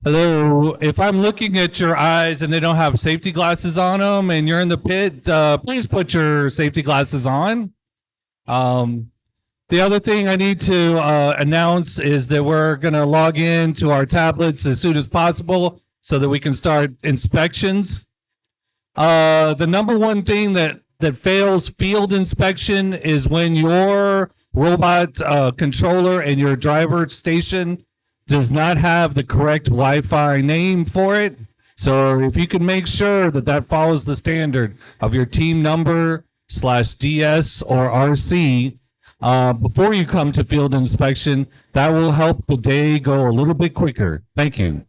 Hello. If I'm looking at your eyes and they don't have safety glasses on them and you're in the pit, please put your safety glasses on. Um, the other thing I need to announce is that we're going to log in to our tablets as soon as possible so that we can start inspections. The number one thing that fails field inspection is when your robot controller and your driver station does not have the correct Wi-Fi name for it. So if you can make sure that that follows the standard of your team number /DS or RC before you come to field inspection, that will help the day go a little bit quicker. Thank you.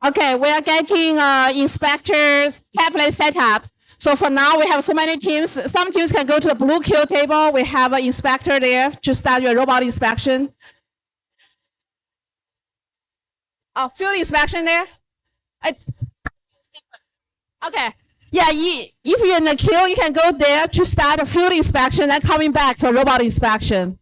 Okay, we are getting inspectors tablet setup. So for now, we have so many teams. Some teams can go to the blue queue table. We have an inspector there to start your robot inspection. Field inspection there. Okay. Yeah, if you're in the queue, you can go there to start a field inspection, then coming back for robot inspection.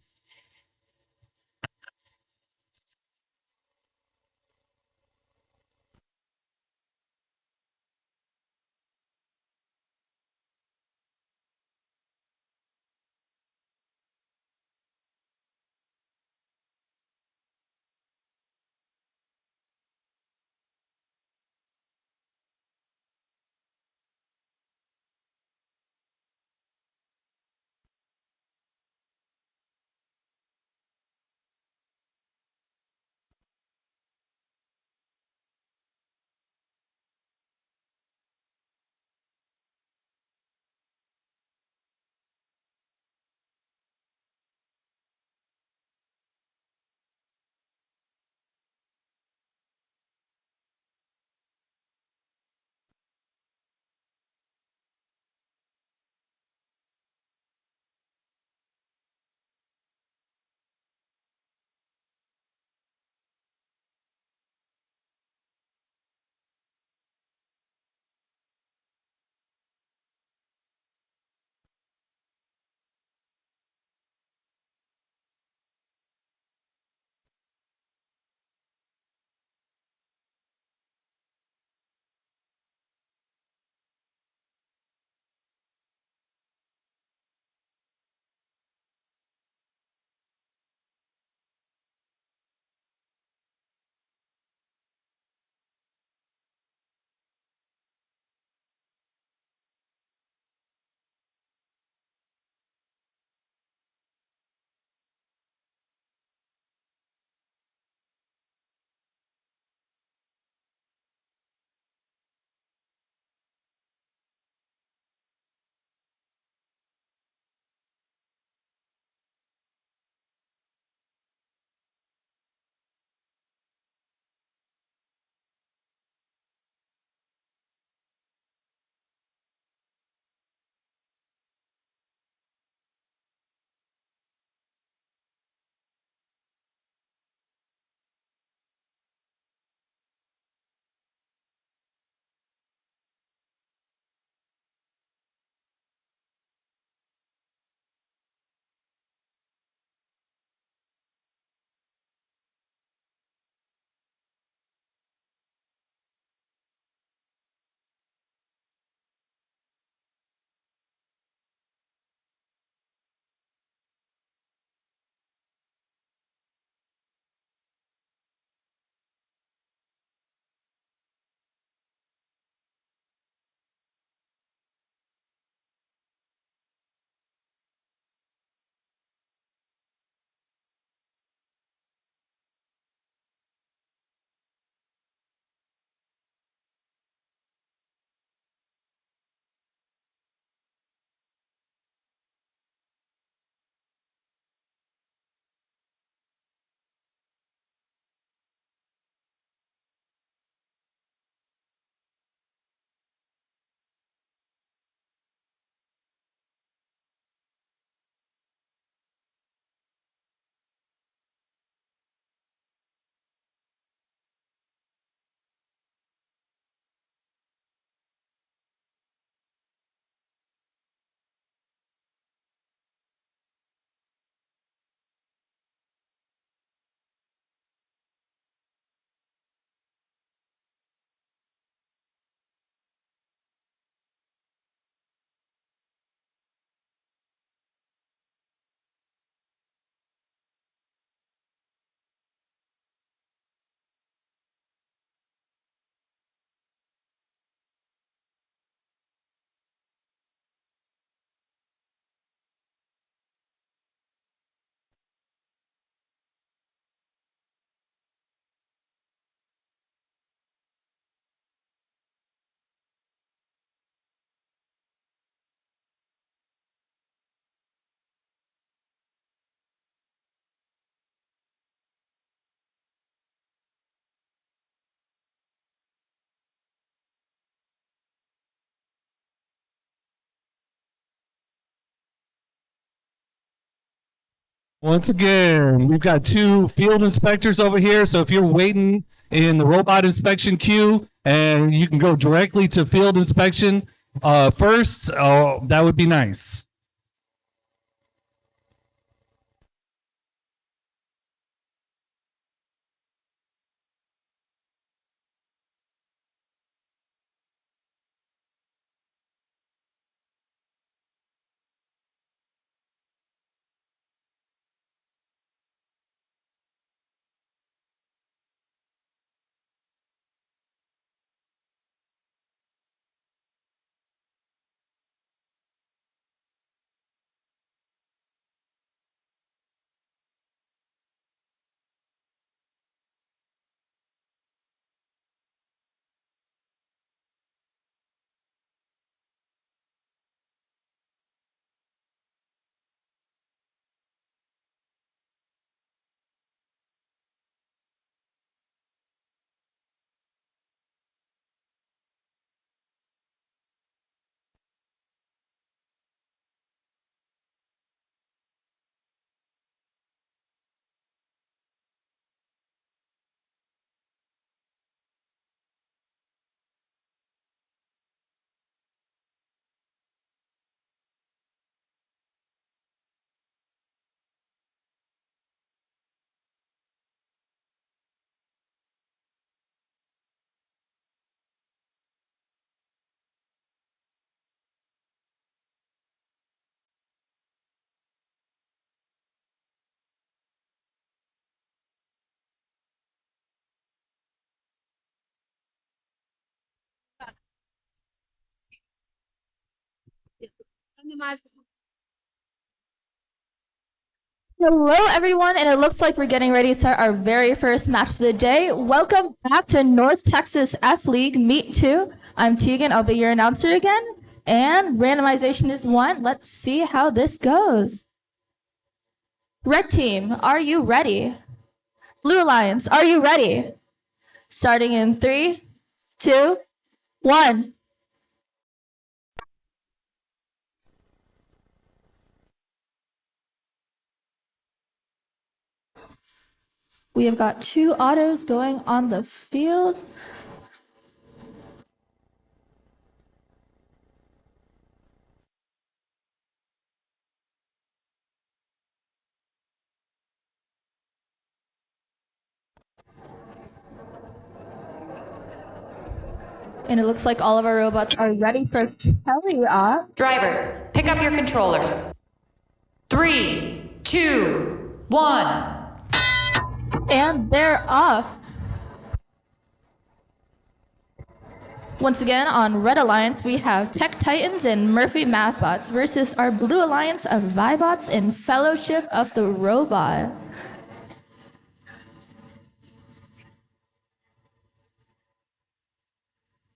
Once again, we've got two field inspectors over here. So if you're waiting in the robot inspection queue and you can go directly to field inspection first, that would be nice. Hello, everyone, and it looks like we're getting ready to start our very first match of the day. Welcome back to North Texas F-League Meet 2. I'm Tegan. I'll be your announcer again. And randomization is 1. Let's see how this goes. Red team, are you ready? Blue Alliance, are you ready? Starting in 3, 2, 1. We have got 2 autos going on the field. And it looks like all of our robots are ready for teleop. Drivers, pick up your controllers. 3, 2, 1. And they're off. Once again, on Red Alliance, we have Tech Titans and Murphy Mathbots versus our Blue Alliance of Vibots and Fellowship of the Robot.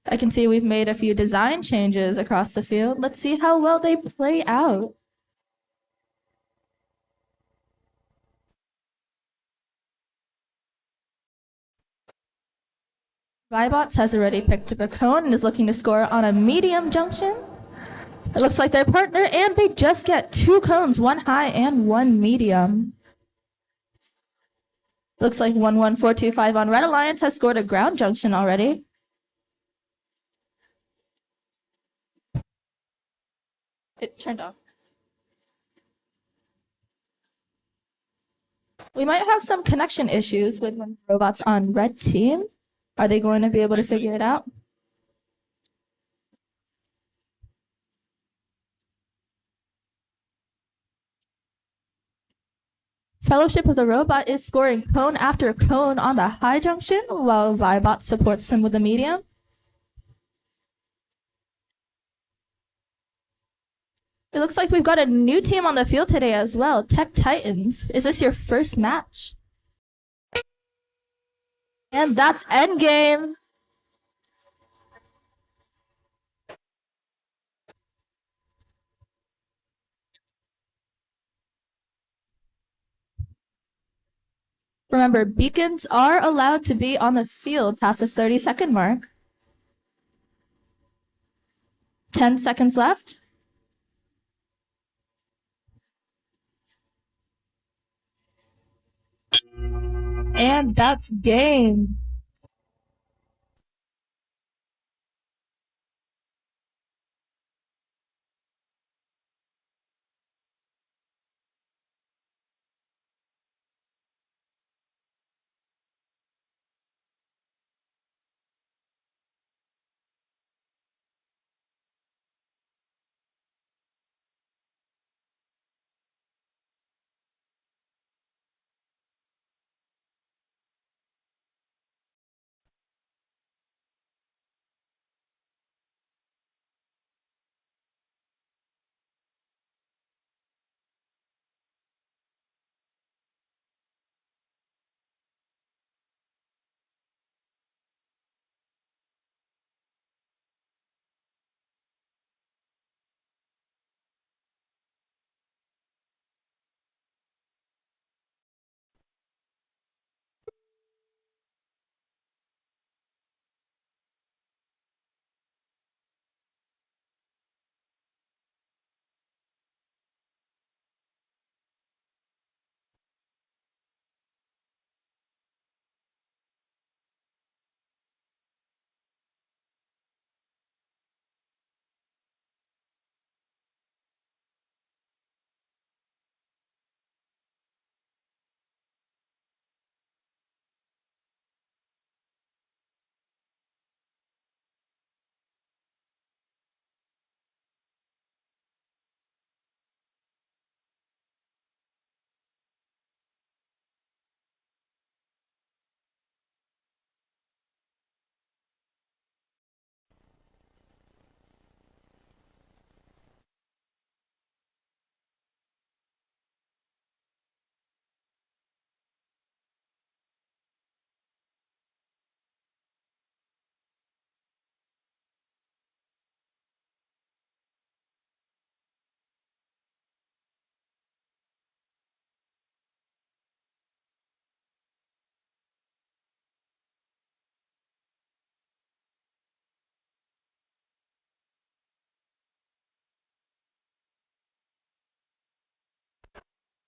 I can see we've made a few design changes across the field. Let's see how well they play out. Vibots has already picked up a cone and is looking to score on a medium junction. It looks like their partner, and they just get 2 cones, 1 high and 1 medium. Looks like 11425 on Red Alliance has scored a ground junction already. It turned off. We might have some connection issues with one of the robots on Red team. Are they going to be able to figure it out? Fellowship of the Robot is scoring cone after cone on the high junction, while Vibot supports them with the medium. It looks like we've got a new team on the field today as well, Tech Titans. Is this your first match? And that's endgame. Remember, beacons are allowed to be on the field past the 30-second mark. 10 seconds left. And that's game.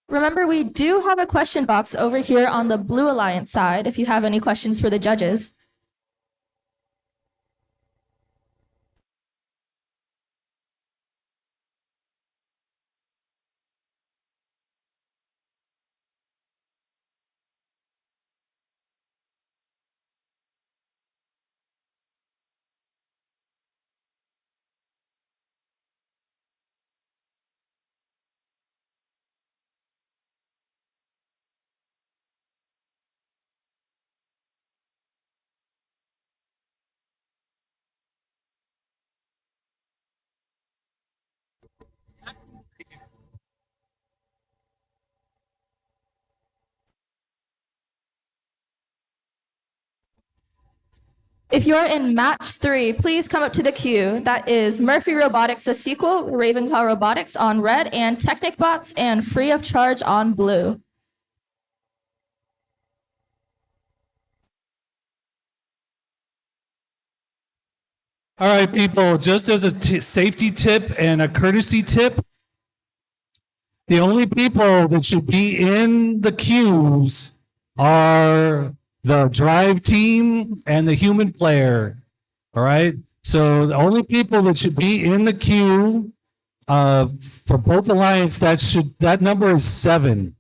Remember, we do have a question box over here on the Blue Alliance side if you have any questions for the judges. If you're in match 3, please come up to the queue. That is Murphy Robotics, the sequel, Ravenclaw Robotics on red, and Technic Bots and Free of Charge on blue. All right, people, just as a safety tip and a courtesy tip, the only people that should be in the queues are the drive team and the human player. All right. So the only people that should be in the queue for both alliance, that number is 7.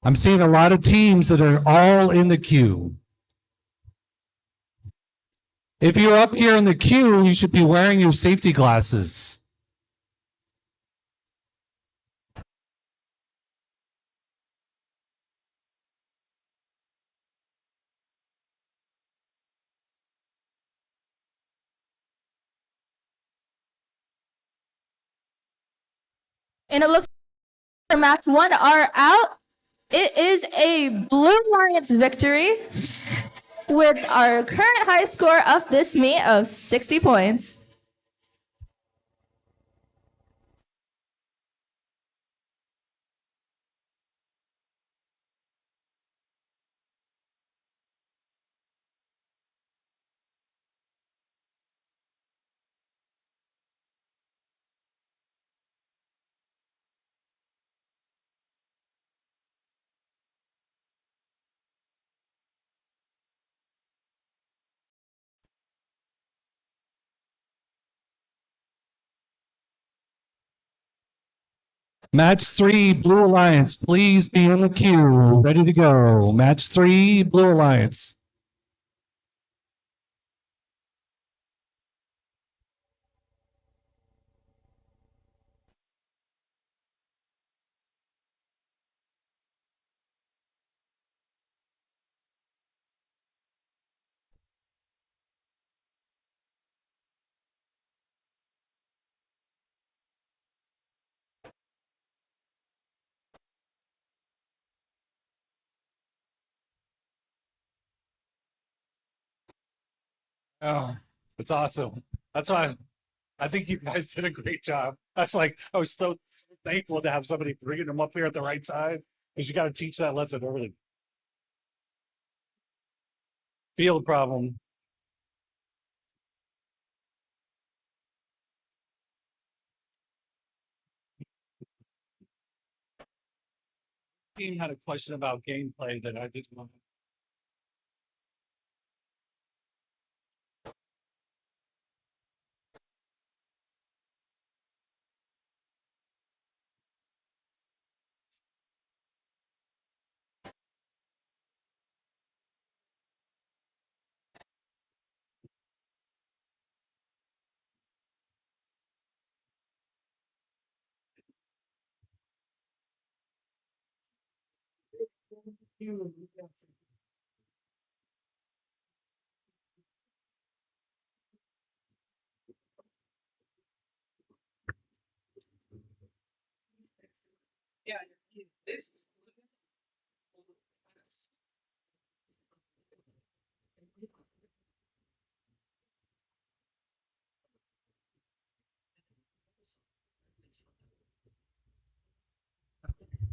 I'm seeing a lot of teams that are all in the queue. If you're up here in the queue, you should be wearing your safety glasses. And it looks like match 1 are out. It is a Blue Alliance victory with our current high score of this meet of 60 points. Match 3, Blue Alliance, please be in the queue, ready to go. Match 3, Blue Alliance. Oh, it's awesome. That's why I think you guys did a great job. I was so thankful to have somebody bringing them up here at the right time because you got to teach that lesson early. Field problem. Team had a question about gameplay that I didn't know.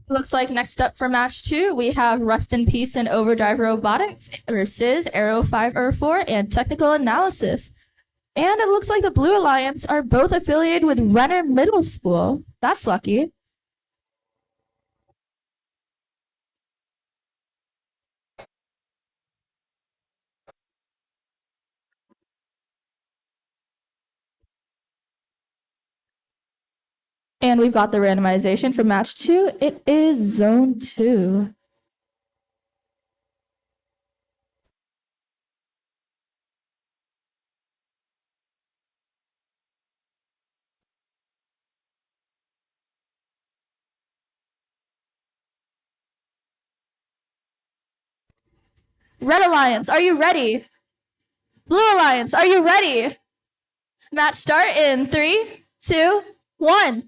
Looks like next up for match 2, we have Rust in Peace and Overdrive Robotics versus Aero 504 and Technical Analysis. And it looks like the Blue Alliance are both affiliated with Renner Middle School. That's lucky. And we've got the randomization for match 2. It is zone 2. Red Alliance, are you ready? Blue Alliance, are you ready? Match start in 3, 2, 1.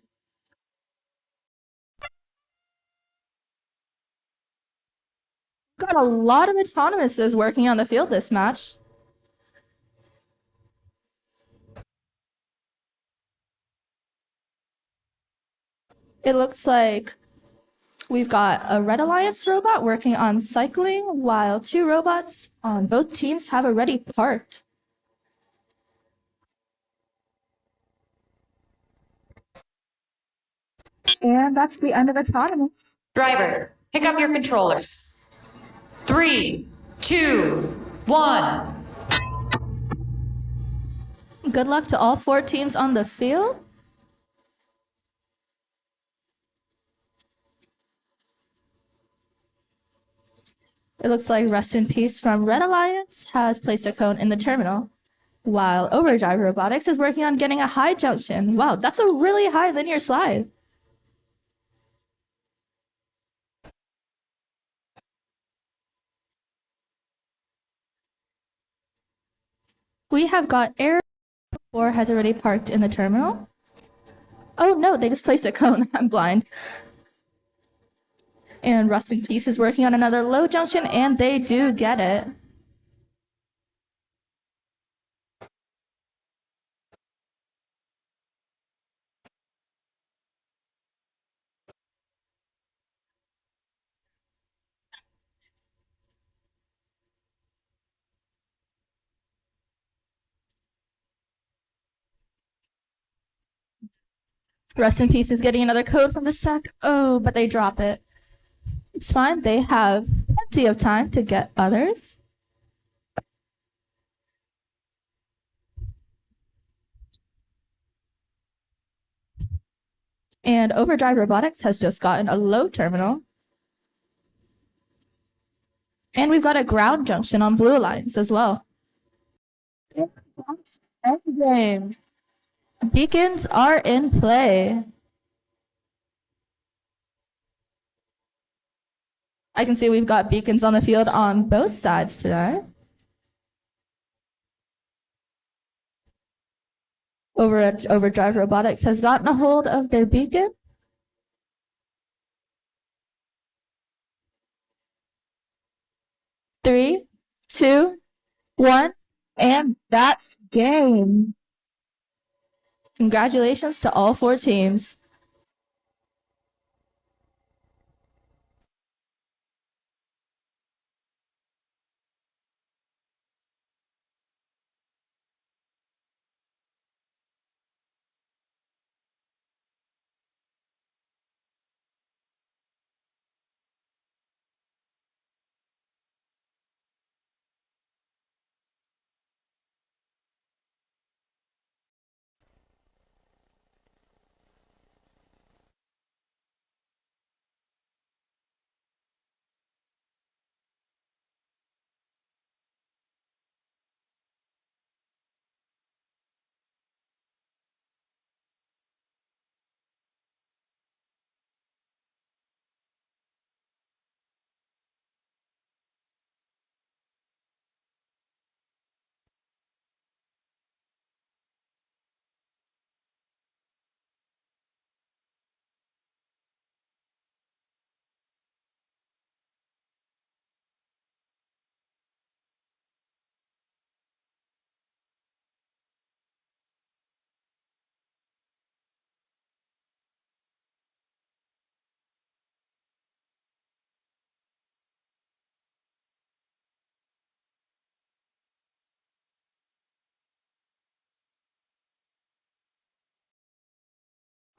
Got a lot of autonomouses working on the field this match. It looks like we've got a Red Alliance robot working on cycling, while 2 robots on both teams have already parked. And that's the end of autonomous. Drivers, pick up your controllers. 3, 2, 1. Good luck to all 4 teams on the field. It looks like Rest in Peace from Red Alliance has placed a cone in the terminal, while Overdrive Robotics is working on getting a high junction. Wow, that's a really high linear slide. We have got Air 4 has already parked in the terminal. Oh no, they just placed a cone. I'm blind. And Rust in Peace is working on another low junction, and they do get it. Rest in Peace is getting another code from the stack. Oh, but they drop it. It's fine. They have plenty of time to get others. And Overdrive Robotics has just gotten a low terminal. And we've got a ground junction on Blue Alliance as well. That's endgame. Beacons are in play. I can see we've got beacons on the field on both sides today. Overdrive Robotics has gotten a hold of their beacon. Three, two, one, and that's game. Congratulations to all 4 teams.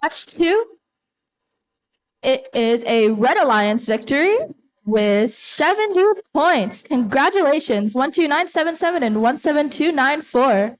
Match 2. It is a Red Alliance victory with 70 points. Congratulations, 12977 and 17294.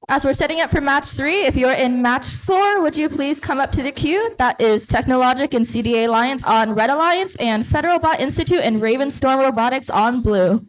As we're setting up for match 3, if you're in match 4, would you please come up to the queue? That is Technologic and CDA Alliance on Red Alliance and Federal Bot Institute and Ravenstorm Robotics on blue.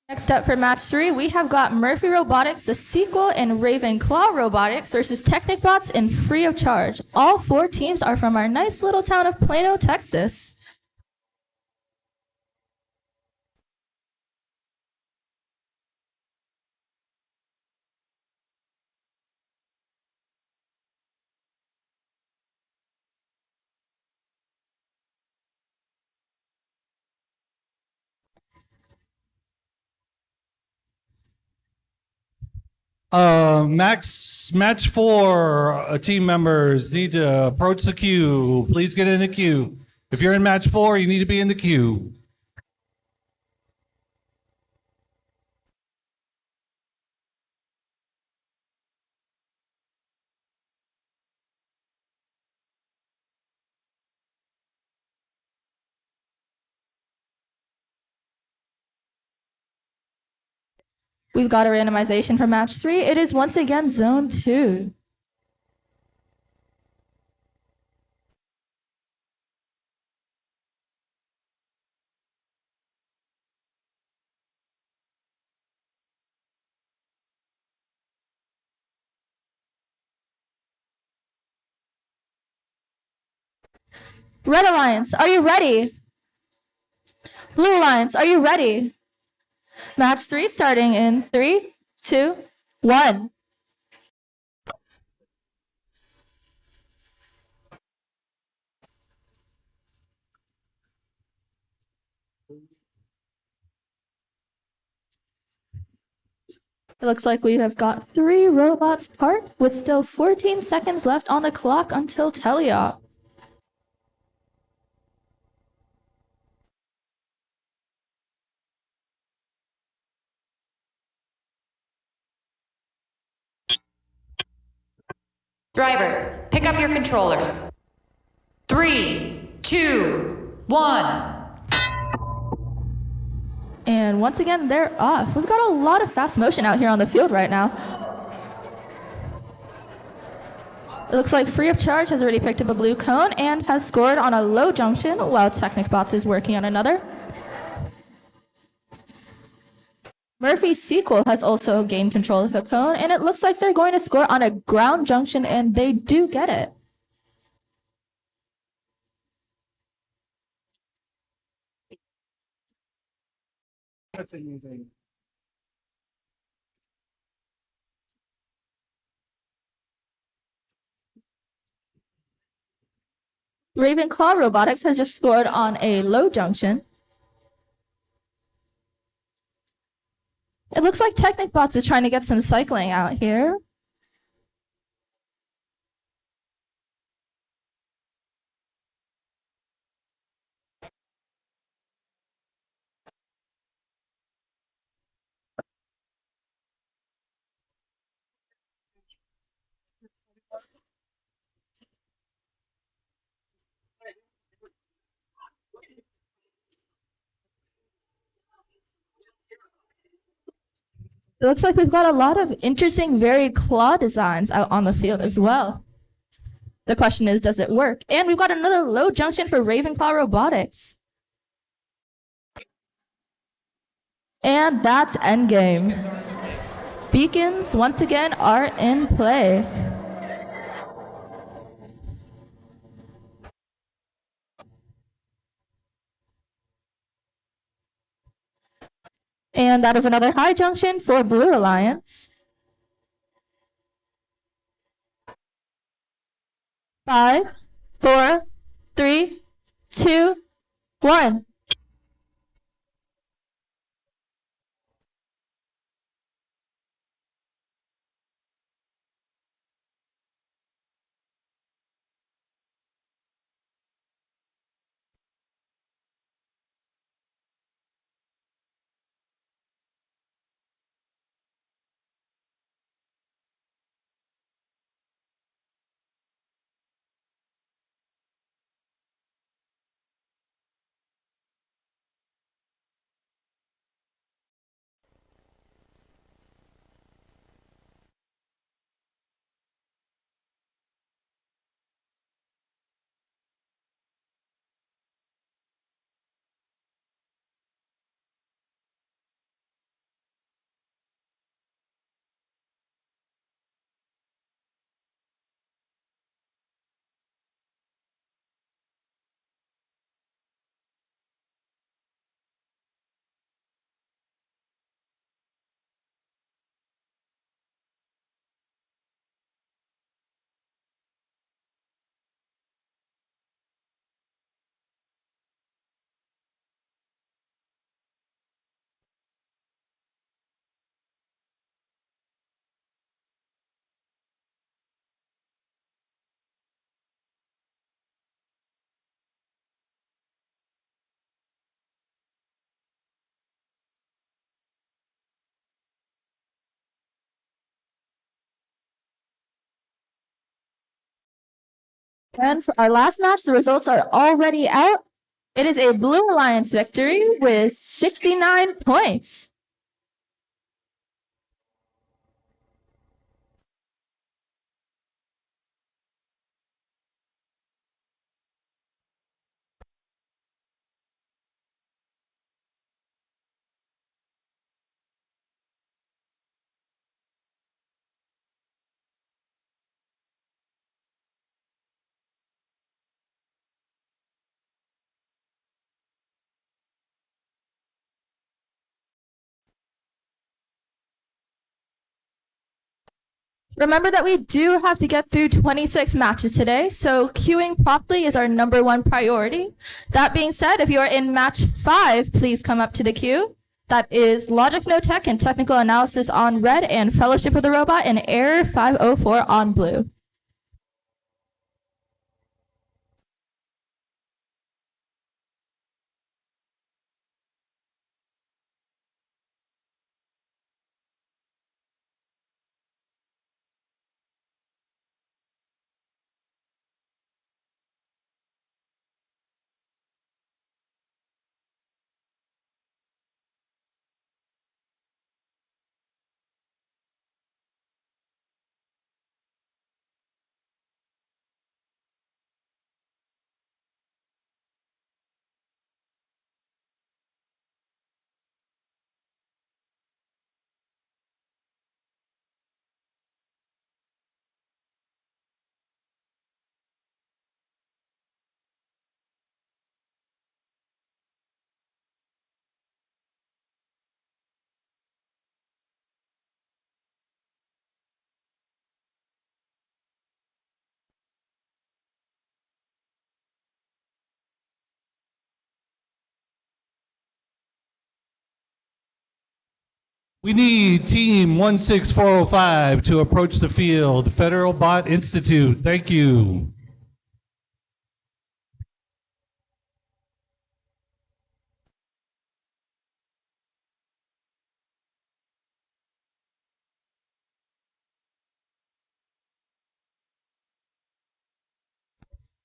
Next up for match 3, we have got Murphy Robotics, the sequel, and Ravenclaw Robotics versus TechnicBots in Free of Charge. All 4 teams are from our nice little town of Plano, Texas. Match 4 team members need to approach the queue. Please get in the queue. If you're in match 4, you need to be in the queue. We've got a randomization for match 3. It is once again zone 2. Red Alliance, are you ready? Blue Alliance, are you ready? Match 3 starting in 3, 2, 1. It looks like we have got 3 robots parked with still 14 seconds left on the clock until teleop. Drivers, pick up your controllers. 3, 2, 1. And once again, they're off. We've got a lot of fast motion out here on the field right now. It looks like Free of Charge has already picked up a blue cone and has scored on a low junction while TechnicBots is working on another. Murphy's sequel has also gained control of a cone, and it looks like they're going to score on a ground junction, and they do get it. Ravenclaw Robotics has just scored on a low junction. It looks like TechnicBots is trying to get some cycling out here. It looks like we've got a lot of interesting varied claw designs out on the field as well. The question is, does it work? And we've got another low junction for Ravenclaw Robotics. And that's endgame. Beacons, once again, are in play. And that is another high junction for Blue Alliance. 5, 4, 3, 2, 1. And for our last match, the results are already out. It is a Blue Alliance victory with 69 points. Remember that we do have to get through 26 matches today, so queuing properly is our #1 priority. That being said, if you are in match 5, please come up to the queue. That is Logic No Tech and Technical Analysis on red and Fellowship of the Robot and Error 504 on blue. We need team 16405 to approach the field. Federal Bot Institute. Thank you.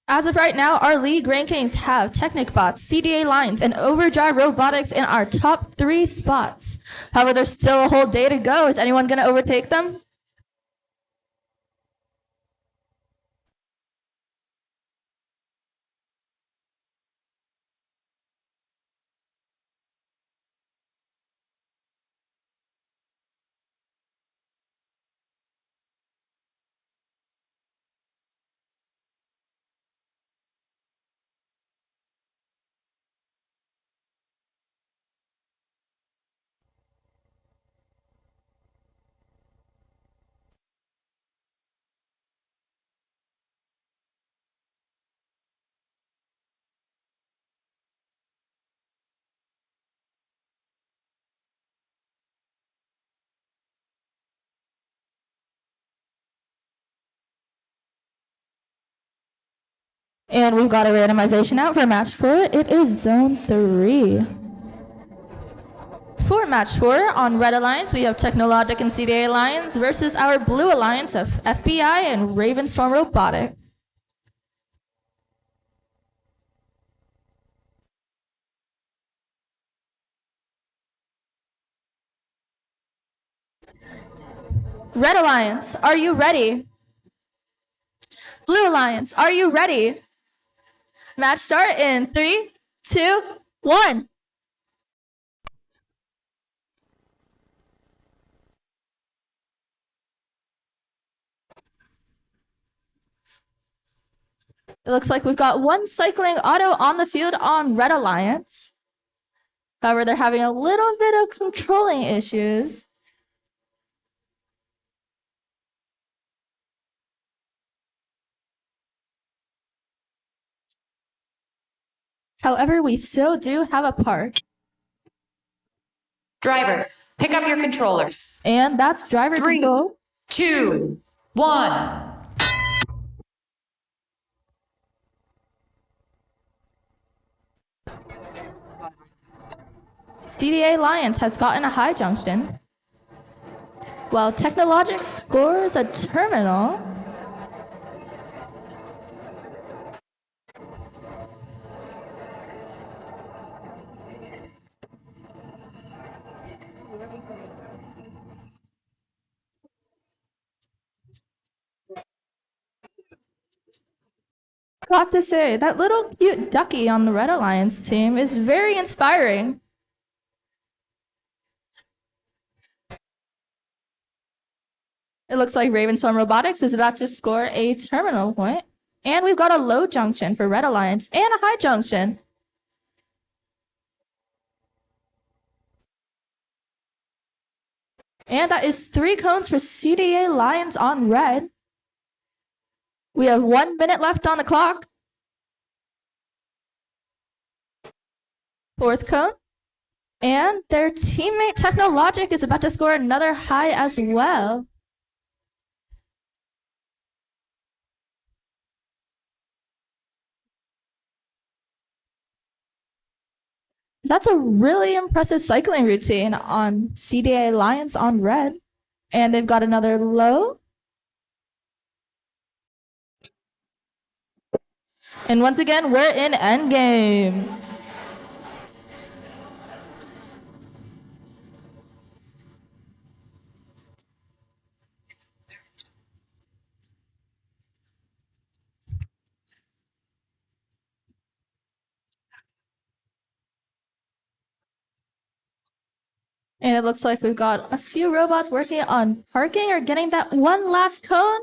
As of right now, our league rankings have TechnicBots, CDA Lines, and Overdrive Robotics in our top 3 spots. However, there's still a whole day to go. Is anyone going to overtake them? And we've got a randomization out for match 4. It is zone 3. For match 4, on Red Alliance, we have Technologic and CDA Alliance versus our Blue Alliance of FBI and Ravenstorm Robotics. Red Alliance, are you ready? Blue Alliance, are you ready? Match start in 3, 2, 1. It looks like we've got one cycling auto on the field on Red Alliance. However, they're having a little bit of controlling issues. However, we still do have a park. Drivers, pick up your controllers. And that's driver 3, control. 2, 1. CDA Alliance has gotten a high junction, while Technologic scores a terminal. got to say, that little cute ducky on the Red Alliance team is very inspiring. It looks like Ravenstorm Robotics is about to score a terminal point. And we've got a low junction for Red Alliance and a high junction. And that is 3 cones for CDA Lions on red. We have 1 minute left on the clock. 4th cone. And their teammate Technologic is about to score another high as well. That's a really impressive cycling routine on CDA Lions on red. And they've got another low. And once again, we're in endgame. And it looks like we've got a few robots working on parking or getting that one last cone.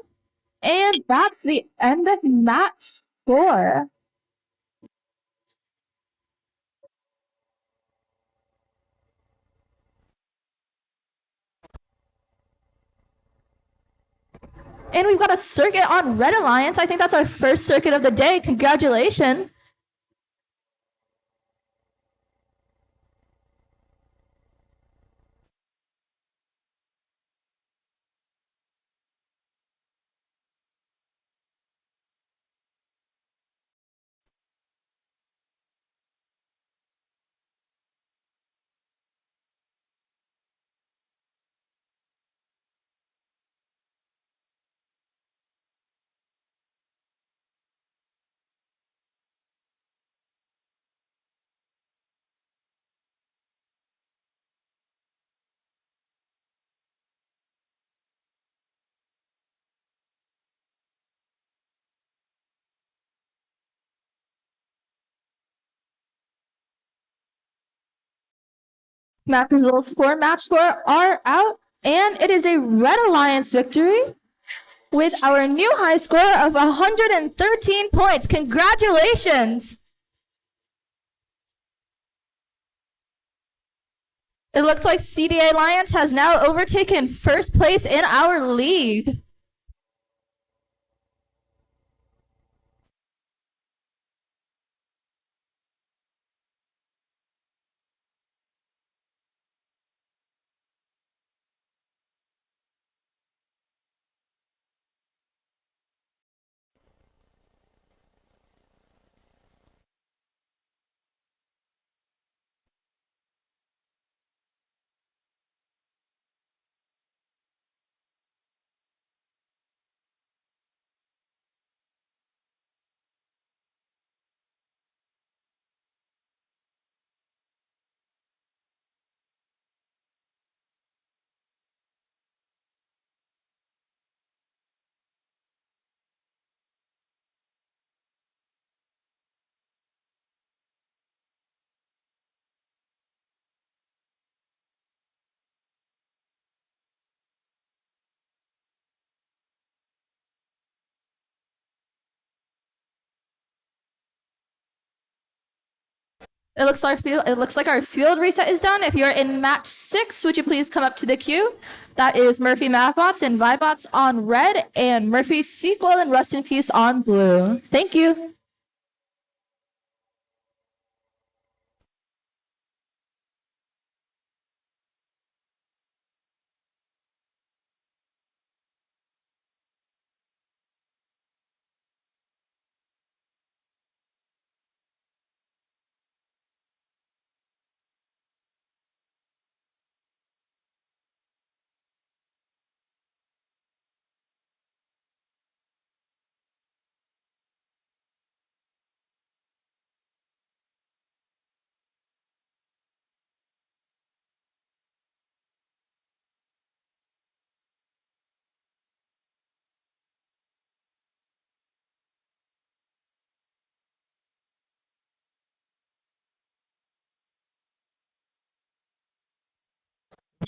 And that's the end of match 4. And we've got a circuit on Red Alliance. I think that's our first circuit of the day. Congratulations. Match results for match 4 are out, and it is a Red Alliance victory with our new high score of 113 points. Congratulations! It looks like CDA Alliance has now overtaken first place in our league. It looks like our field reset is done. If you're in match 6, would you please come up to the queue? That is Murphy Mathbots and Vibots on red, and Murphy Sequel and Rust in Peace on blue. Thank you.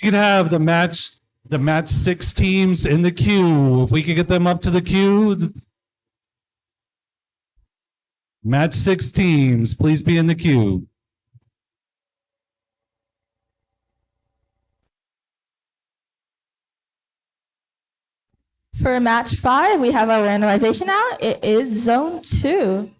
we could have the match 6 teams in the queue. If we could get them up to the queue. Match 6 teams, please be in the queue. For match 5, we have our randomization out. It is zone 2.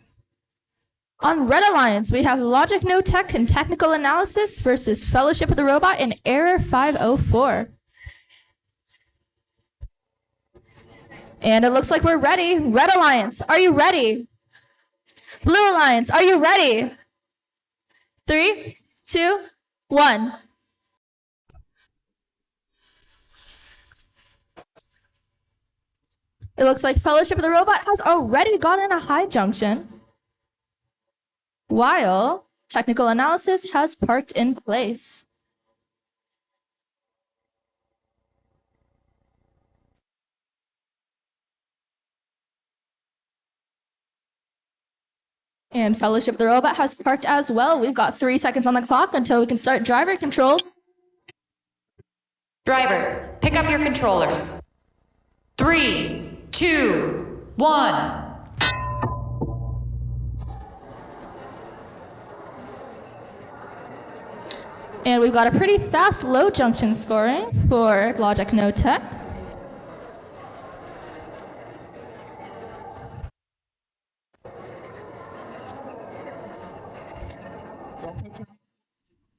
On Red Alliance, we have Logic No Tech and Technical Analysis versus Fellowship of the Robot and Error 504. And it looks like we're ready. Red Alliance, are you ready? Blue Alliance, are you ready? 3, 2, 1. It looks like Fellowship of the Robot has already gotten a high junction, while Technical Analysis has parked in place. And Fellowship of the Robot has parked as well. We've got 3 seconds on the clock until we can start driver control. Drivers, pick up your controllers. 3, 2, 1. And we've got a pretty fast low junction scoring for Logic No Tech.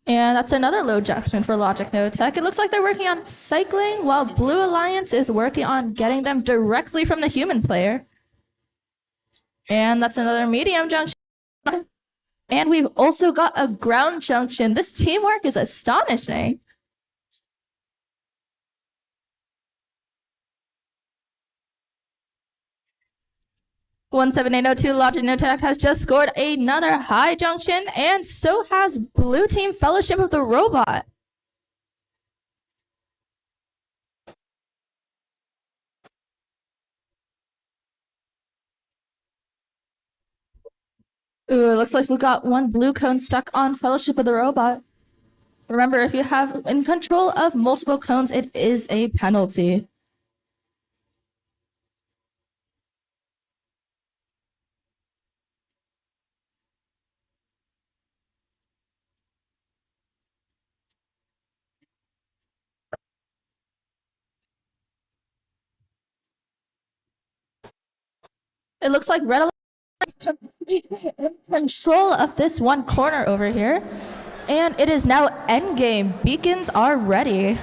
And that's another low junction for Logic No Tech. It looks like they're working on cycling, while Blue Alliance is working on getting them directly from the human player. And that's another medium junction. And we've also got a ground junction. This teamwork is astonishing. (17802) Logic No Tech has just scored another high junction, and so has Blue Team Fellowship of the Robot. Ooh, it looks like we've got one blue cone stuck on Fellowship of the Robot. Remember, if you have in control of multiple cones, it is a penalty. It looks like Red Alliance took control of this one corner over here. And it is now endgame. Beacons are ready.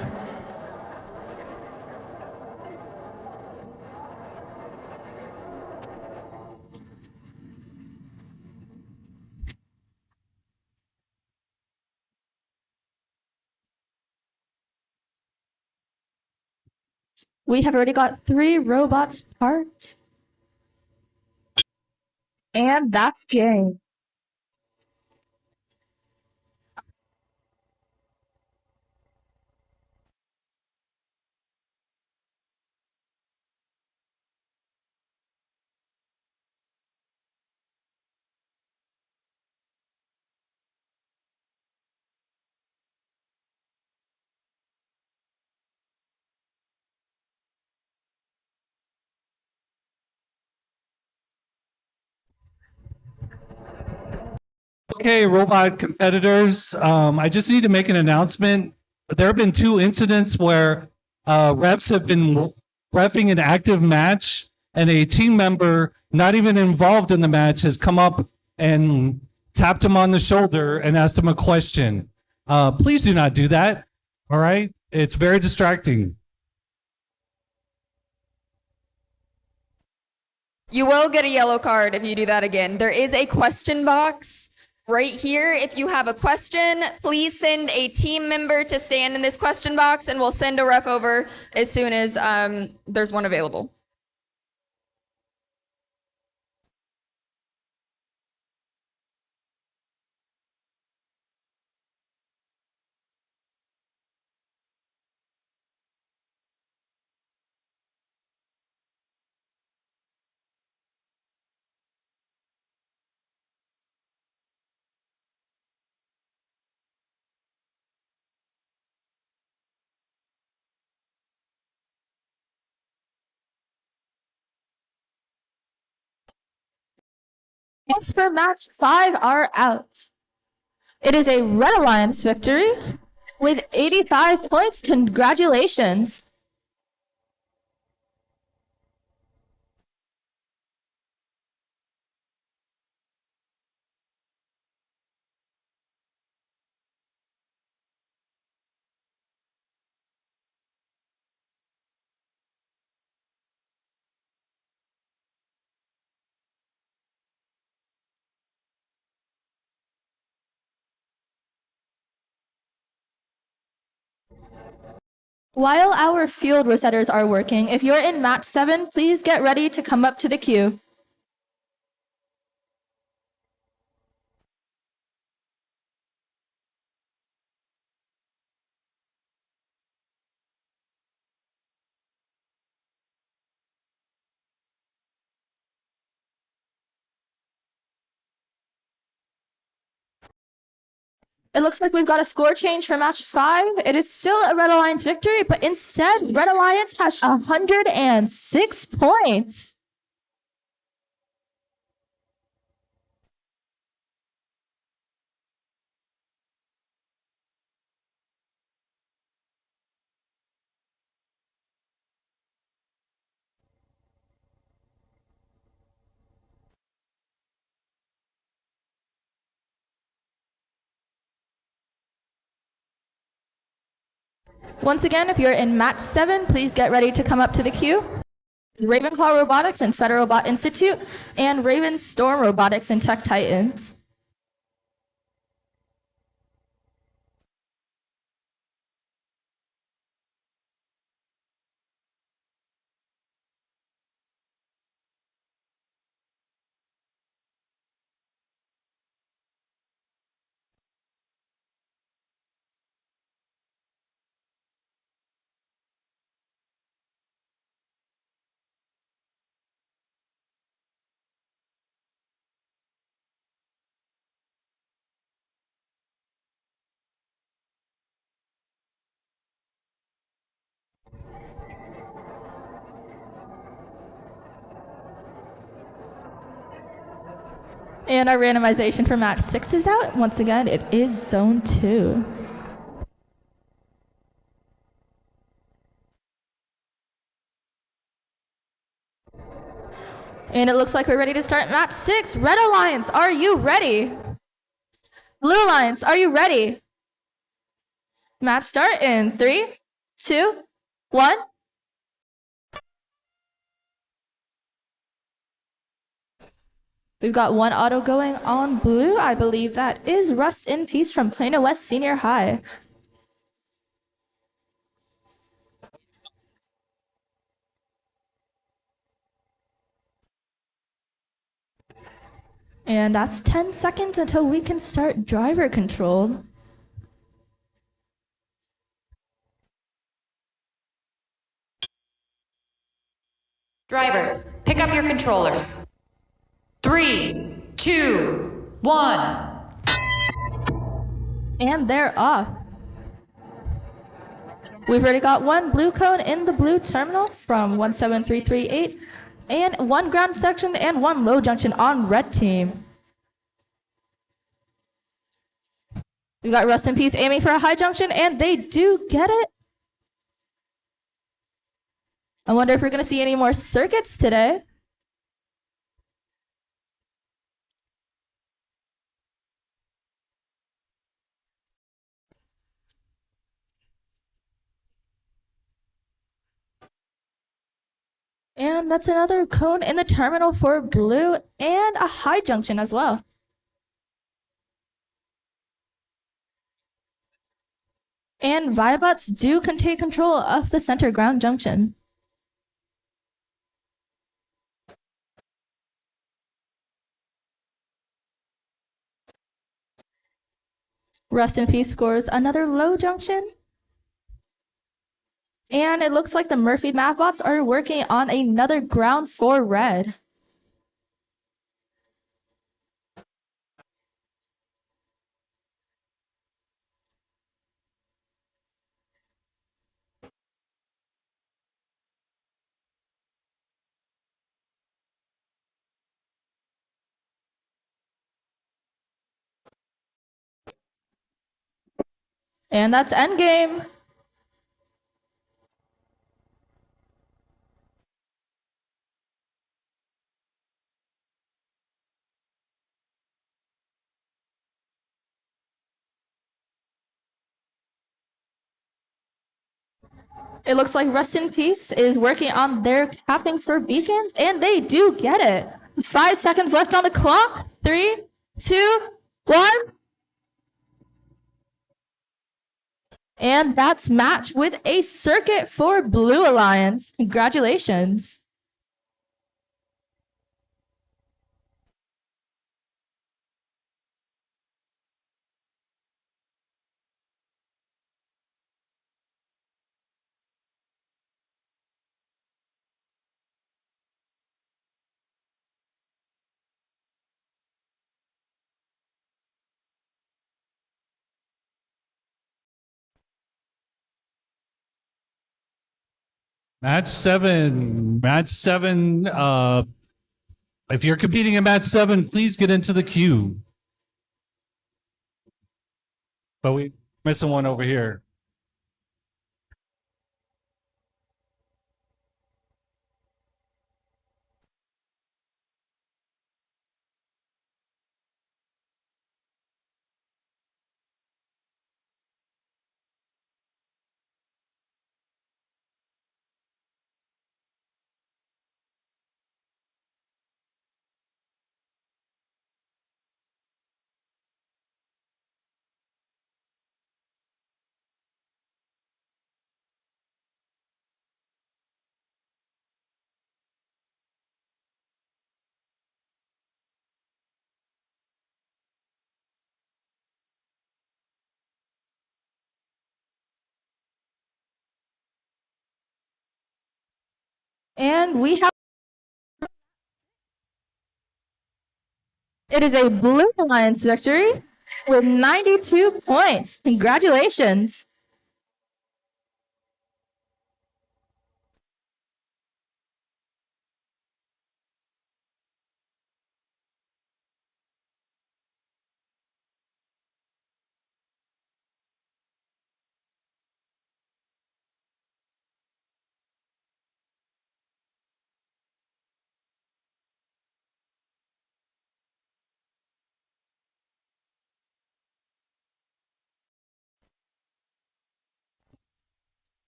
We have already got 3 robots parked. And that's game. Okay, robot competitors. I just need to make an announcement. There have been 2 incidents where refs have been reffing an active match, and a team member not even involved in the match has come up and tapped him on the shoulder and asked him a question. Please do not do that. All right? It's very distracting. You will get a yellow card if you do that again. There is a question box right here. If you have a question, please send a team member to stand in this question box, and we'll send a ref over as soon as there's one available. Points for match 5 are out. It is a Red Alliance victory with 85 points. Congratulations. While our field resetters are working, if you're in match 7, please get ready to come up to the queue. It looks like we've got a score change for match 5. It is still a Red Alliance victory, but instead, Red Alliance has 106 points. Once again, if you're in match 7, please get ready to come up to the queue. Ravenclaw Robotics and Federal Institute, and Raven Storm Robotics and Tech Titans. And our randomization for match 6 is out. Once again, it is zone 2. And it looks like we're ready to start match 6. Red Alliance, are you ready? Blue Alliance, are you ready? Match start in 3, 2, 1. We've got one auto going on blue. I believe that is Rust in Peace from Plano West Senior High. And that's 10 seconds until we can start driver controlled. Drivers, pick up your controllers. 3, 2, 1. And they're off. We've already got one blue cone in the blue terminal from 17338, and one ground section and one low junction on red team. We've got Rust in Peace aiming for a high junction, and they do get it. I wonder if we're going to see any more circuits today. And that's another cone in the terminal for blue and a high junction as well. And Viabots do take control of the center ground junction. Rust in Peace scores another low junction. And it looks like the Murphy Mathbots are working on another ground for red. And that's endgame. It looks like Rest in Peace is working on their capping for beacons, and they do get it. 5 seconds left on the clock. 3, 2, 1. And that's matched with a circuit for Blue Alliance. Congratulations. Match seven. Match seven. If you're competing in match seven, please get into the queue. But we missing one over here. And we have. It is a Blue Alliance victory with 92 points. Congratulations.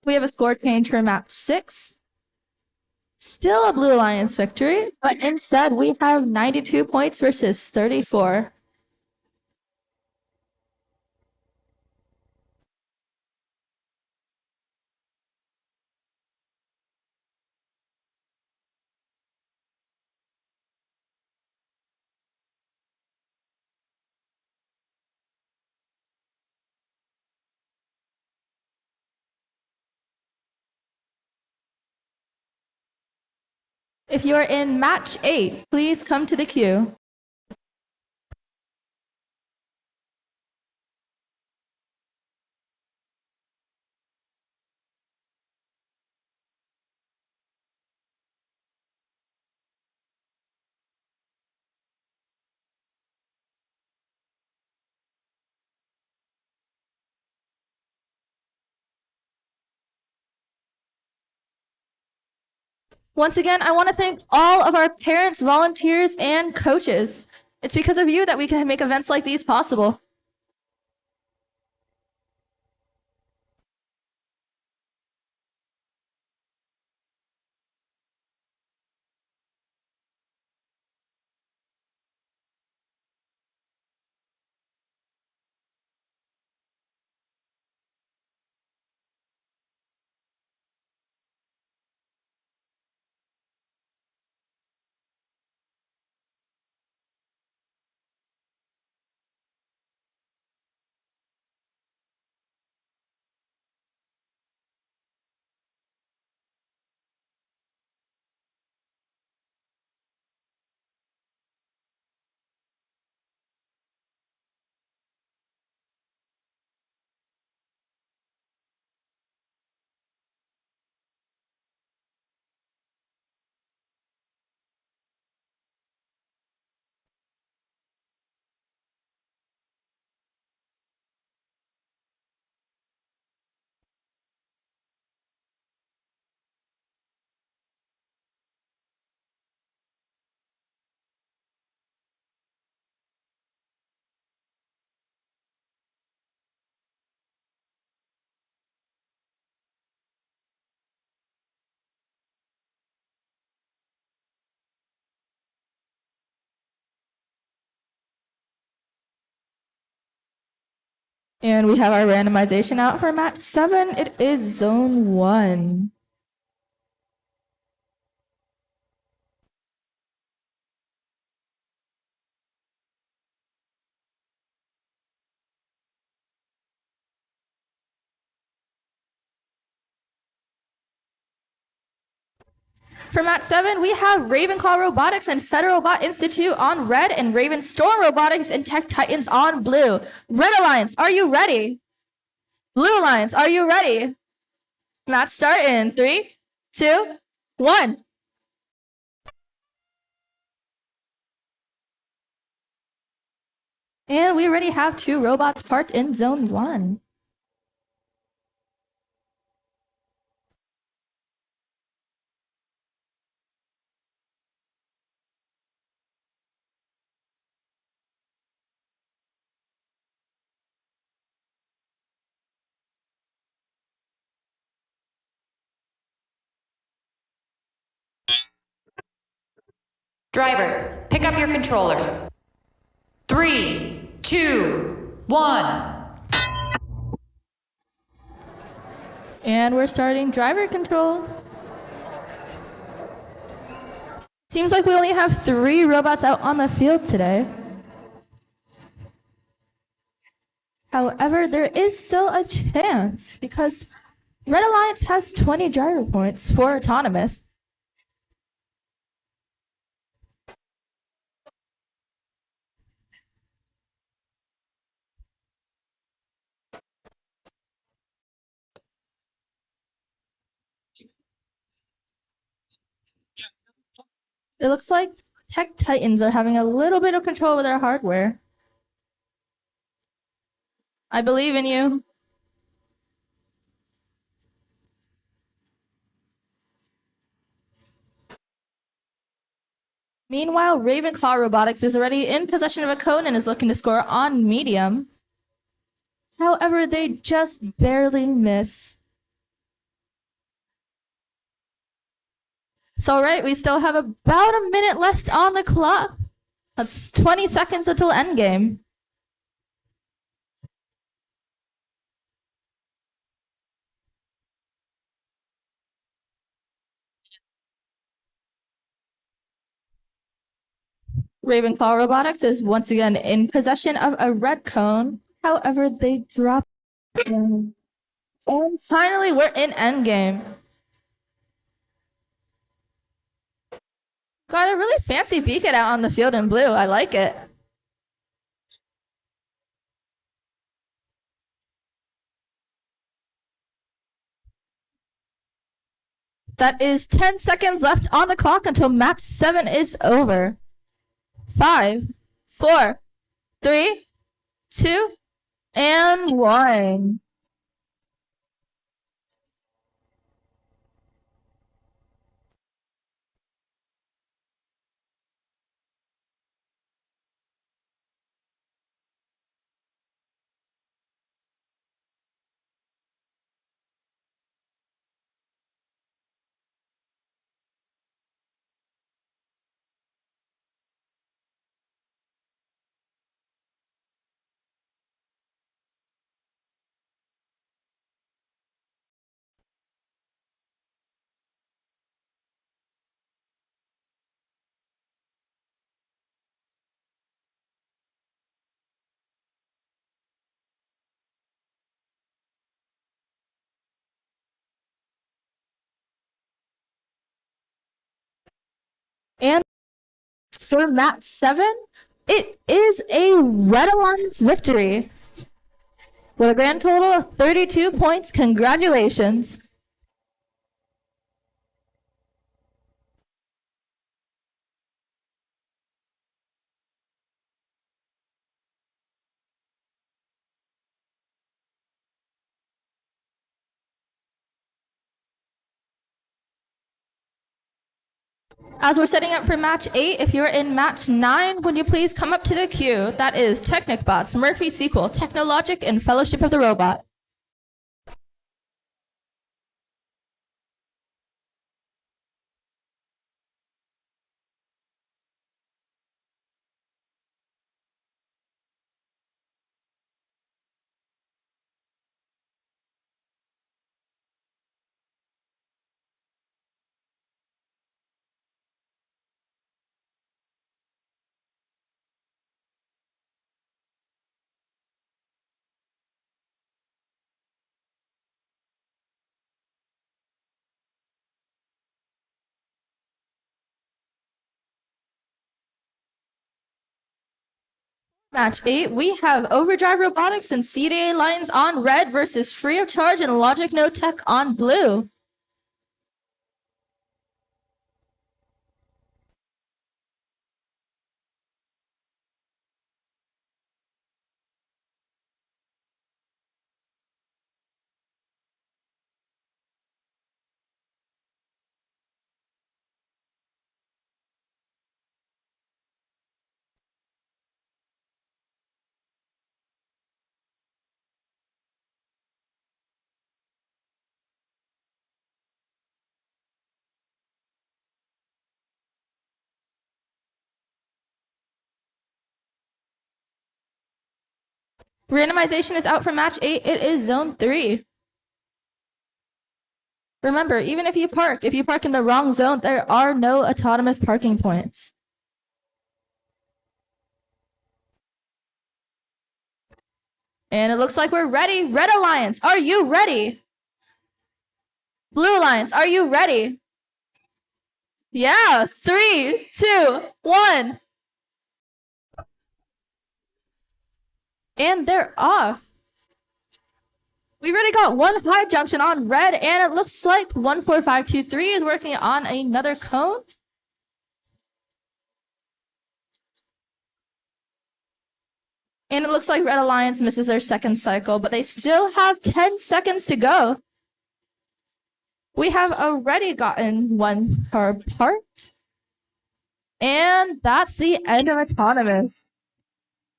We have a score change for match 6. Still a Blue Alliance victory, but instead we have 92 points versus 34. If you are in match 8, please come to the queue. Once again, I want to thank all of our parents, volunteers, and coaches. It's because of you that we can make events like these possible. And we have our randomization out for match 7. It is zone 1. For match 7, we have Ravenclaw Robotics and Federal-Bot Institute on red and Raven Storm Robotics and Tech Titans on blue. Red Alliance, are you ready? Blue Alliance, are you ready? Match start in 3, 2, 1. And we already have 2 robots parked in zone 1. Drivers, pick up your controllers. 3, 2, 1. And we're starting driver control. Seems like we only have 3 robots out on the field today. However, there is still a chance because Red Alliance has 20 driver points for autonomous. It looks like Tech Titans are having a little bit of control over their hardware. I believe in you. Meanwhile, Ravenclaw Robotics is already in possession of a cone and is looking to score on medium. However, they just barely miss. It's all right. We still have about a minute left on the clock. That's 20 seconds until endgame. Ravenclaw Robotics is once again in possession of a red cone. However, they drop it. And finally, we're in endgame. Got a really fancy beacon out on the field in blue. I like it. That is 10 seconds left on the clock until match 7 is over. 5, 4, 3, 2, and 1. And for match 7, it is a Red Alliance victory with a grand total of 32 points. Congratulations. As we're setting up for match 8, if you're in match 9, would you please come up to the queue? That is Technicbots, Murphy Sequel, Technologic, and Fellowship of the Robot. Match 8, we have Overdrive Robotics and CDA Lions on red versus Free of Charge and Logic No Tech on blue. Randomization is out for match 8. It is zone 3. Remember, even if you park in the wrong zone, there are no autonomous parking points. And it looks like we're ready. Red Alliance, are you ready? Blue Alliance, are you ready? Yeah, 3, 2, 1. And they're off. We already got one high junction on red, and it looks like 14523 is working on another cone. And it looks like Red Alliance misses their second cycle, but they still have 10 seconds to go. We have already gotten one car parked. And that's the end of autonomous.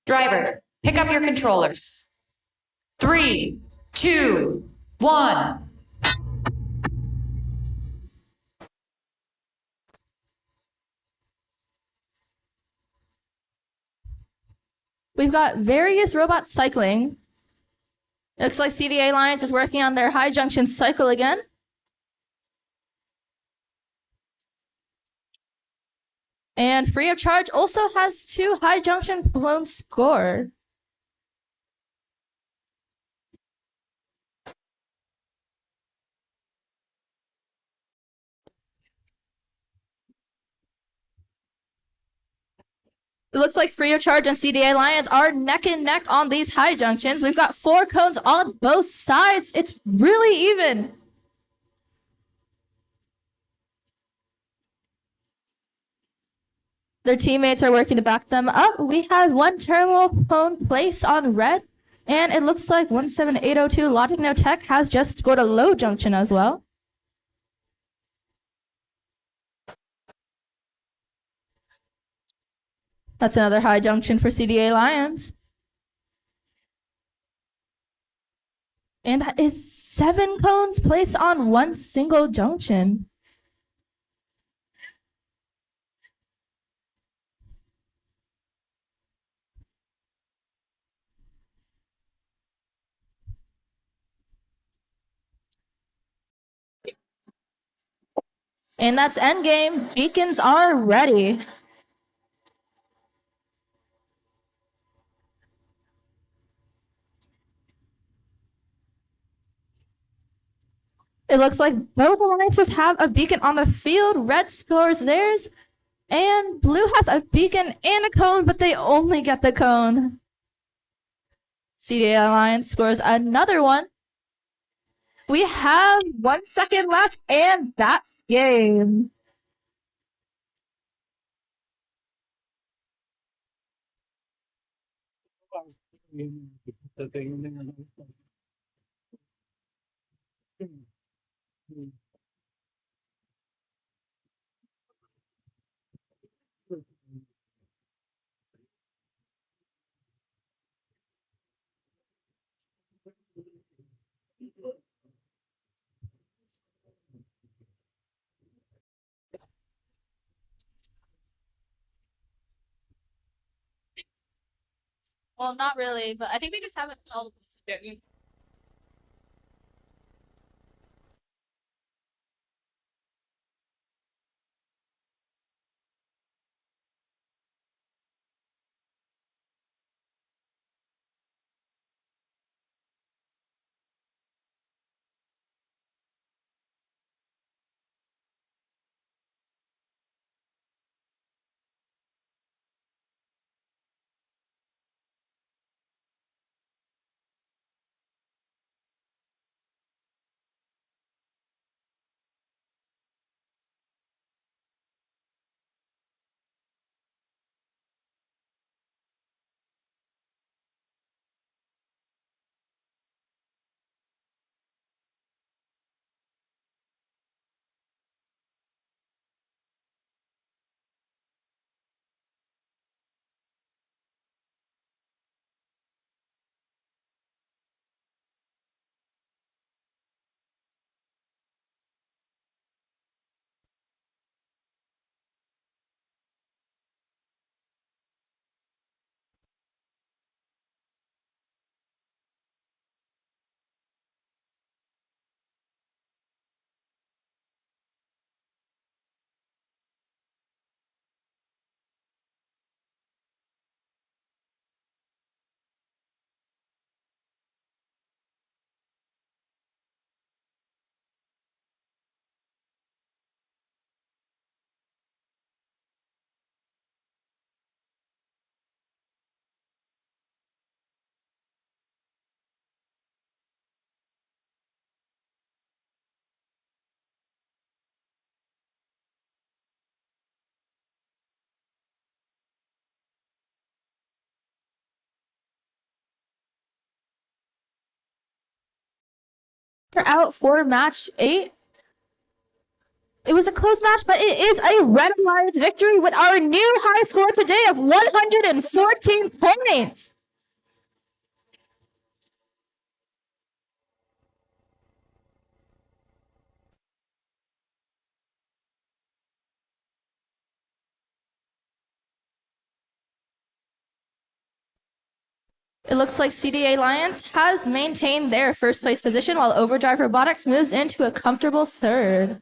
Drivers, pick up your controllers. 3, 2, 1. We've got various robots cycling. Looks like CDA Alliance is working on their high junction cycle again. And Free of Charge also has 2 high junction clones scored. It looks like Free of Charge and CDA Lions are neck and neck on these high junctions. We've got 4 cones on both sides. It's really even. Their teammates are working to back them up. We have 1 terminal cone placed on red, and it looks like 17802 Logic No Tech has just scored a low junction as well. That's another high junction for CDA Lions. And that is 7 cones placed on 1 single junction. And that's endgame. Beacons are ready. It looks like both alliances have a beacon on the field. Red scores theirs, and blue has a beacon and a cone, but they only get the cone. CDA Alliance scores another one. We have 1 second left, and that's game. Well, not really, but I think they just haven't felt it. Are out for match 8. It was a close match, but it is a Red Alliance victory with our new high score today of 114 points. It looks like CDA Alliance has maintained their first place position while Overdrive Robotics moves into a comfortable third.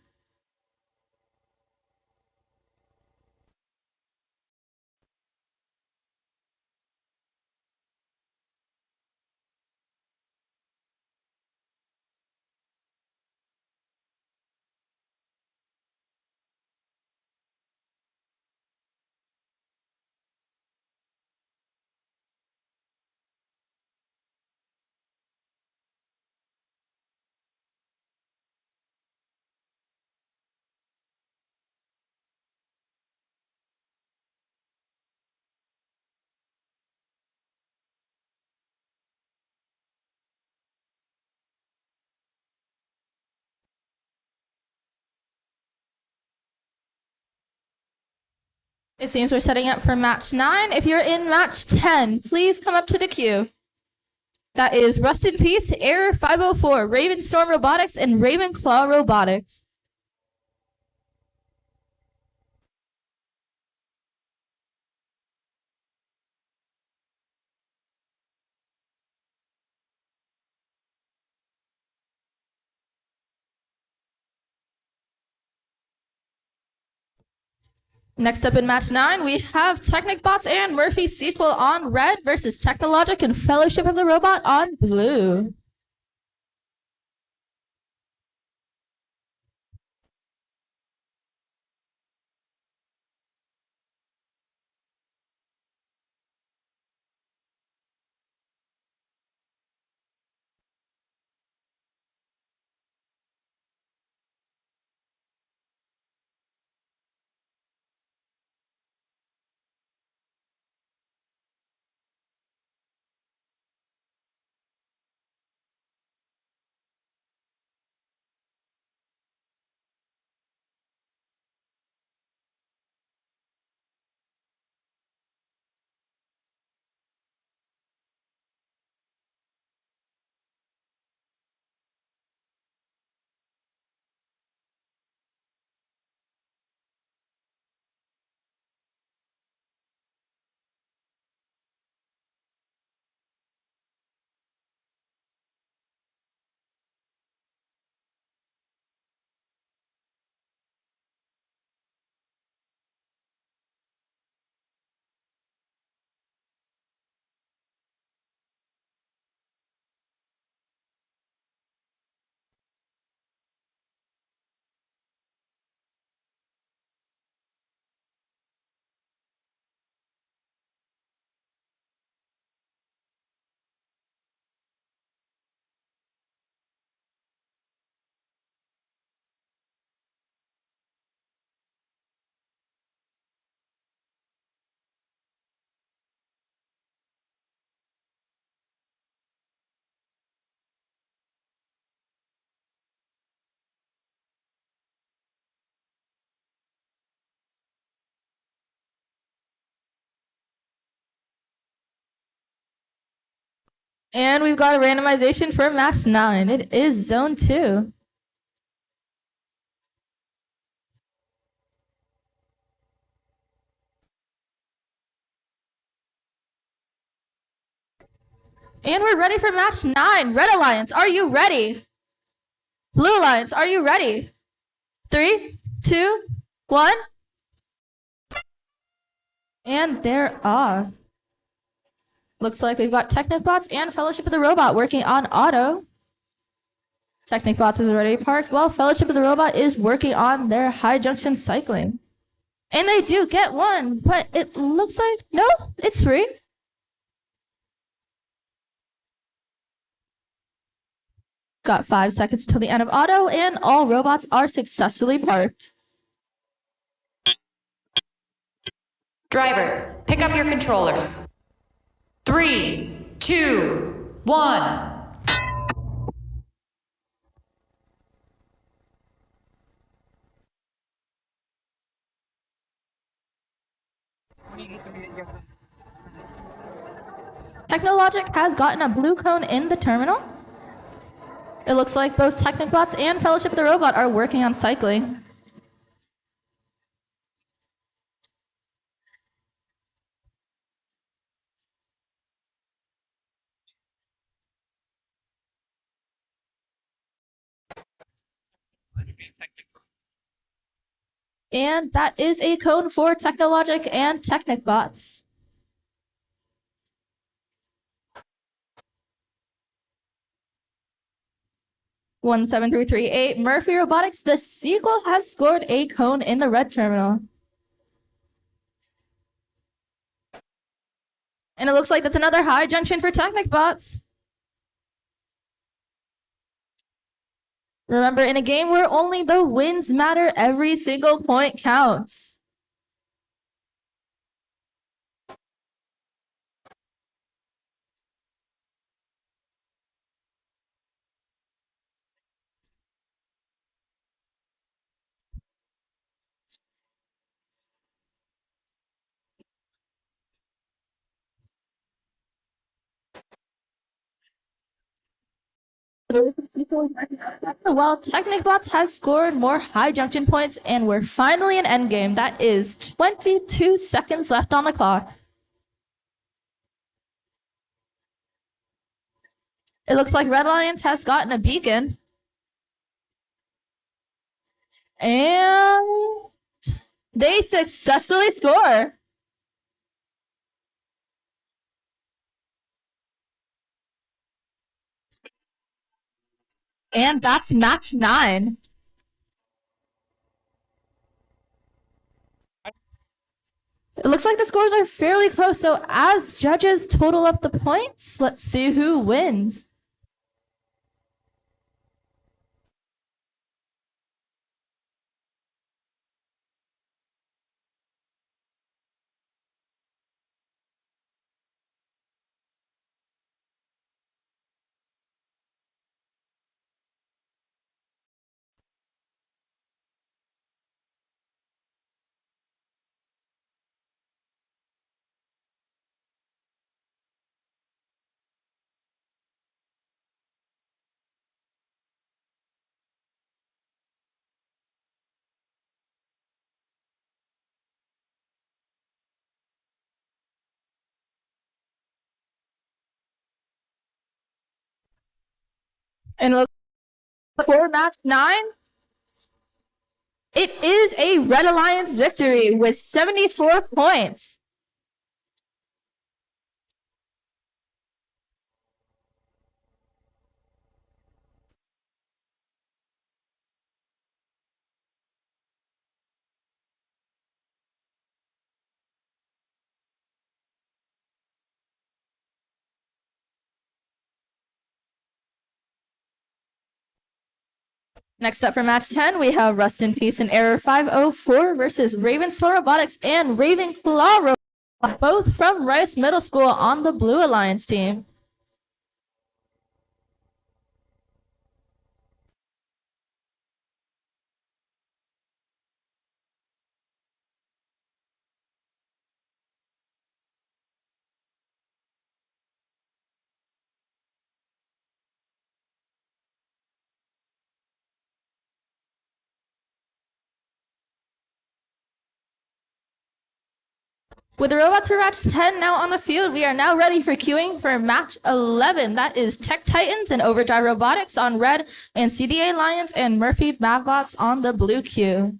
It seems we're setting up for match 9. If you're in match 10, please come up to the queue. That is Rust in Peace, Error 504, Ravenstorm Robotics, and Ravenclaw Robotics. Next up in match 9, we have Technicbots and Murphy Sequel on red versus Technologic and Fellowship of the Robot on blue. And we've got a randomization for match 9. It is zone 2. And we're ready for match 9. Red Alliance, are you ready? Blue Alliance, are you ready? 3, 2, 1. And they're off. Looks like we've got Technicbots and Fellowship of the Robot working on auto. Technicbots is already parked, while Fellowship of the Robot is working on their high junction cycling. And they do get one, but it looks like, no, it's free. Got 5 seconds till the end of auto, and all robots are successfully parked. Drivers, pick up your controllers. 3, 2, 1. Technologic has gotten a blue cone in the terminal. It looks like both Technicbots and Fellowship the Robot are working on cycling. And that is a cone for Technologic and Technicbots. One 7338 Murphy Robotics, the sequel has scored a cone in the red terminal. And it looks like that's another high junction for Technicbots. Remember, in a game where only the wins matter, every single point counts. While Technicbots has scored more high junction points, and we're finally in endgame. That is 22 seconds left on the clock. It looks like Red Alliance has gotten a beacon. And they successfully score. And that's match 9. It looks like the scores are fairly close. So as judges total up the points, let's see who wins. And look, for match 9, it is a Red Alliance victory with 74 points. Next up for match 10, we have Rust in Peace and Error 504 versus Ravenstorm Robotics and Ravenclaw Robotics, both from Rice Middle School on the Blue Alliance team. With the robots for match 10 now on the field, we are now ready for queuing for match 11. That is Tech Titans and Overdrive Robotics on red, and CDA Lions and Murphy Mavbots on the blue queue.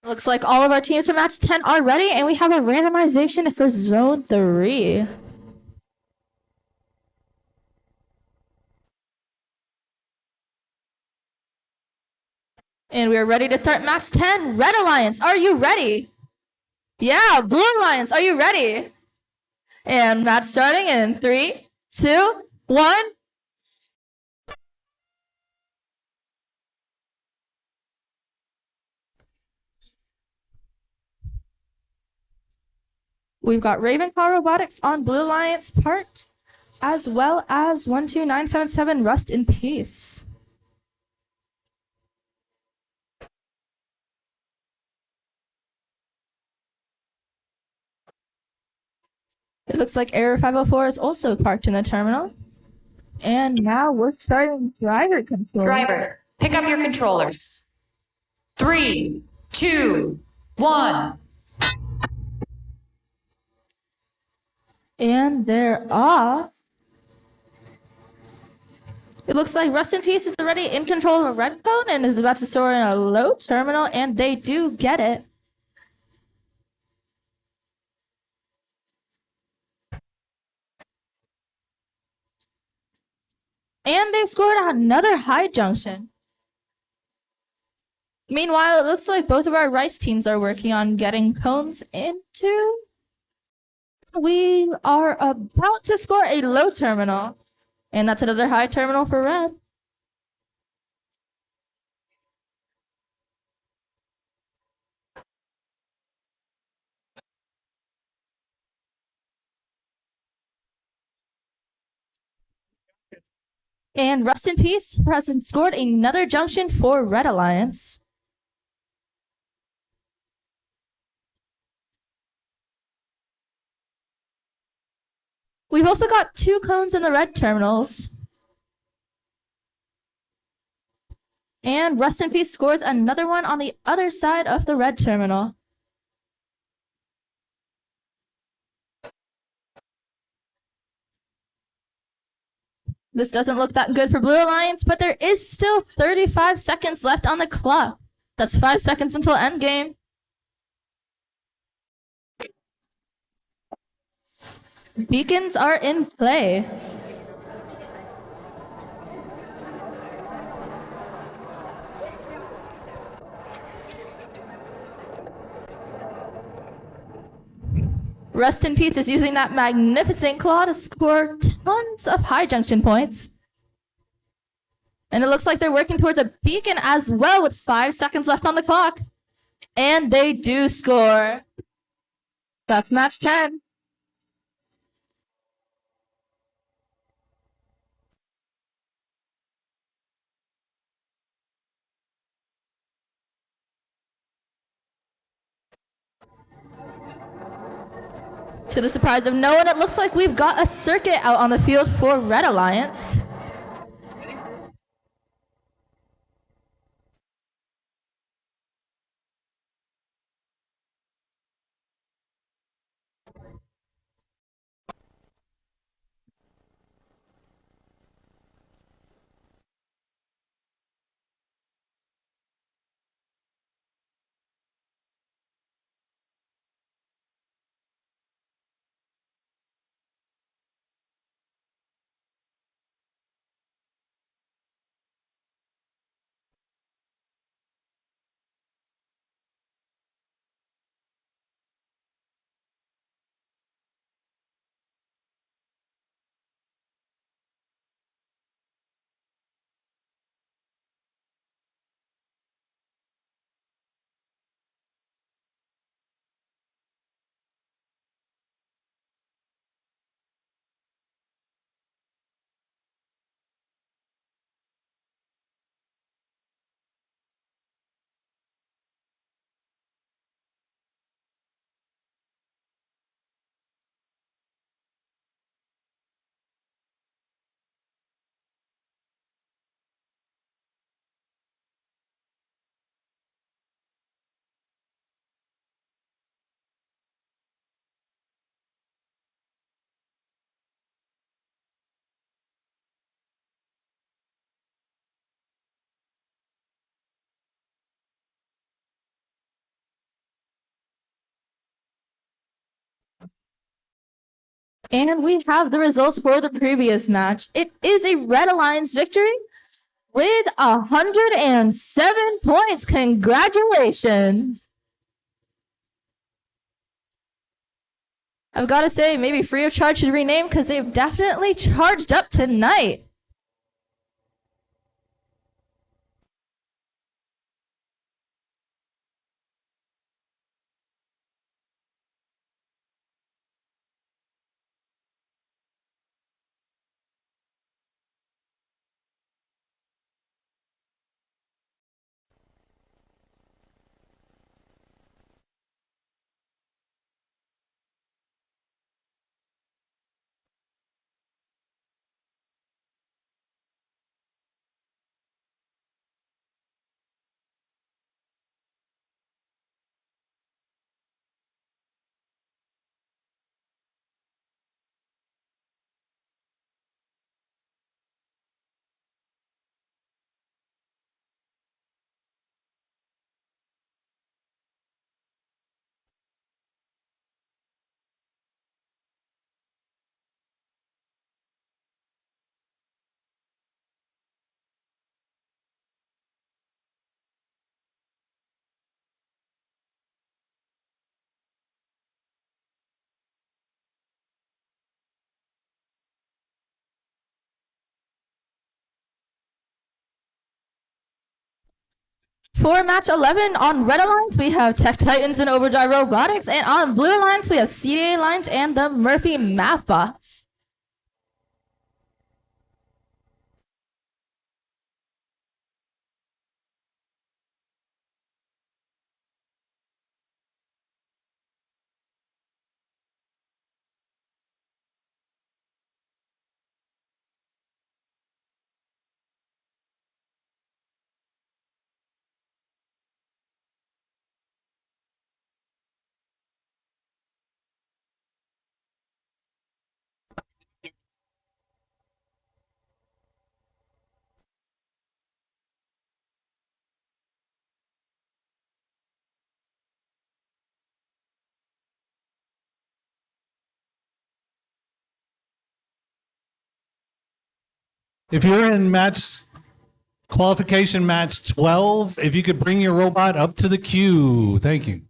Looks like all of our teams for match 10 are ready, and we have a randomization for zone 3. And we're ready to start match 10. Red Alliance, are you ready? Yeah, Blue Alliance, are you ready? And match starting in 3, 2, 1. We've got Ravenclaw Robotics on Blue Alliance part, as well as 12977 Rust in Peace. It looks like Error 504 is also parked in the terminal. And now we're starting driver control. Drivers, pick up your controllers. 3, 2, 1. And they're off. It looks like Rust in Peace is already in control of a red cone and is about to soar in a low terminal, and they do get it. And they scored another high junction. Meanwhile, it looks like both of our rice teams are working on getting cones into. We are about to score a low terminal. And that's another high terminal for red. And Rust in Peace has scored another junction for Red Alliance. We've also got 2 cones in the red terminals. And Rust in Peace scores another one on the other side of the red terminal. This doesn't look that good for Blue Alliance, but there is still 35 seconds left on the clock. That's 5 seconds until endgame. Beacons are in play. Rust in Peace is using that magnificent claw to score tons of high junction points. And it looks like they're working towards a beacon as well with 5 seconds left on the clock. And they do score. That's match 10. To the surprise of no one, it looks like we've got a circuit out on the field for Red Alliance. And we have the results for the previous match. It is a Red Alliance victory with 107 points. Congratulations. I've got to say, maybe free of charge should rename because they've definitely charged up tonight. For match 11 on Red Alliance, we have Tech Titans and Overdrive Robotics, and on Blue Alliance, we have CDA Alliance and the Murphy Mathbots. If you're in qualification match 12, if you could bring your robot up to the queue. Thank you.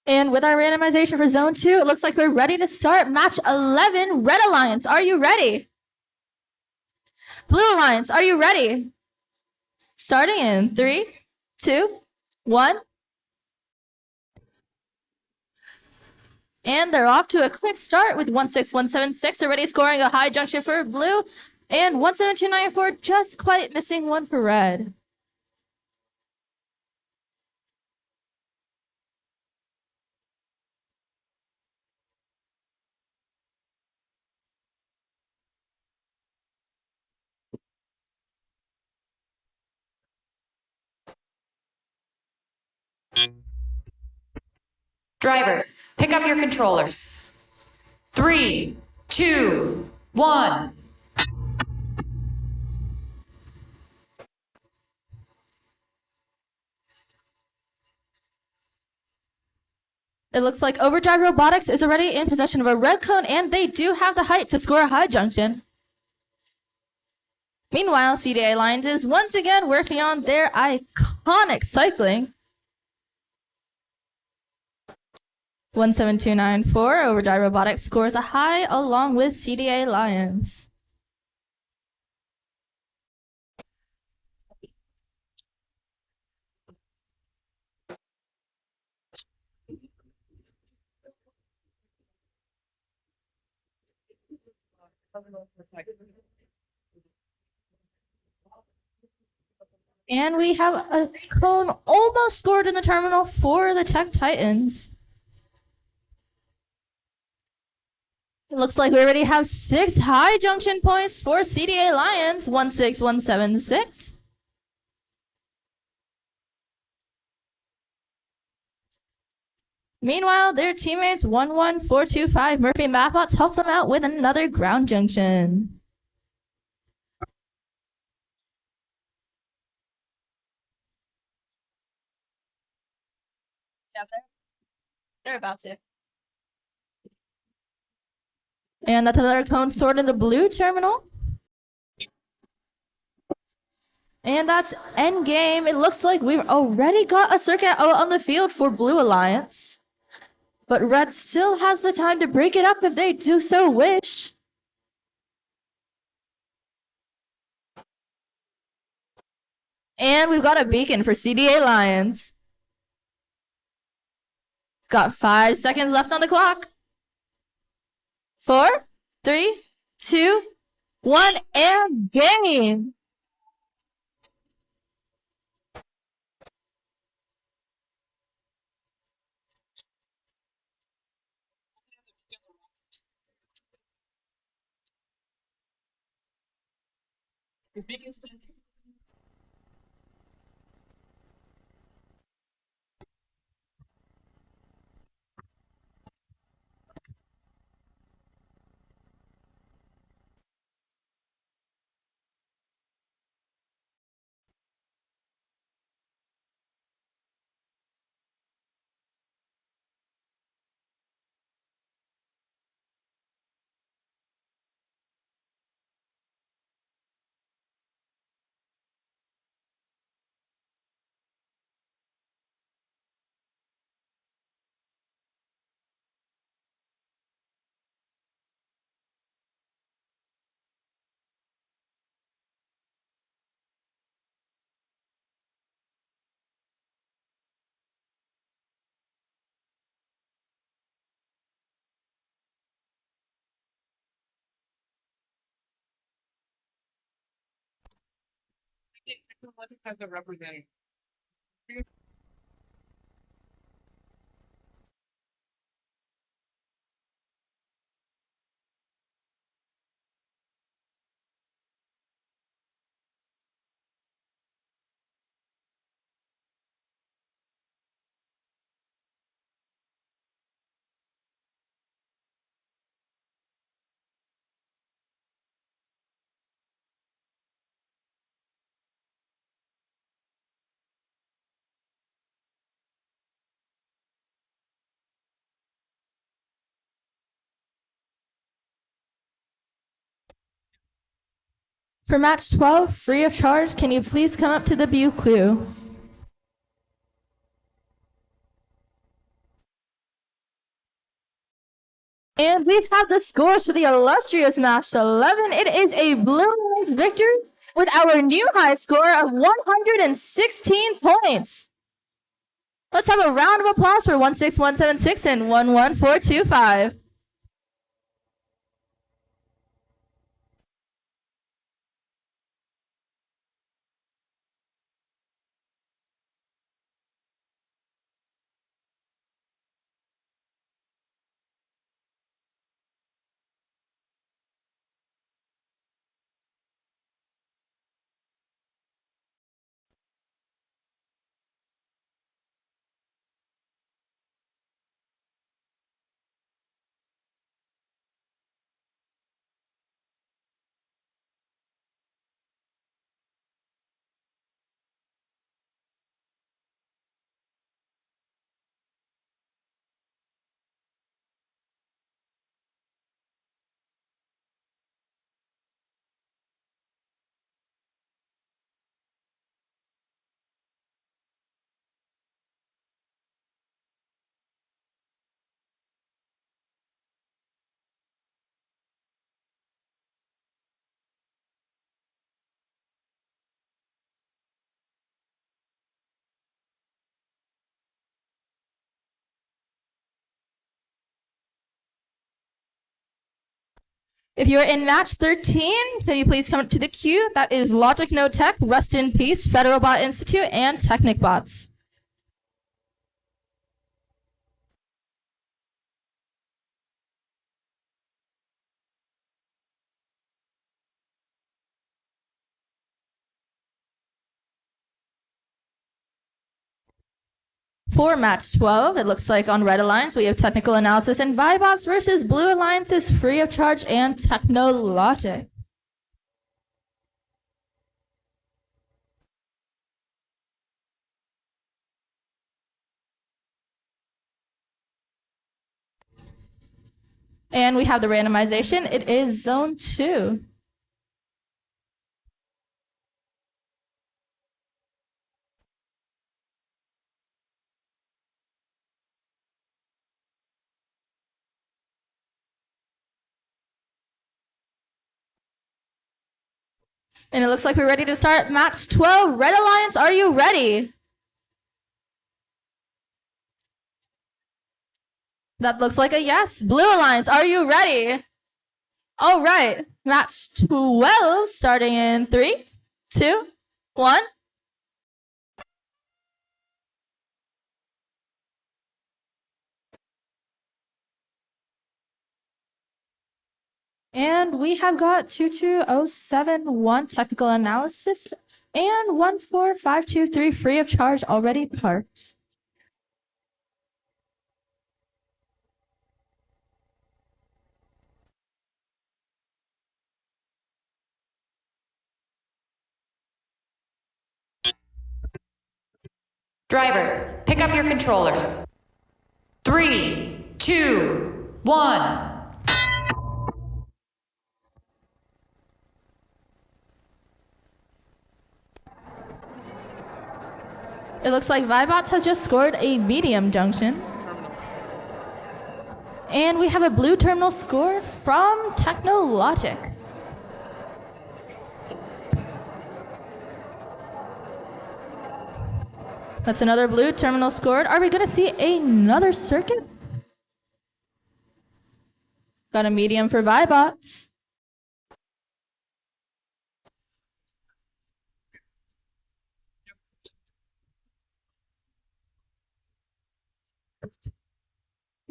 And with our randomization for Zone 2, it looks like we're ready to start match 11. Red Alliance, are you ready? Blue Alliance, are you ready? Starting in 3, 2, 1. And they're off to a quick start with 16176 already scoring a high junction for Blue, and 17294 just quite missing one for Red. Drivers, pick up your controllers. 3, 2, 1. It looks like Overdrive Robotics is already in possession of a red cone, and they do have the height to score a high junction. Meanwhile, CDA Alliance is once again working on their iconic cycling. 17294, Overdrive Robotics scores a high along with CDA Alliance. And we have a cone almost scored in the terminal for the Tech Titans. It looks like we already have 6 high junction points for CDA Lions, 16176. Meanwhile, their teammates 11425 Murphy Mapbots helped them out with another ground junction. Yeah, they're about to. And that's another cone sword in the blue terminal. And that's end game. It looks like we've already got a circuit out on the field for Blue Alliance. But Red still has the time to break it up if they do so wish. And we've got a beacon for CDA Lions. Got 5 seconds left on the clock. 4, 3, 2, 1, and game. For match 12, free of charge, can you please come up to the View Clue? And we've had the scores for the illustrious match 11. It is a Blue Alliance victory with our new high score of 116 points. Let's have a round of applause for 16176 and 11425. If you're in match 13, can you please come up to the queue? That is Logic No Tech, Rest in Peace, Federal Bot Institute, and TechnicBots. For match 12, it looks like on Red Alliance, we have Technical Analysis and Vibots versus Blue Alliance's Free of Charge and Technologic. And we have the randomization. It is zone 2. And it looks like we're ready to start match 12. Red Alliance, are you ready? That looks like a yes. Blue Alliance, are you ready? All right. Match 12 starting in 3, 2, 1. And we have got 22071 technical analysis and 14523 free of charge already parked. Drivers, pick up your controllers. 3, 2, 1. It looks like Vibots has just scored a medium junction. And we have a blue terminal scored from Technologic. That's another blue terminal scored. Are we going to see another circuit? Got a medium for Vibots.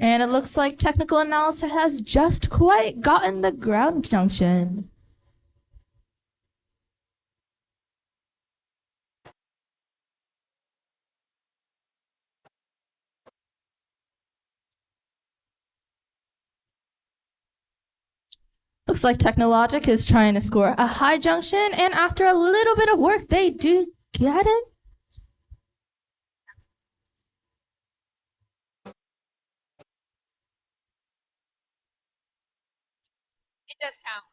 And it looks like technical analysis has just quite gotten the ground junction. Looks like Technologic is trying to score a high junction, and after a little bit of work, they do get it. It does count.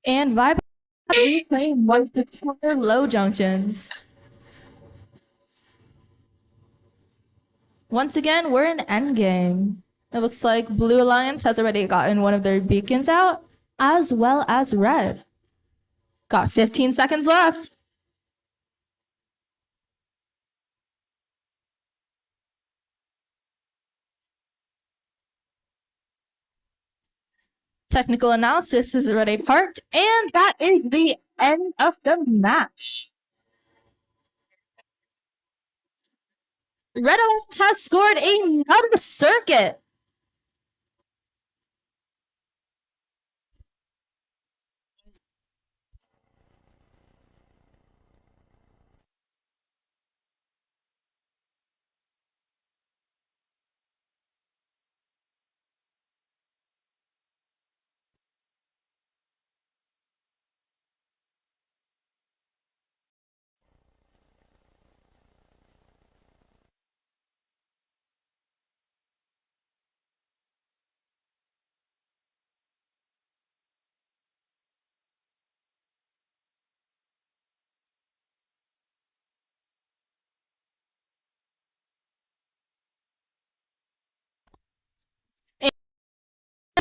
And Vibe reclaim one of the low junctions. Once again, we're in endgame. It looks like Blue Alliance has already gotten one of their beacons out, as well as Red. Got 15 seconds left. Technical analysis is already parked, and that is the end of the match. Red Alliance has scored another circuit.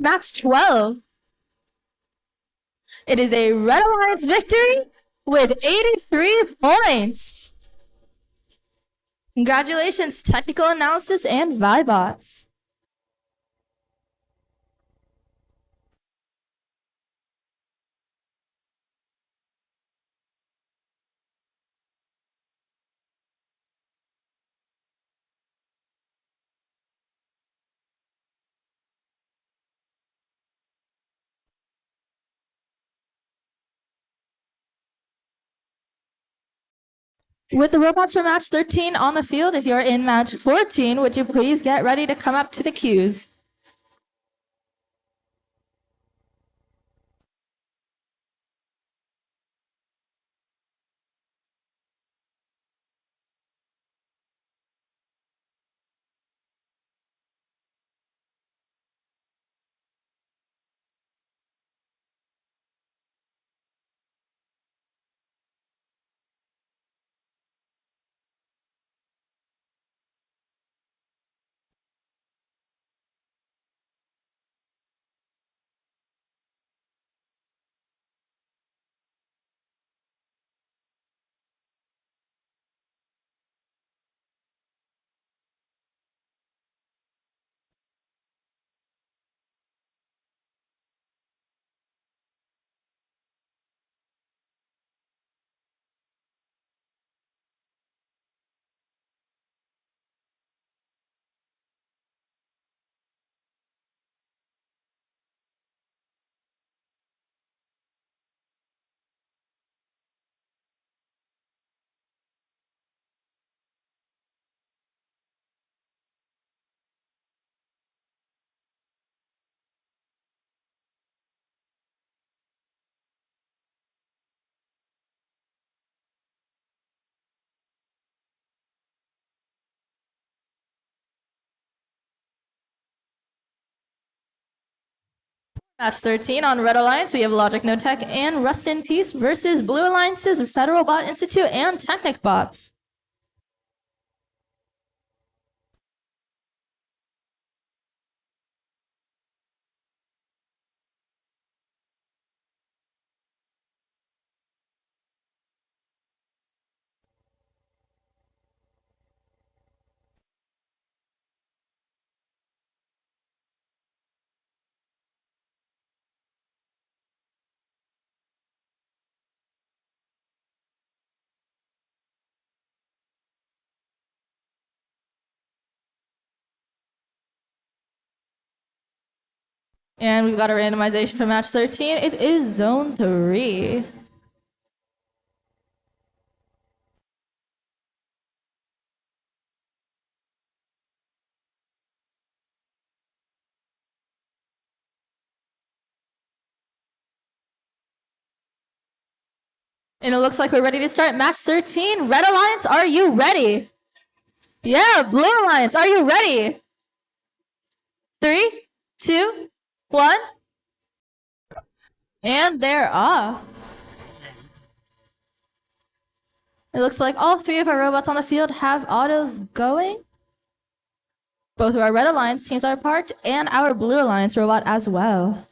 Match 12. It is a Red Alliance victory with 83 points. Congratulations, Technical Analysis and Vibots. With the robots from match 13 on the field, if you're in match 14, would you please get ready to come up to the queues? Match 13 on Red Alliance, we have Logic No Tech and Rust in Peace versus Blue Alliance's Federal Bot Institute and Technic Bots. And we've got a randomization for match 13. It is zone 3. And it looks like we're ready to start match 13. Red Alliance, are you ready? Yeah, Blue Alliance, are you ready? 3, 2, 1. And they're off. It looks like all 3 of our robots on the field have autos going. Both of our Red Alliance teams are parked, and our Blue Alliance robot as well.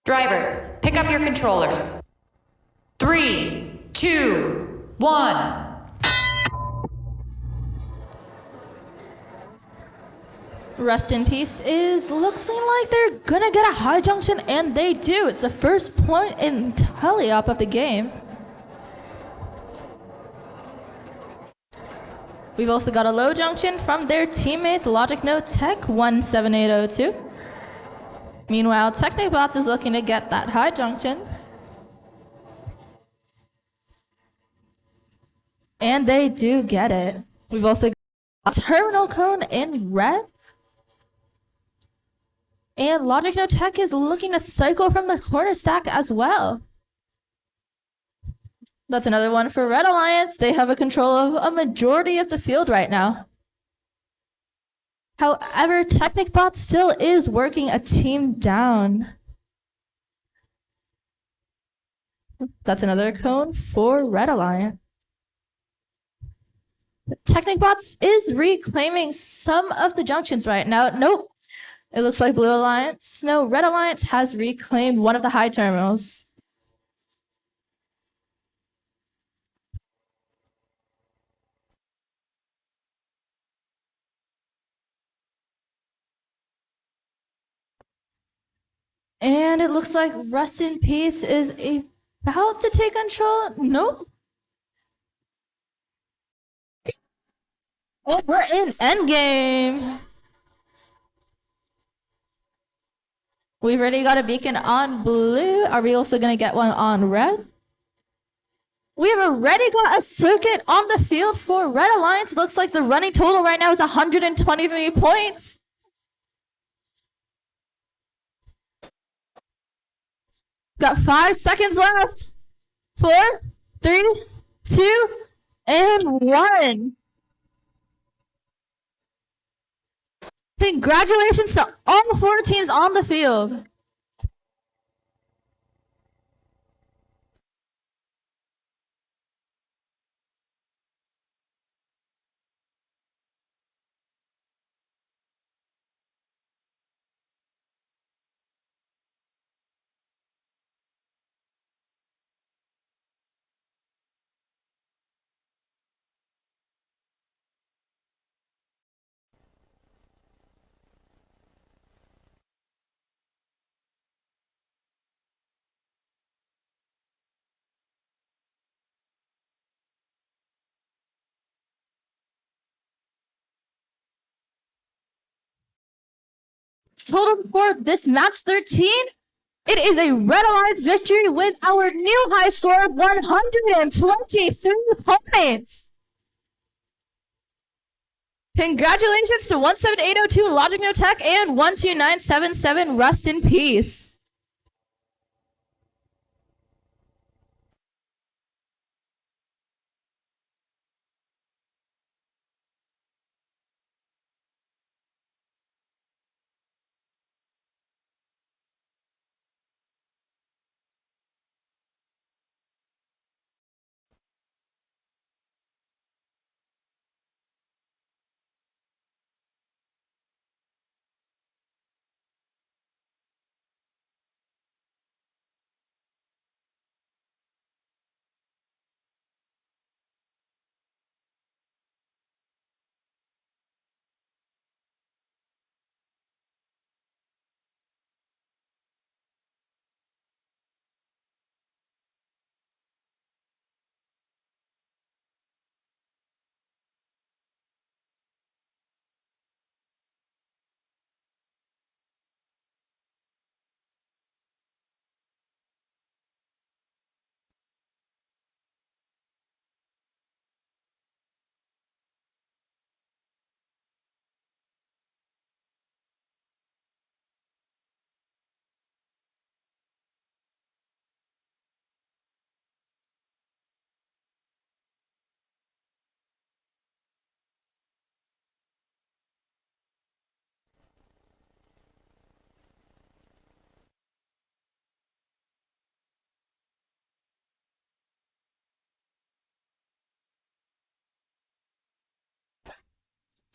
Drivers, pick up your controllers. 3, 2, 1. Rust in Peace is looking like they're gonna get a high junction, and they do. It's the first point in tally-up of the game. We've also got a low junction from their teammates, Logic No Tech 17802. Meanwhile, Technibots is looking to get that high junction. And they do get it. We've also got a terminal cone in red. And Logic No Tech is looking to cycle from the corner stack as well. That's another one for Red Alliance. They have a control of a majority of the field right now. However, Technicbot still is working a team down. That's another cone for Red Alliance. Technicbots is reclaiming some of the junctions right now. Nope. It looks like Blue Alliance. No, Red Alliance has reclaimed one of the high terminals. And it looks like Rust in Peace is about to take control. Nope. Oh, we're in endgame. We've already got a beacon on blue. Are we also going to get one on red? We've already got a circuit on the field for Red Alliance. Looks like the running total right now is 123 points. Got 5 seconds left. 4, 3, 2, and 1. Congratulations to all 4 teams on the field. Total for this match 13, it is a Red Alliance victory with our new high score of 123 points. Congratulations to 17802 Logic No Tech and 12977 Rest in Peace.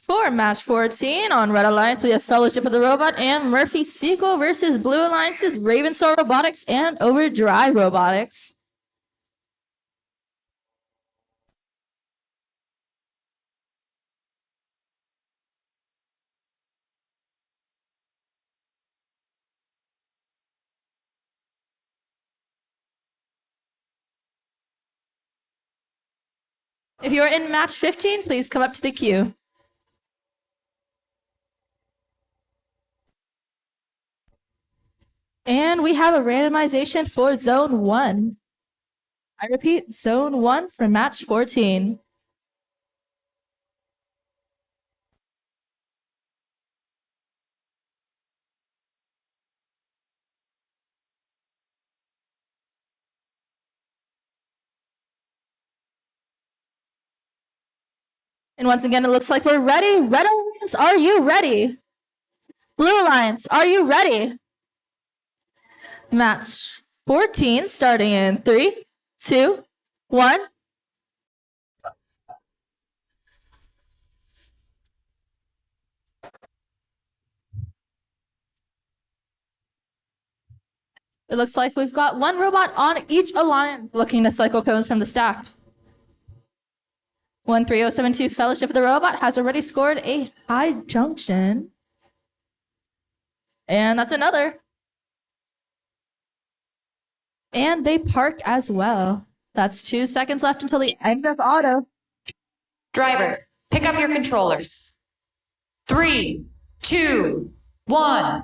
For match 14 on Red Alliance, we have Fellowship of the Robot and Murphy Sequel versus Blue Alliance's Ravenstar Robotics and Overdrive Robotics. If you are in match 15, please come up to the queue. And we have a randomization for Zone 1. I repeat, Zone 1 for match 14. And once again, it looks like we're ready. Red Alliance, are you ready? Blue Alliance, are you ready? Match 14 starting in 3, 2, 1. It looks like we've got 1 robot on each alliance looking to cycle cones from the stack. 13072 Fellowship of the Robot has already scored a high junction. And that's another. And they park as well. That's 2 seconds left until the end of auto. Drivers, pick up your controllers. 3, 2, 1.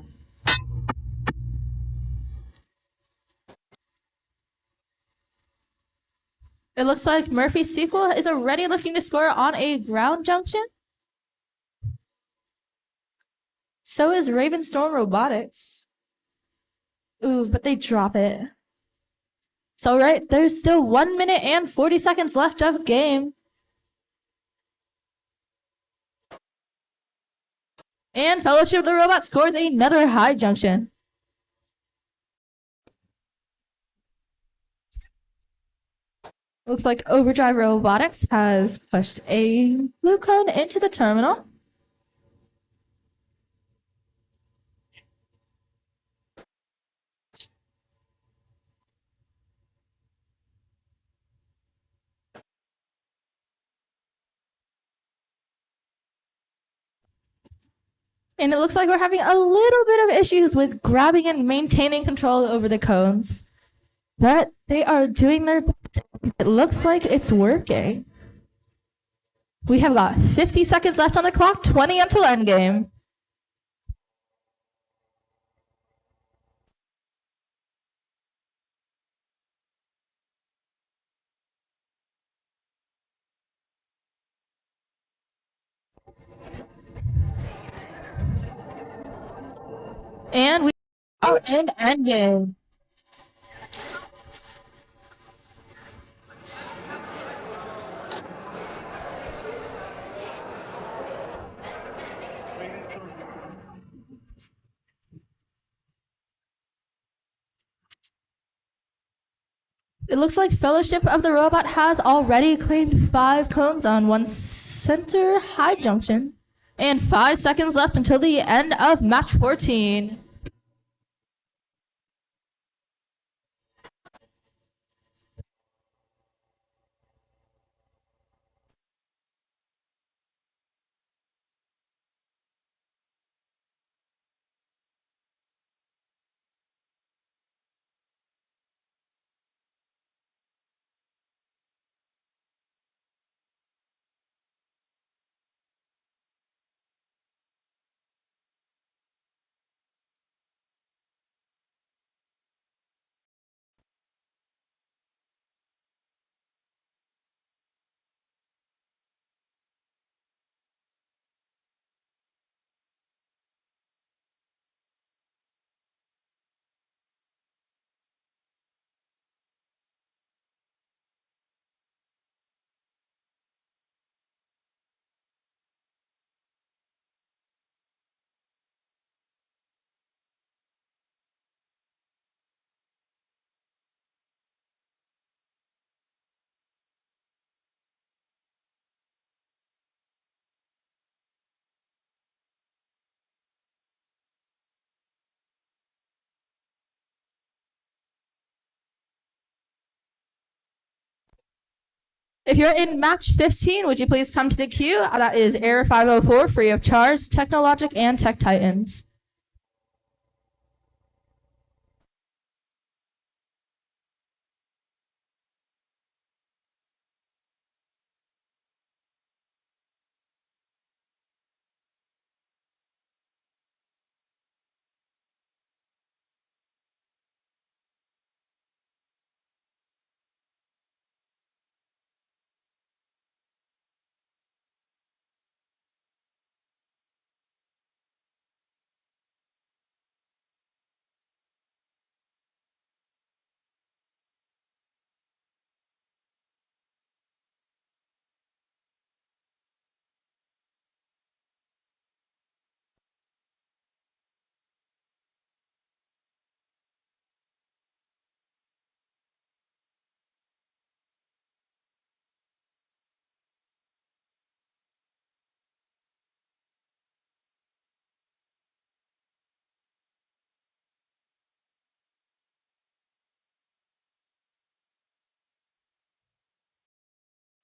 It looks like Murphy's sequel is already looking to score on a ground junction. So is Ravenstorm Robotics. Ooh, but they drop it. It's all right. There's still 1 minute and 40 seconds left of game. And Fellowship of the Robot scores another high junction. Looks like Overdrive Robotics has pushed a blue cone into the terminal. And it looks like we're having a little bit of issues with grabbing and maintaining control over the cones. But they are doing their best. It looks like it's working. We have got 50 seconds left on the clock, 20 until endgame. And we are in endgame. It looks like Fellowship of the Robot has already claimed 5 cones on one center high junction. And 5 seconds left until the end of match 14. If you're in match 15, would you please come to the queue? That is Air 504, free of charge, Technologic, and Tech Titans.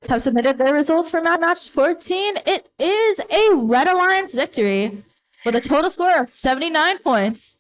Have submitted their results for match 14. It is a Red Alliance victory with a total score of 79 points.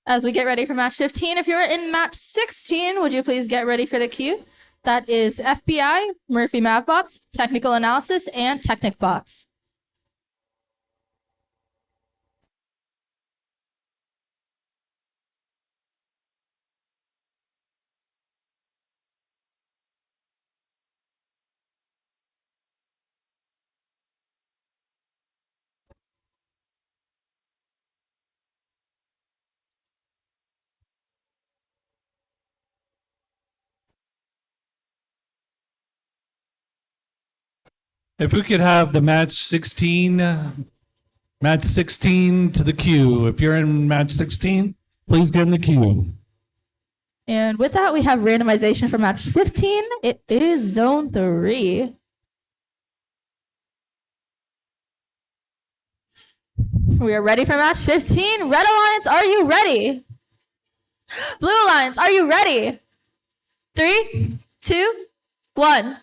As we get ready for match 15, if you're in match 16, would you please get ready for the queue? That is FBI, Murphy Mavbots, Technical Analysis, and Technic Bots. If we could have the match 16 to the queue. If you're in match 16, please get in the queue. And with that, we have randomization for match 15. It is zone 3. We are ready for match 15. Red Alliance, are you ready? Blue Alliance, are you ready? 3, 2, 1.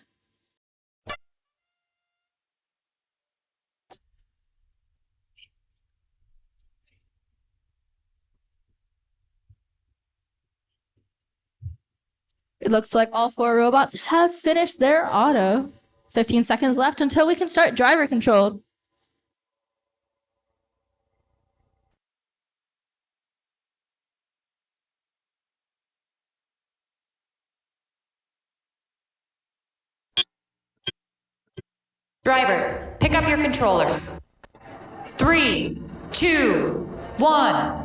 It looks like all 4 robots have finished their auto. 15 seconds left until we can start driver control. Drivers, pick up your controllers. 3, 2, 1.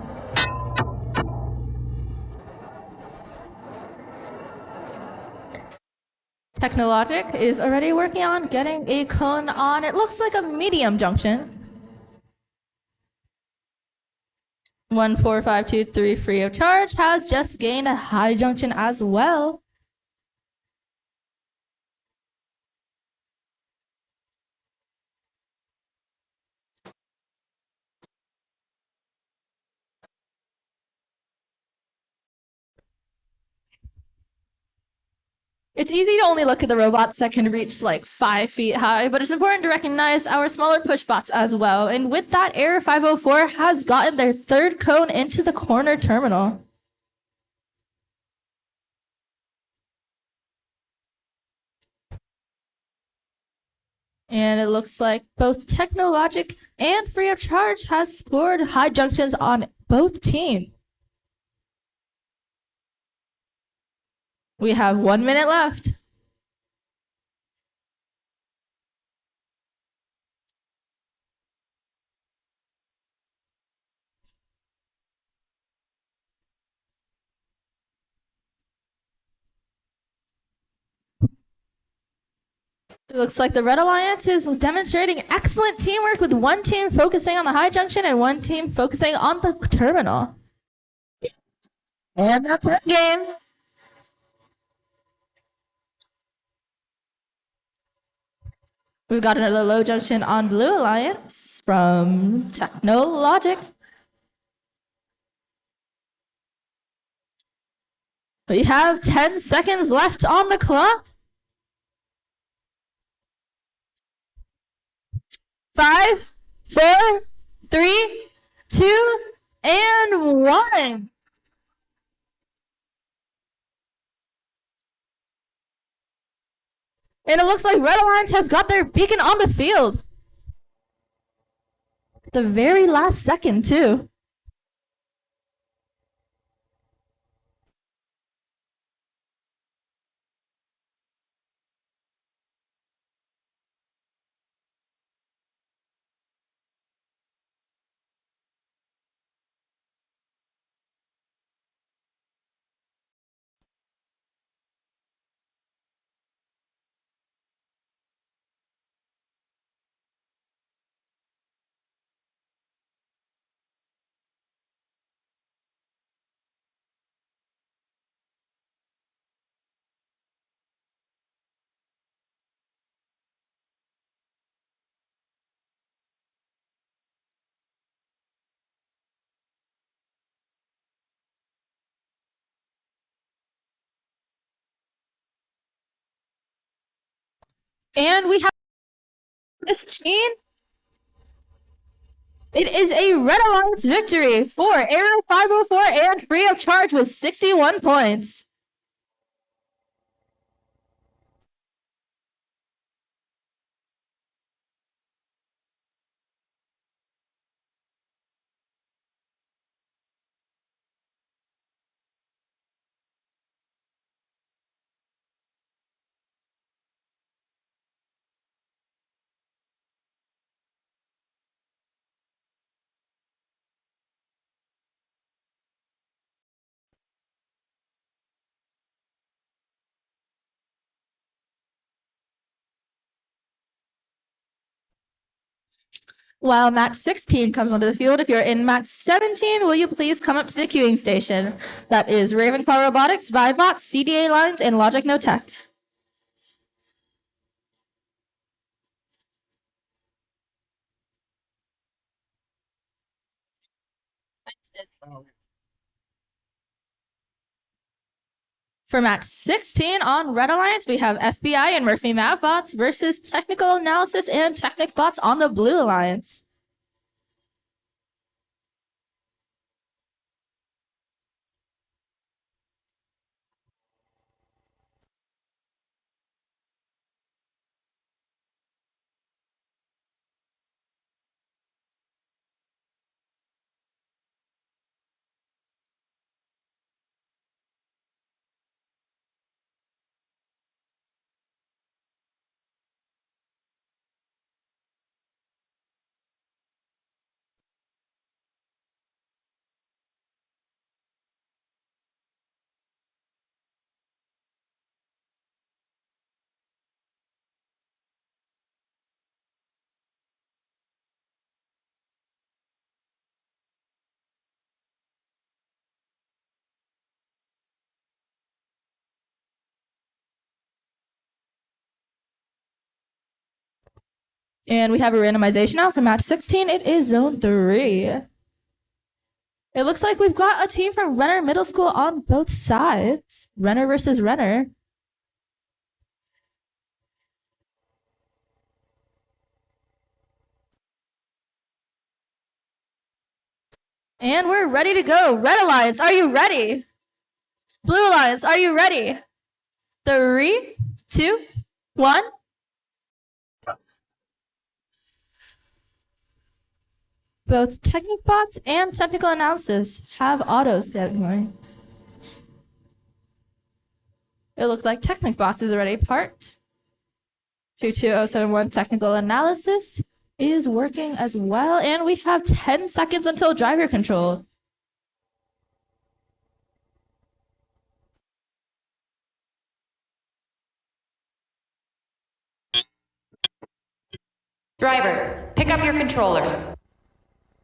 Technologic is already working on getting a cone on, it looks like a medium junction. 14523 free of charge has just gained a high junction as well. It's easy to only look at the robots that can reach like 5 feet high, but it's important to recognize our smaller push bots as well. And with that, Air 504 has gotten their 3rd cone into the corner terminal. And it looks like both Technologic and Free of Charge has scored high junctions on both teams. We have 1 minute left. It looks like the Red Alliance is demonstrating excellent teamwork with one team focusing on the high junction and one team focusing on the terminal. And that's it, game. We've got another low junction on Blue Alliance from Technologic. We have 10 seconds left on the clock. 5, 4, 3, 2, and 1. And it looks like Red Alliance has got their beacon on the field. The very last second, too. And we have 15. It is a Red Alliance victory for Aero 504 and free of charge with 61 points. While match 16 comes onto the field, if you're in match 17, will you please come up to the queuing station? That is Ravenclaw Robotics, Vibot, CDA Lines, and Logic No Tech. For match 16 on Red Alliance, we have FBI and Murphy Mavbots versus Technical Analysis and Technic Bots on the Blue Alliance. And we have a randomization now for match 16. It is zone 3. It looks like we've got a team from Renner Middle School on both sides. Renner versus Renner. And we're ready to go. Red Alliance, are you ready? Blue Alliance, are you ready? 3, 2, 1. Both Technic Bots and Technical Analysis have autos going. It looks like Technic Bots is already parked. 22071 Technical Analysis is working as well, and we have 10 seconds until driver control. Drivers, pick up your controllers.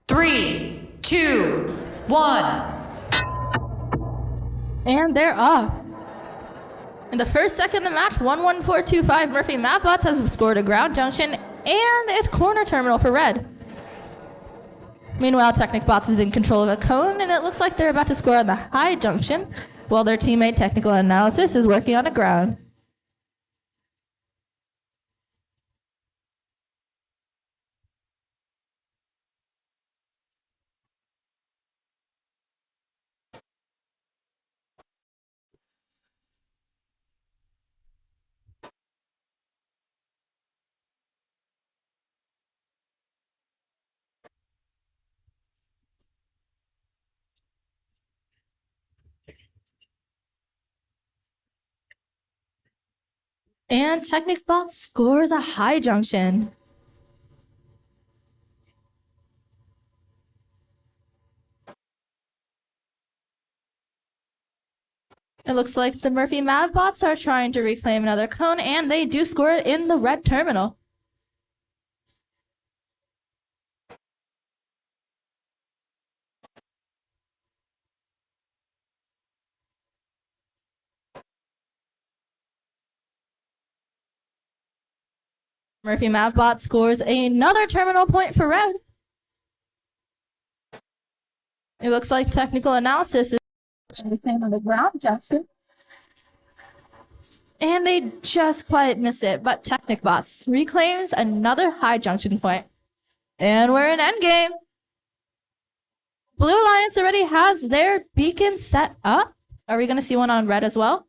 3, 2, 1. And they're off. In the first second of the match, 11425 Murphy Mapbots has scored a ground junction and it's corner terminal for red. Meanwhile, Technic Bots is in control of a cone, and it looks like they're about to score on the high junction, while their teammate Technical Analysis is working on the ground. And Technic Bot scores a high junction. It looks like the Murphy Mavbots are trying to reclaim another cone, and they do score it in the red terminal. Murphy Mavbot scores another terminal point for red. It looks like Technical Analysis is the same on the ground junction. And they just quite miss it, but Technic Bots reclaims another high junction point. And we're in endgame. Blue Alliance already has their beacon set up. Are we going to see one on red as well?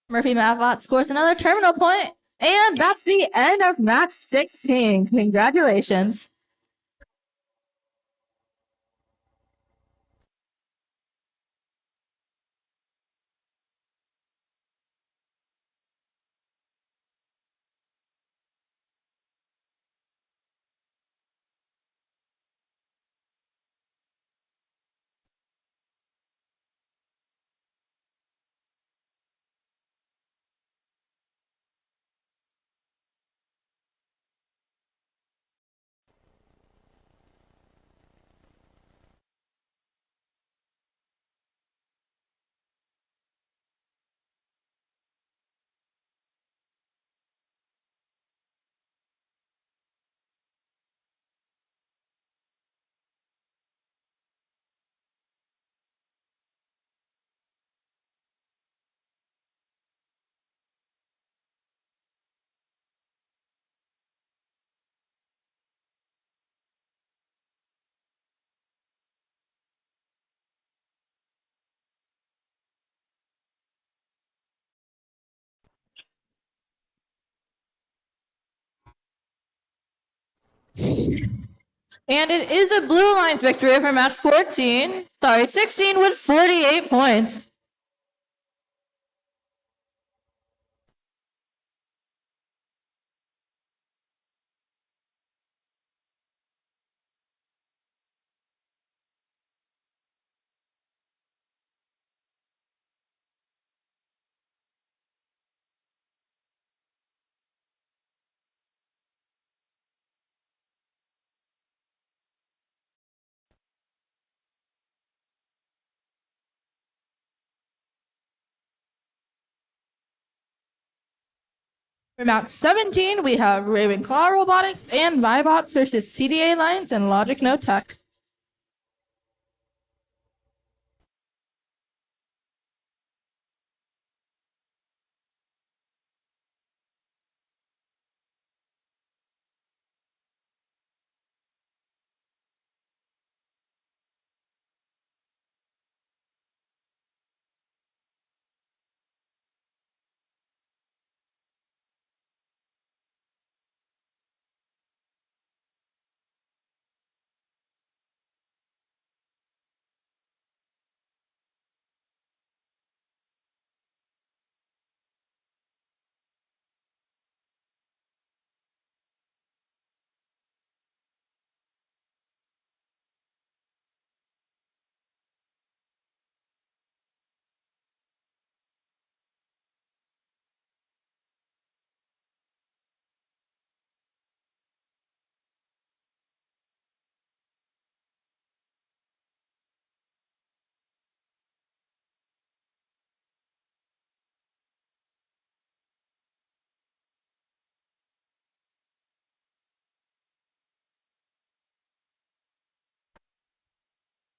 Murphy Mavbot scores another terminal point, and that's the end of match 16. Congratulations. And it is a Blue Alliance victory for match 16 with 48 points. For match 17, we have Ravenclaw Robotics and Vibots versus CDA Alliance and Logic No Tech.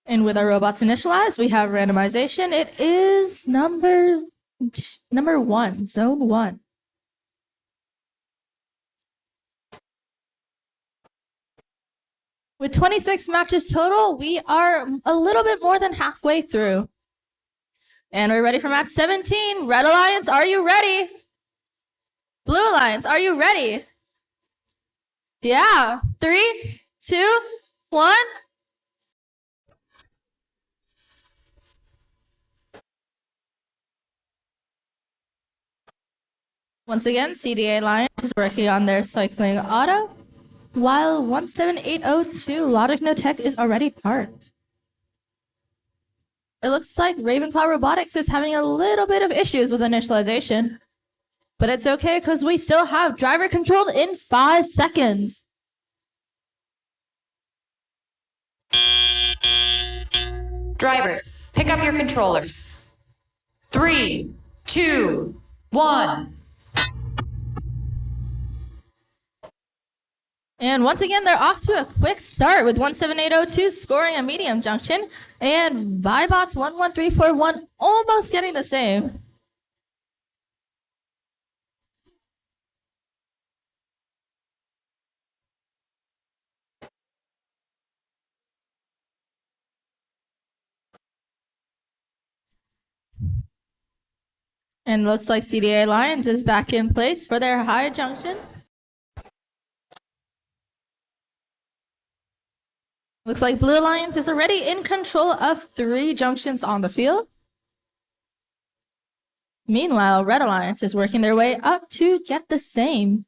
And with our robots initialized, we have randomization. It is number 1, zone 1. With 26 matches total, we are a little bit more than halfway through. And we're ready for match 17. Red Alliance, are you ready? Blue Alliance, are you ready? Yeah. 3, 2, 1. Once again, CDA Alliance is working on their cycling auto, while 17802 Logic No Tech is already parked. It looks like Ravenclaw Robotics is having a little bit of issues with initialization, but it's okay because we still have driver controlled in 5 seconds. Drivers, pick up your controllers. 3, 2, 1. And once again, they're off to a quick start with 17802 scoring a medium junction, and Vibots 11341 almost getting the same. And looks like CDA Lions is back in place for their high junction. Looks like Blue Alliance is already in control of 3 junctions on the field. Meanwhile, Red Alliance is working their way up to get the same.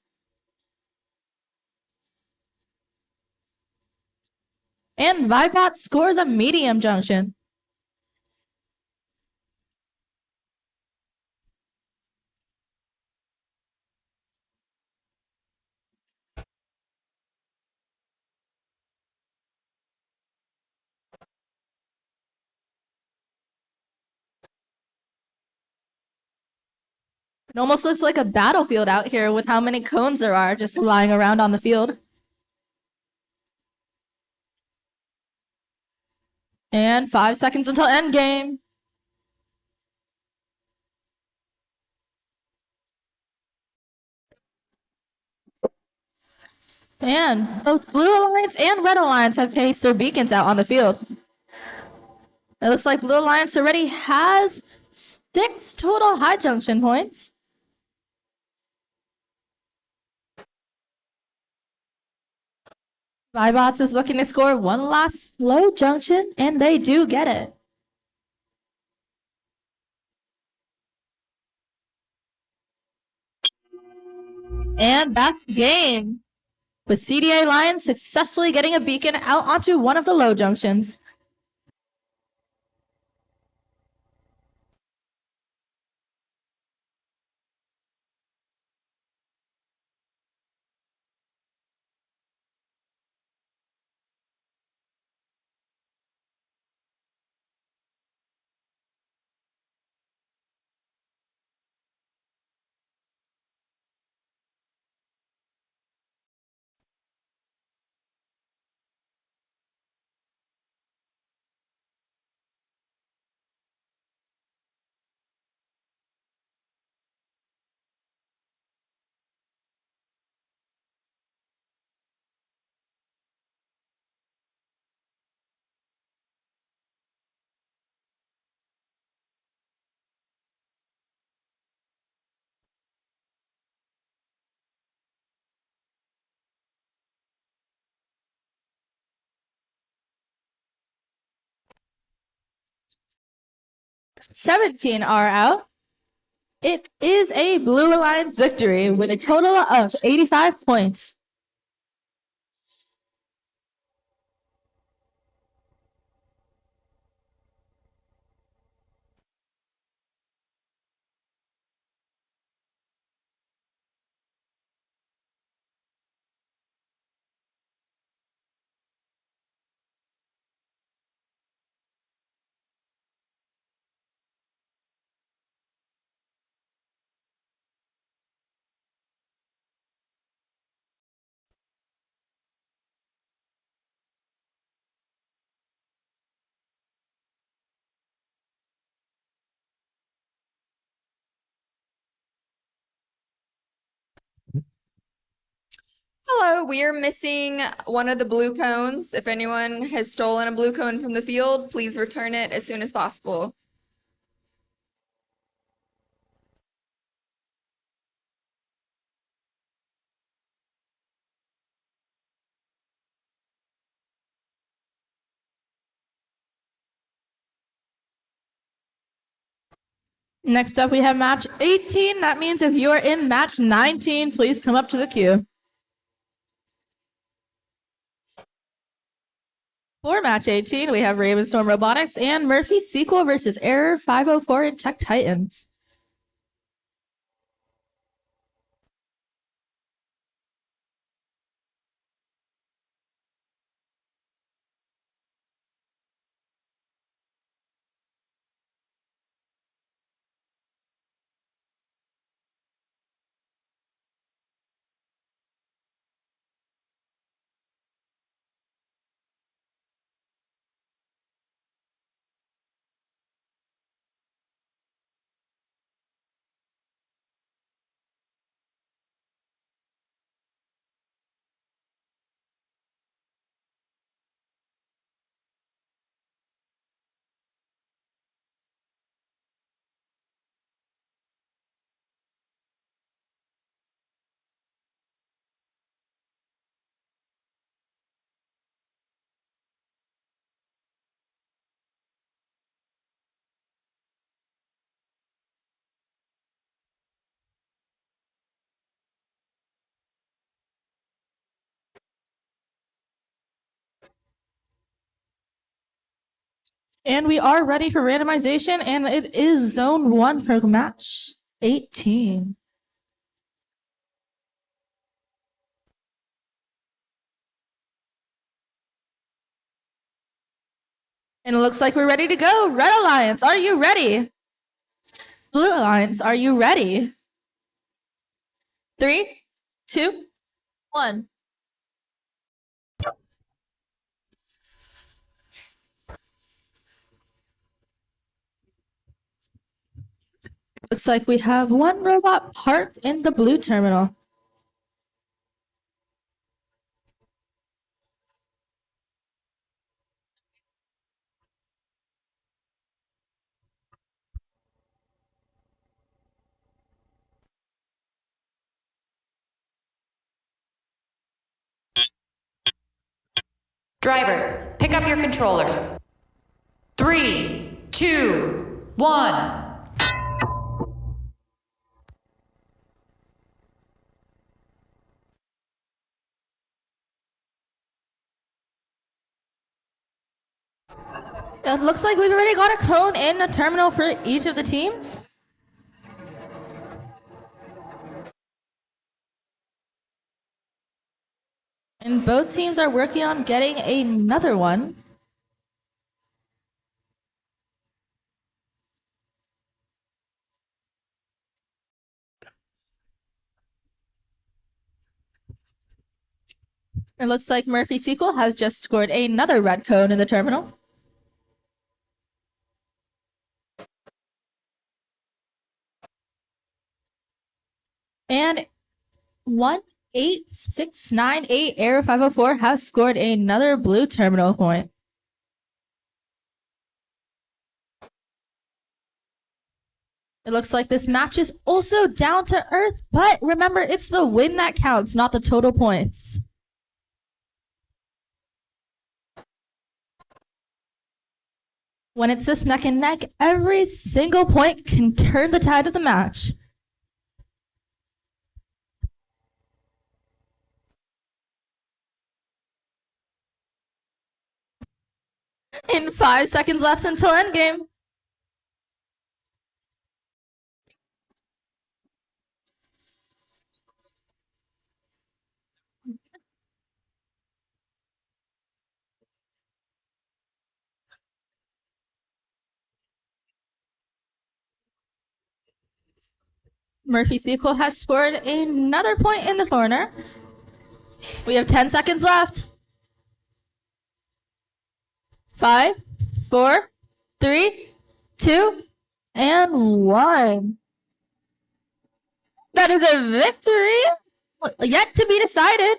And Vibot scores a medium junction. It almost looks like a battlefield out here with how many cones there are just lying around on the field. And 5 seconds until endgame. And both Blue Alliance and Red Alliance have placed their beacons out on the field. It looks like Blue Alliance already has 6 total high junction points. Vibots is looking to score one last low junction, and they do get it. And that's game, with CDA Lions successfully getting a beacon out onto one of the low junctions. "17 are out." It is a Blue Alliance victory with a total of 85 points. Hello, we are missing one of the blue cones. If anyone has stolen a blue cone from the field, please return it as soon as possible. Next up, we have match 18. That means if you are in match 19, please come up to the queue. For match 18, we have Ravenstorm Robotics and Murphy Sequel versus Error 504 and Tech Titans. And we are ready for randomization, and it is zone 1 for match 18. And it looks like we're ready to go. Red Alliance, are you ready? Blue Alliance, are you ready? 3, 2, 1. Looks like we have one robot parked in the blue terminal. Drivers, pick up your controllers. 3, 2, 1. It looks like we've already got a cone in a terminal for each of the teams. And both teams are working on getting another one. It looks like Murphy Sequel has just scored another red cone in the terminal. And 18698 Air 504 has scored another blue terminal point. It looks like this match is also down to earth, but remember, it's the win that counts, not the total points. When it's this neck and neck, every single point can turn the tide of the match. In 5 seconds left until endgame. Murphy Sequel has scored another point in the corner. We have 10 seconds left. 5, 4, 3, 2, and 1. That is a victory yet to be decided.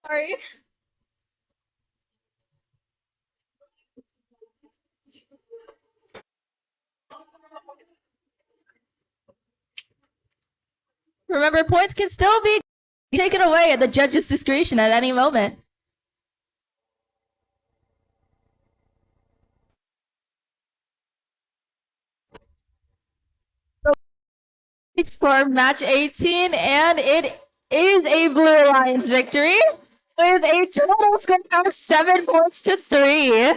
Sorry. Remember, points can still be taken away at the judge's discretion at any moment. It's for match 18, and it is a Blue Alliance victory with a total score of 7 points to 3.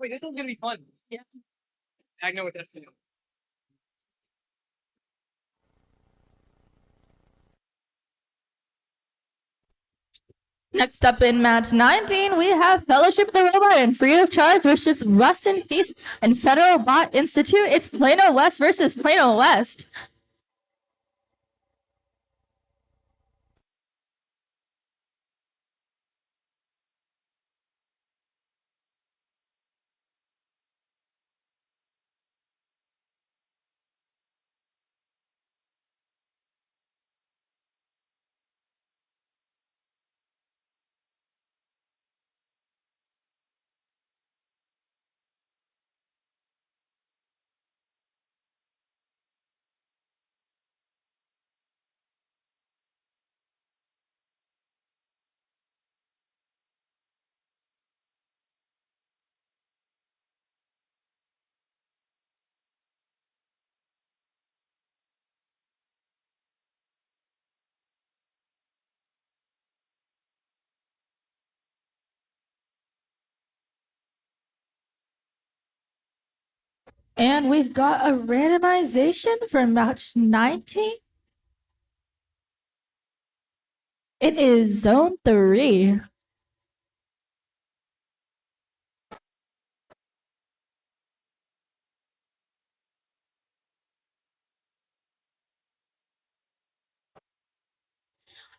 Wait, this one's gonna be fun. Yeah. I know what that's gonna do. Next up in match 19, we have Fellowship of the Robot and Free of Charge versus Rust in Peace and Federal Bot Institute. It's Plano West versus Plano West. And we've got a randomization for match 19. It is zone 3.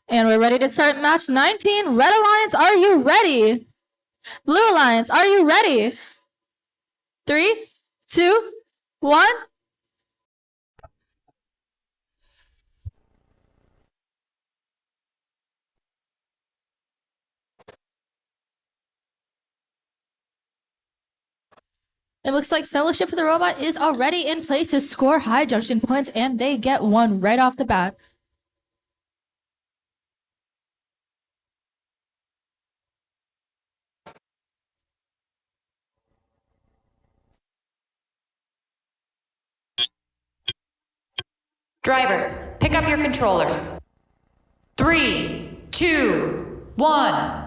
And we're ready to start match 19. Red Alliance, are you ready? Blue Alliance, are you ready? 3, 2, 1. It looks like Fellowship of the Robot is already in place to score high junction points, and they get one right off the bat. Drivers, pick up your controllers. 3, 2, 1.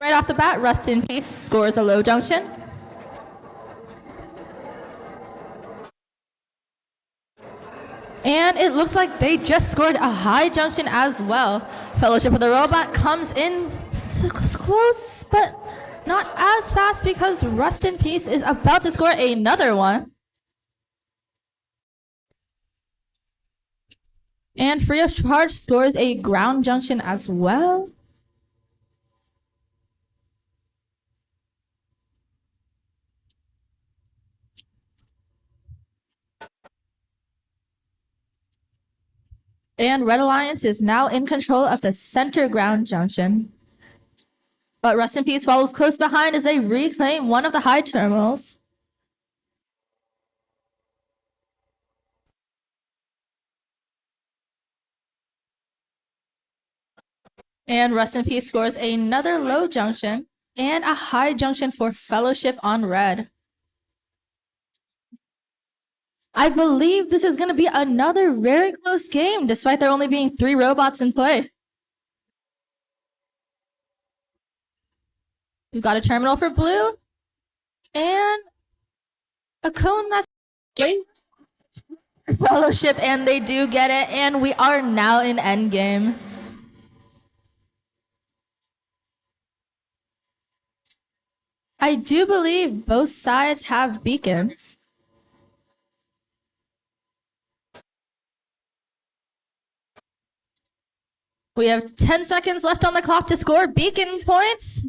Right off the bat, Rust in Peace scores a low junction. And it looks like they just scored a high junction as well. Fellowship of the Robot comes in close, but not as fast because Rust in Peace is about to score another one. And Free of Charge scores a ground junction as well. And Red Alliance is now in control of the center ground junction. But Rust in Peace follows close behind as they reclaim one of the high terminals. And Rust in Peace scores another low junction and a high junction for Fellowship on red. I believe this is going to be another very close game, despite there only being 3 robots in play. We've got a terminal for blue and a cone that's Fellowship, and they do get it, and we are now in endgame. I do believe both sides have beacons. We have 10 seconds left on the clock to score beacon points.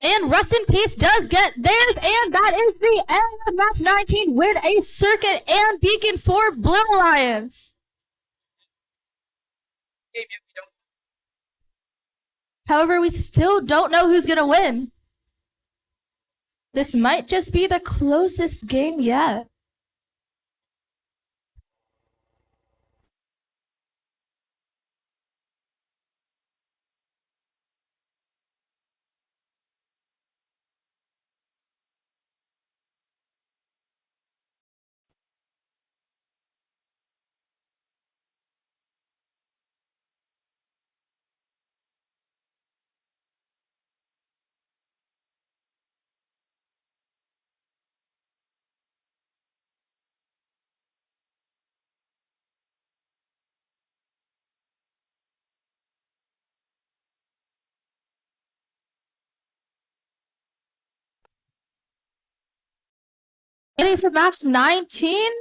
And Rust in Peace does get theirs, and that is the end of match 19 with a circuit and beacon for Blue Alliance. However, we still don't know who's going to win. This might just be the closest game yet. Ready for match 19?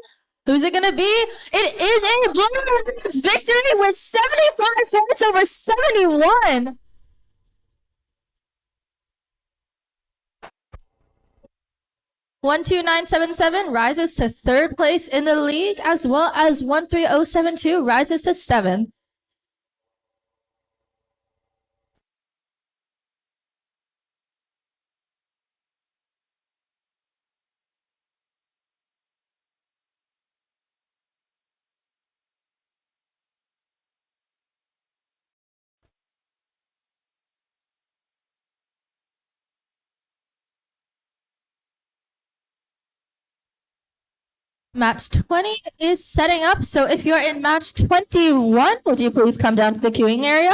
Who's it gonna be? It is a Blue Alliance victory with 75 points over 71. $12977 rises to 3rd place in the league, as well as 13072 rises to 7th. Match 20 is setting up. So if you're in match 21, would you please come down to the queuing area?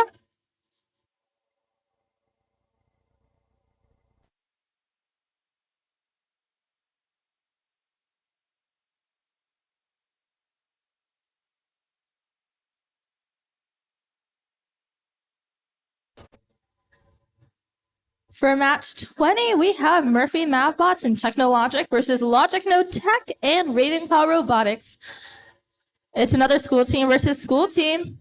For match 20, we have Murphy Mavbots and Technologic versus Logic No Tech and Ravenclaw Robotics. It's another school team versus school team.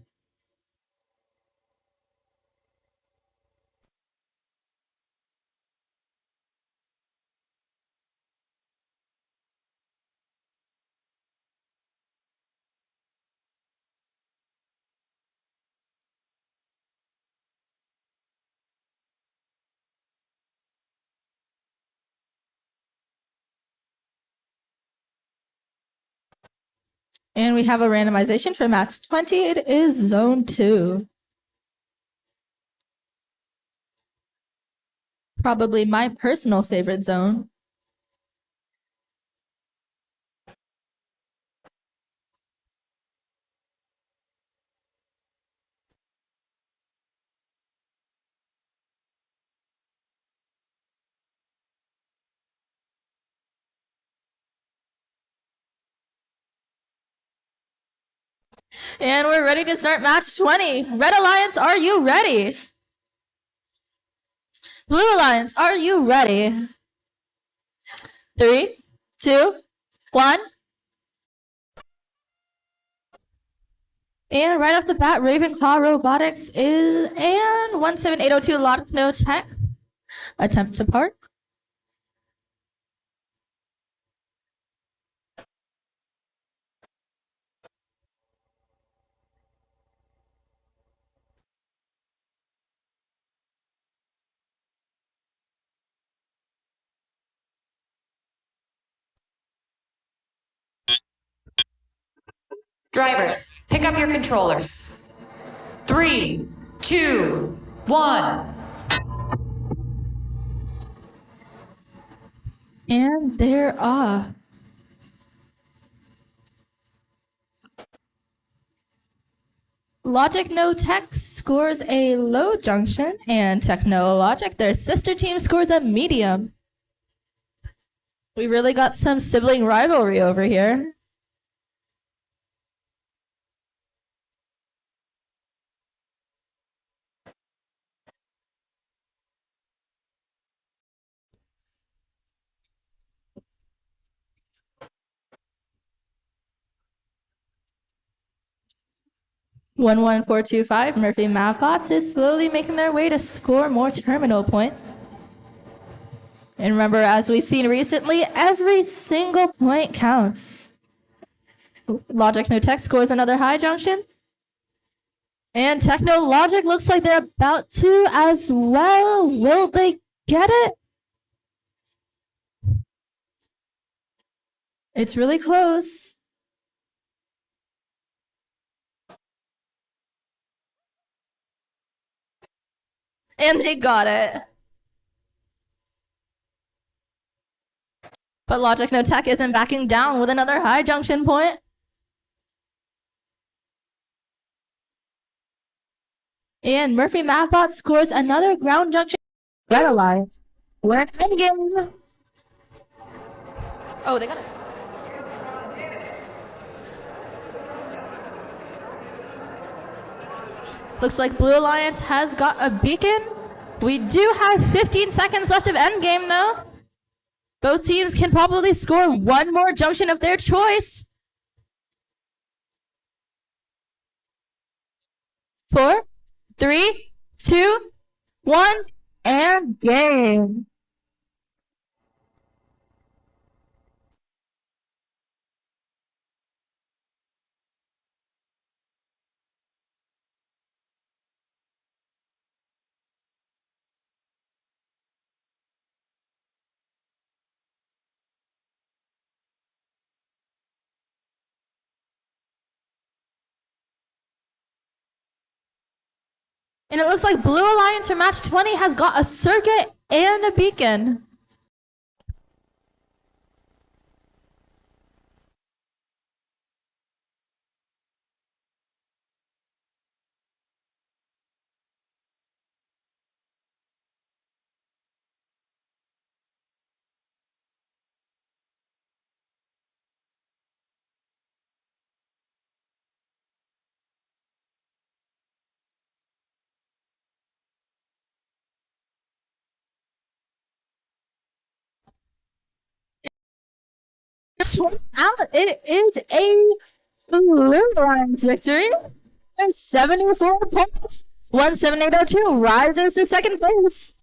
And we have a randomization for match 20. It is zone 2. Probably my personal favorite zone. And we're ready to start match 20. Red Alliance, are you ready? Blue Alliance, are you ready? 3, 2, 1. And right off the bat, Ravenclaw Robotics is and 17802 Logic No Tech. Attempt to park. Drivers, pick up your controllers. 3, 2, 1. And they're off. Logic No Tech scores a low junction, and Technologic, their sister team, scores a medium. We really got some sibling rivalry over here. One 11425 Murphy Mavbots is slowly making their way to score more terminal points. And remember, as we've seen recently, every single point counts. Logic No Tech scores another high junction. And Technologic looks like they're about to as well. Will they get it? It's really close. And they got it. But Logic No Tech isn't backing down with another high junction point. And Murphy Mavbot scores another ground junction. Red Alliance. We're in endgame. Oh, they got it. Looks like Blue Alliance has got a beacon. We do have 15 seconds left of endgame, though. Both teams can probably score one more junction of their choice. 4, 3, 2, 1, and game. And it looks like Blue Alliance for match 20 has got a circuit and a beacon. out. It is a Blue Lions victory. And 74 points. 178.02 rises to second place.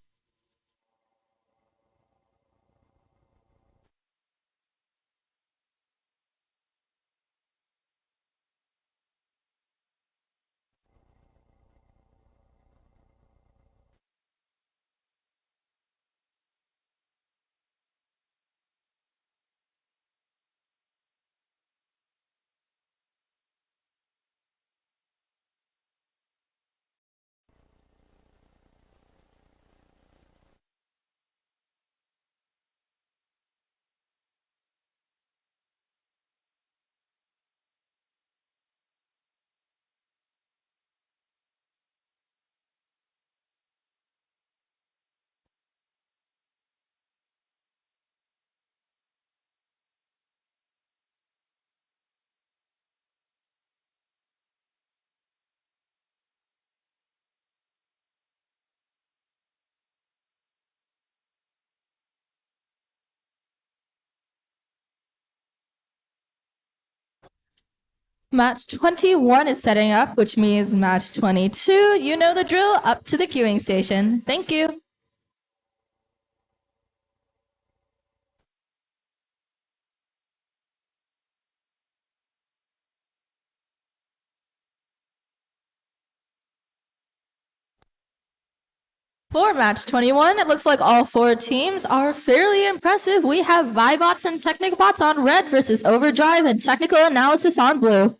Match 21 is setting up, which means match 22. You know the drill, up to the queuing station. Thank you. For match 21, it looks like all four teams are fairly impressive. We have Vibots and Technic-Bots on red versus Overdrive and Technical Analysis on blue.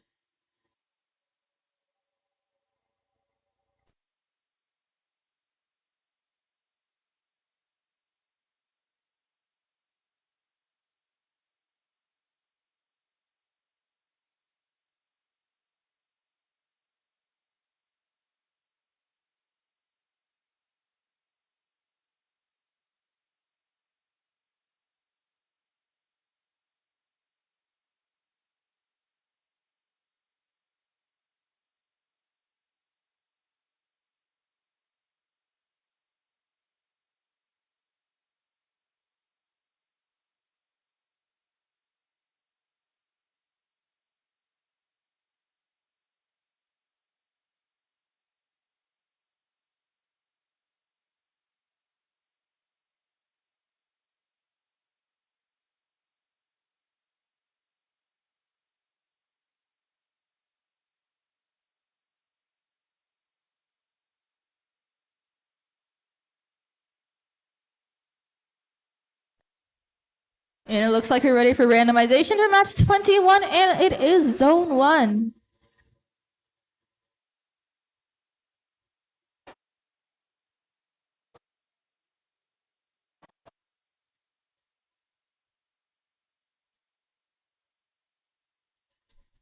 And it looks like we're ready for randomization for match 21, and it is zone 1.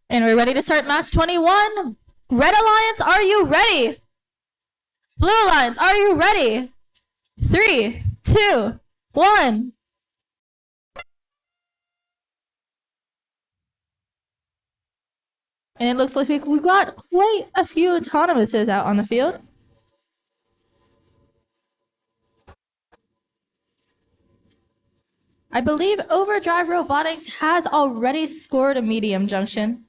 And we're ready to start match 21. Red Alliance, are you ready? Blue Alliance, are you ready? 3, 2, 1. And it looks like we've got quite a few autonomouses out on the field. I believe Overdrive Robotics has already scored a medium junction.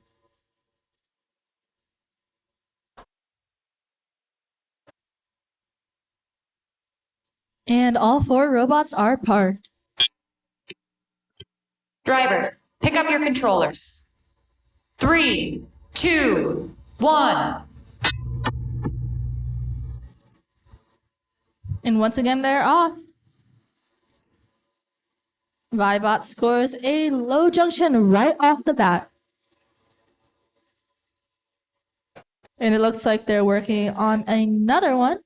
And all four robots are parked. Drivers, pick up your controllers. 3, 2, 1. And once again, they're off. Vibot scores a low junction right off the bat. And it looks like they're working on another one.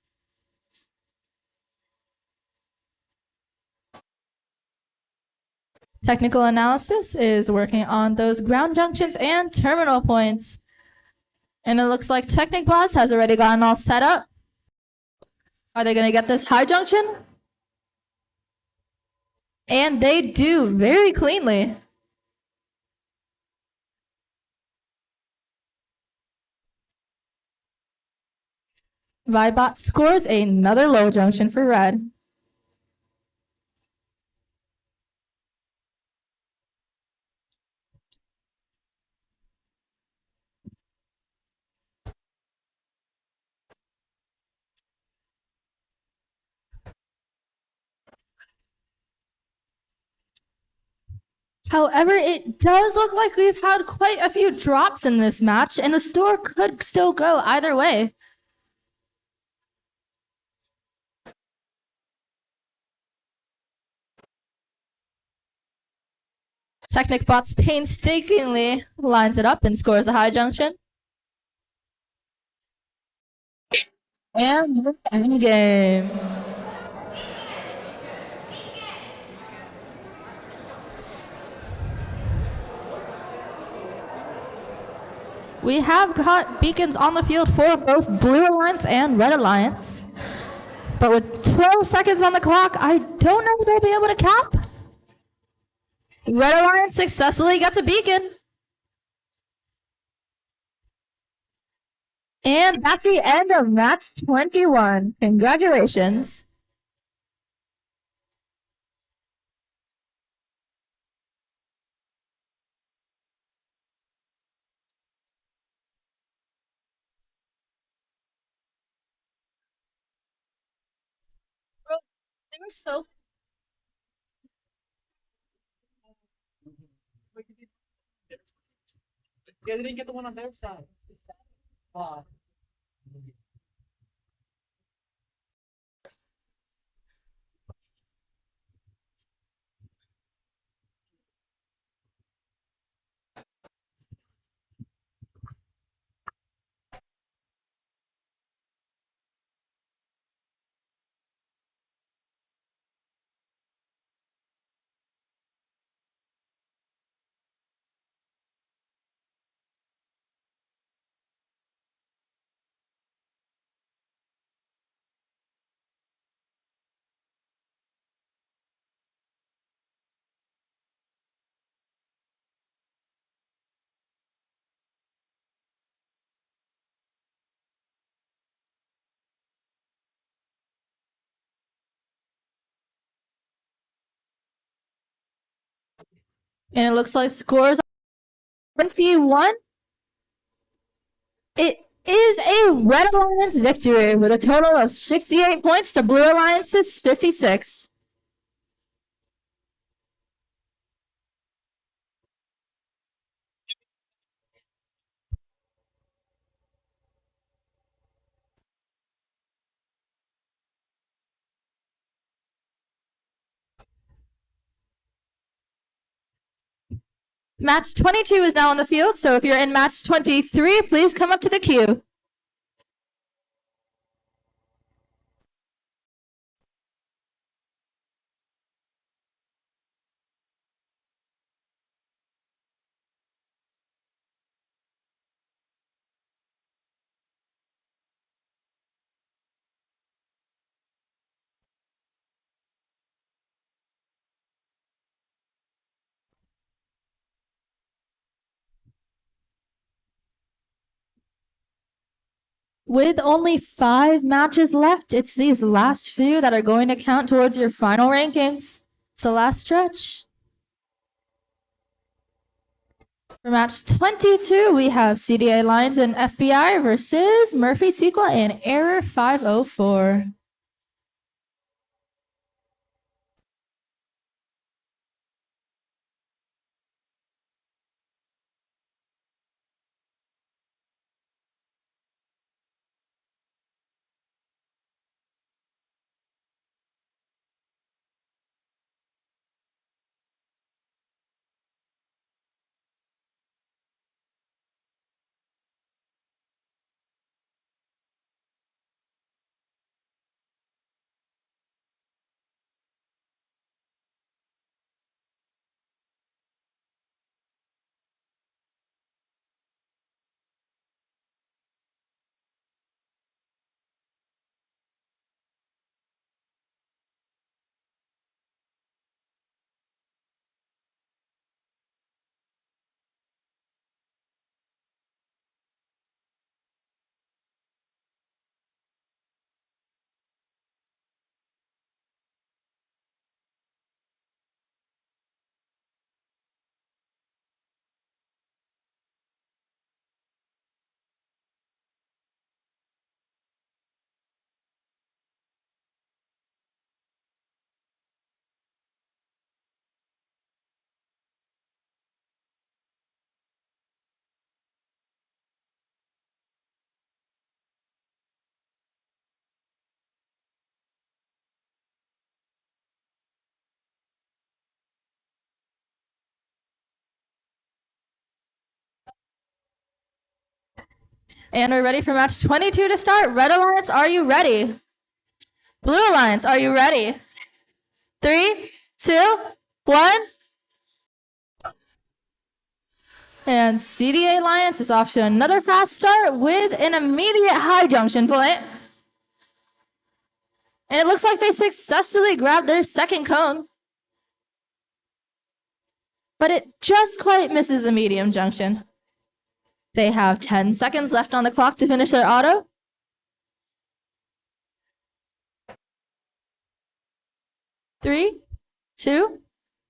Technical Analysis is working on those ground junctions and terminal points. And it looks like Technic-Bots has already gotten all set up. Are they going to get this high junction? And they do very cleanly. Vibot scores another low junction for red. However, it does look like we've had quite a few drops in this match, and the score could still go either way. TechnicBots painstakingly lines it up and scores a high junction. And end game. We have got beacons on the field for both Blue Alliance and Red Alliance. But with 12 seconds on the clock, I don't know if they'll be able to cap. Red Alliance successfully gets a beacon. And that's the end of match 21. Congratulations. Bro, they were so Yeah, they didn't get the one on their side. Wow. And it looks like scores 21. It is a Red Alliance victory with a total of 68 points to Blue Alliance's 56. Match 22 is now on the field, so if you're in match 23, please come up to the queue. With only 5 matches left, it's these last few that are going to count towards your final rankings. It's the last stretch. For match 22, we have CDA Lines and FBI versus Murphy Sequa and Error 504. And we're ready for match 22 to start. Red Alliance, are you ready? Blue Alliance, are you ready? 3, 2, 1. And CDA Alliance is off to another fast start with an immediate high junction point. And it looks like they successfully grabbed their second cone. But it just quite misses the medium junction. They have 10 seconds left on the clock to finish their auto. Three, two,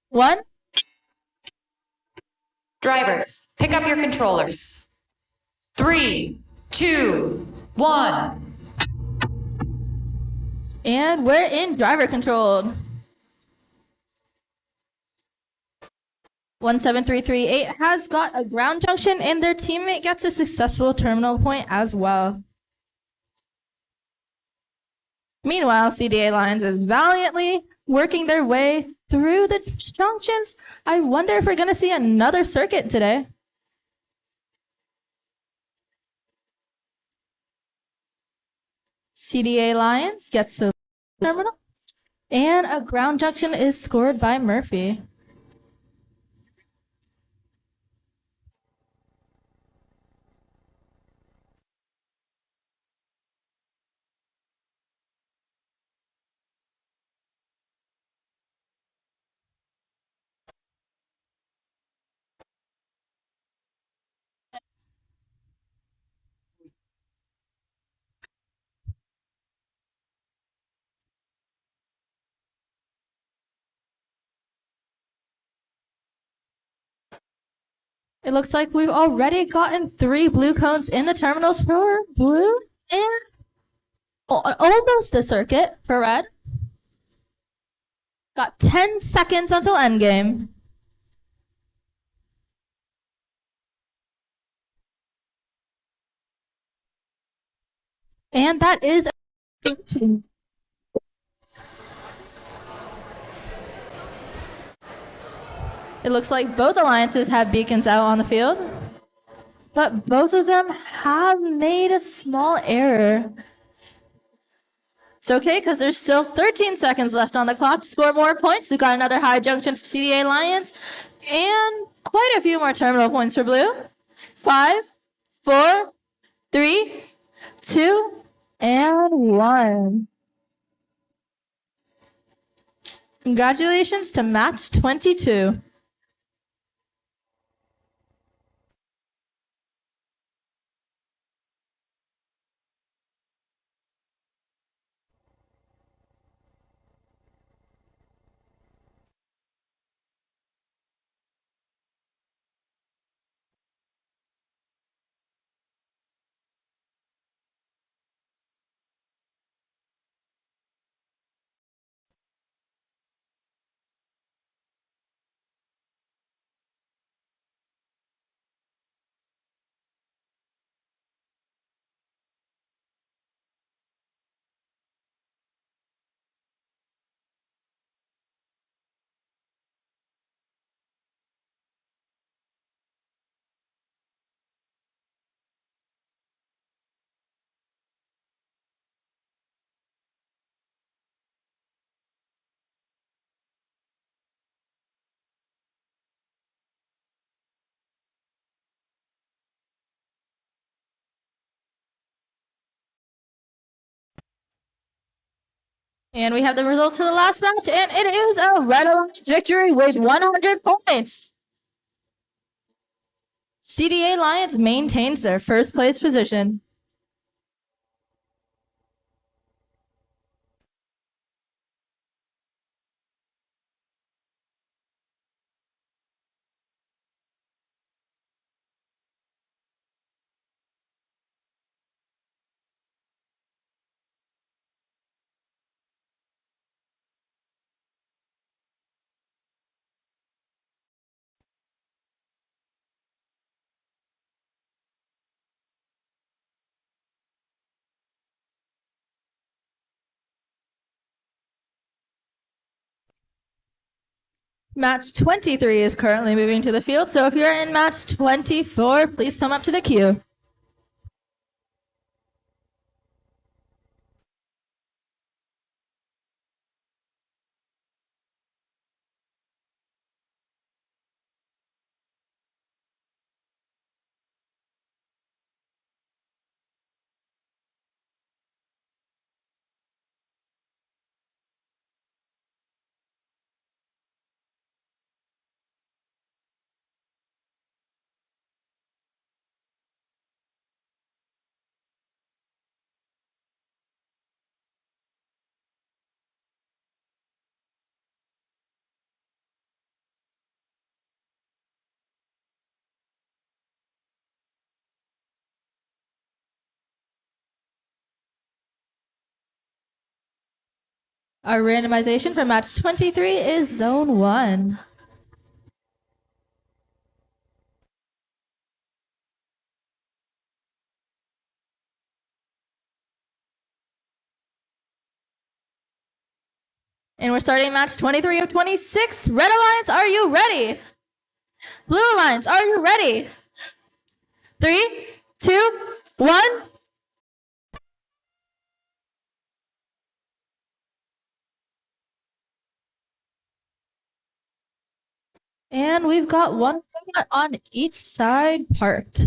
one. Drivers, pick up your controllers. 3, 2, 1. And we're in driver controlled. 17338 has got a ground junction and their teammate gets a successful terminal point as well. Meanwhile, CDA Lions is valiantly working their way through the junctions. I wonder if we're going to see another circuit today. CDA Lions gets a terminal, and a ground junction is scored by Murphy. It looks like we've already gotten 3 blue cones in the terminals for blue and almost a circuit for red. Got 10 seconds until endgame. And that is It looks like both alliances have beacons out on the field, but both of them have made a small error. It's okay, because there's still 13 seconds left on the clock to score more points. We've got another high junction for CDA Lions, and quite a few more terminal points for blue. 5, 4, 3, 2, and 1. Congratulations to match 22. And we have the results for the last match, and it is a Red Alliance victory with 100 points. CDA Lions maintains their first place position. Match 23 is currently moving to the field, so if you're in match 24, please come up to the queue. Our randomization for match 23 is zone 1. And we're starting match 23 of 26. Red Alliance, are you ready? Blue Alliance, are you ready? 3, 2, 1. And we've got one robot on each side parked.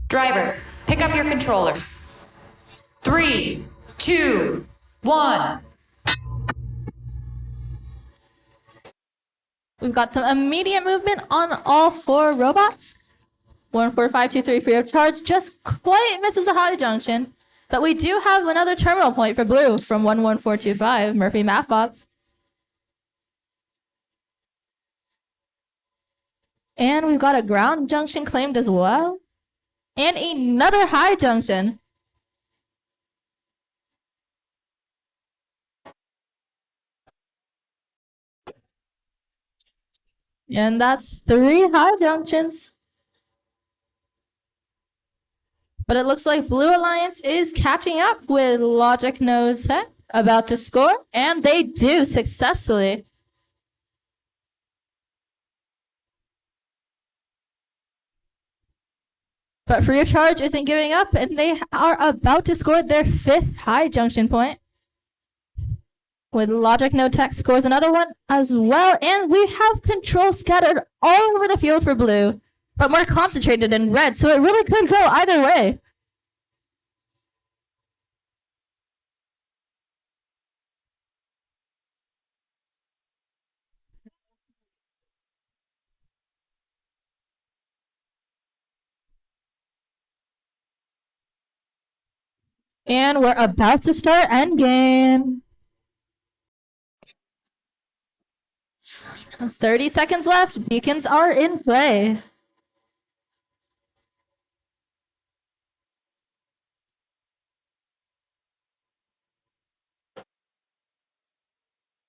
Drivers, pick up your controllers. 3, 2, 1. We've got some immediate movement on all 4 robots. 14523 free of charge just quite misses a high junction. But we do have another terminal point for blue from 11425, Murphy Mathbox. And we've got a ground junction claimed as well. And another high junction. And that's 3 high junctions. But it looks like Blue Alliance is catching up with Logic Node Tech, about to score, and they do successfully. But Free of Charge isn't giving up, and they are about to score their 5th high junction point. With Logic Node Tech scores another one as well, and we have control scattered all over the field for blue, but more concentrated in red, so it really could go either way. And we're about to start endgame. 30 seconds left. Beacons are in play.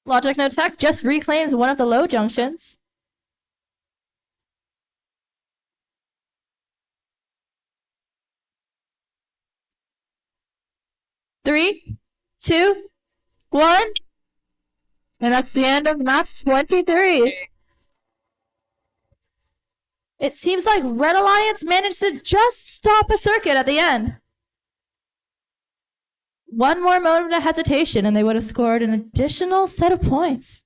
Logic No Tech just reclaims one of the low junctions. Three, two, one. And that's the end of match 23. It seems like Red Alliance managed to just stop a circuit at the end. One more moment of hesitation and they would have scored an additional set of points.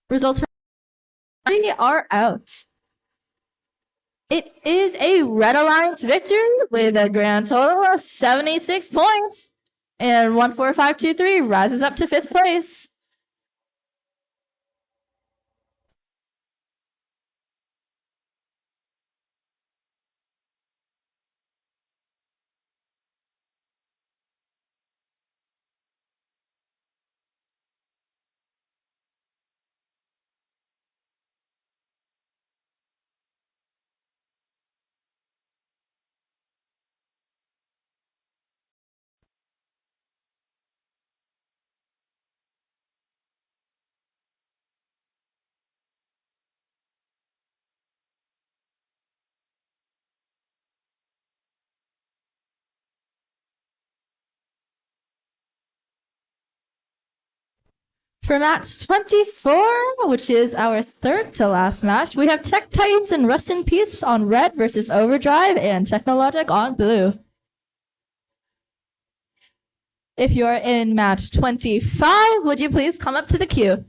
Results are out. It is a Red Alliance victory with a grand total of 76 points. And 14523 rises up to 5th place. For match 24, which is our third to last match, we have Tech Titans and Rest in Peace on red versus Overdrive and Technologic on blue. If you're in match 25, would you please come up to the queue?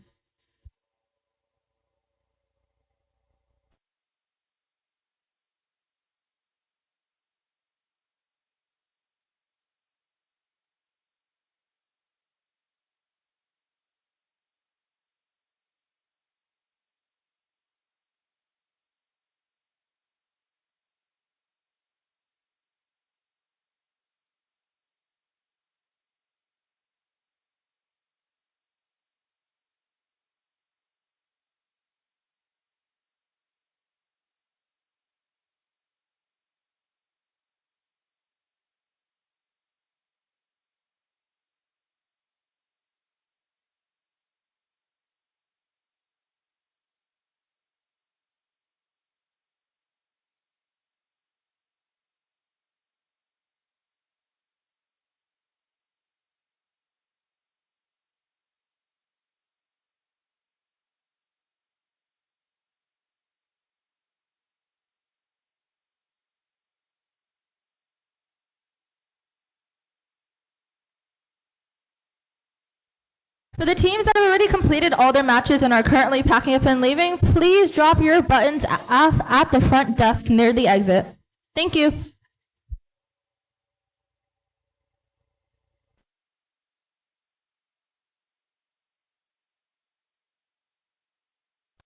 For the teams that have already completed all their matches and are currently packing up and leaving, please drop your buttons off at the front desk near the exit. Thank you.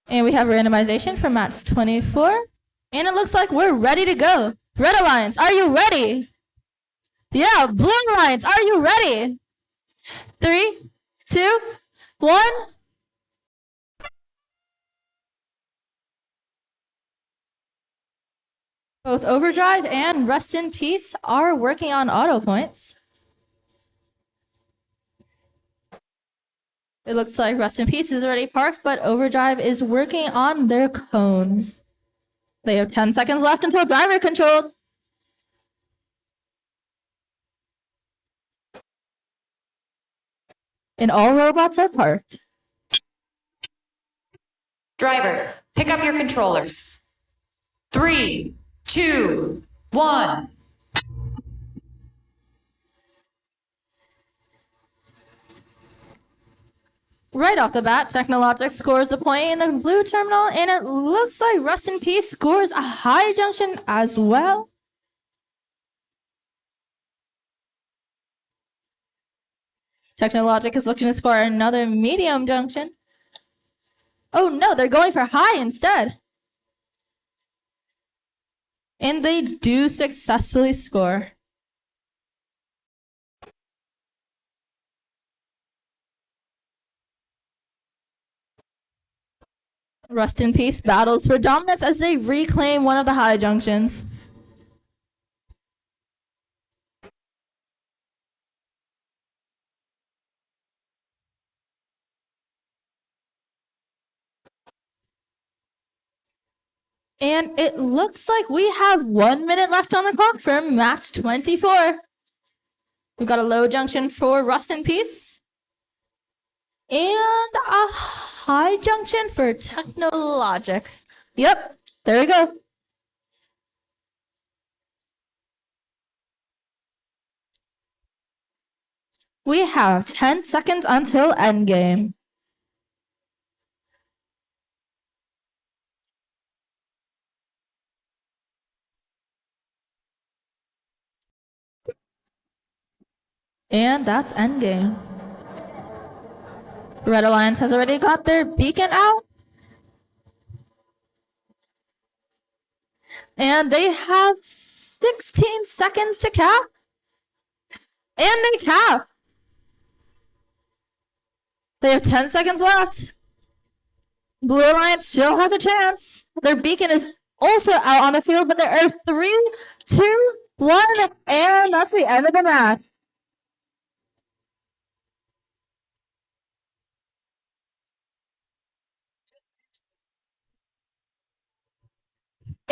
And we have randomization for match 24. And it looks like we're ready to go. Red Alliance, are you ready? Yeah, Blue Alliance, are you ready? 3, 2, 1. Both Overdrive and Rest in Peace are working on auto points. It looks like Rest in Peace is already parked, but Overdrive is working on their cones. They have 10 seconds left until driver controlled. And all robots are parked. Drivers, pick up your controllers. 3, 2, 1. Right off the bat, Technologic scores a point in the blue terminal, and it looks like Rest in Peace scores a high junction as well. Technologic is looking to score another medium junction. Oh no, they're going for high instead. And they do successfully score. Rest in Peace battles for dominance as they reclaim one of the high junctions. And it looks like we have 1 minute left on the clock for match 24. We've got a low junction for Rust in Peace. And a high junction for Technologic. Yep, there we go. We have 10 seconds until endgame. And that's endgame. Red Alliance has already got their beacon out. And they have 16 seconds to cap. And they cap. They have 10 seconds left. Blue Alliance still has a chance. Their beacon is also out on the field, but there are 3, 2, 1, and that's the end of the match.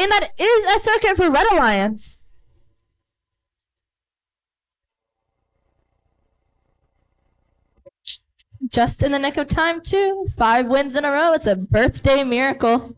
And that is a circuit for Red Alliance. just in the nick of time, too. 5 wins in a row. It's a birthday miracle.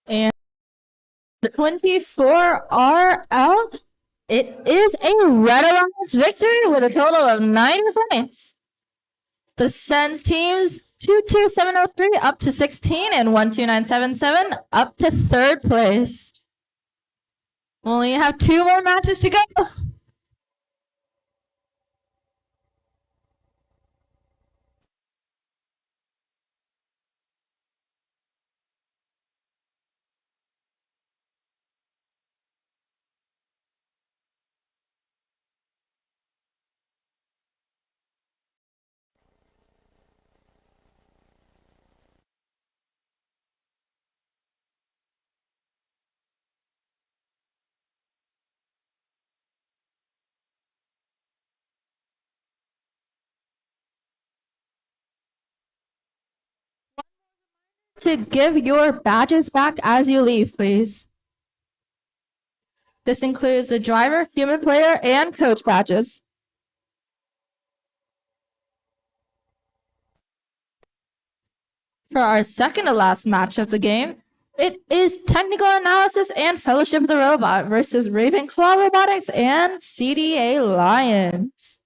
And the 24 are out. It is a Red Alliance victory with a total of 90 points. This sends teams 22703 up to 16 and 12977 up to 3rd place. We only have 2 more matches to go. To give your badges back as you leave, please. This includes the driver, human player, and coach badges. For our second to last match of the game, it is Technical Analysis and Fellowship of the Robot versus Ravenclaw Robotics and CDA Lions.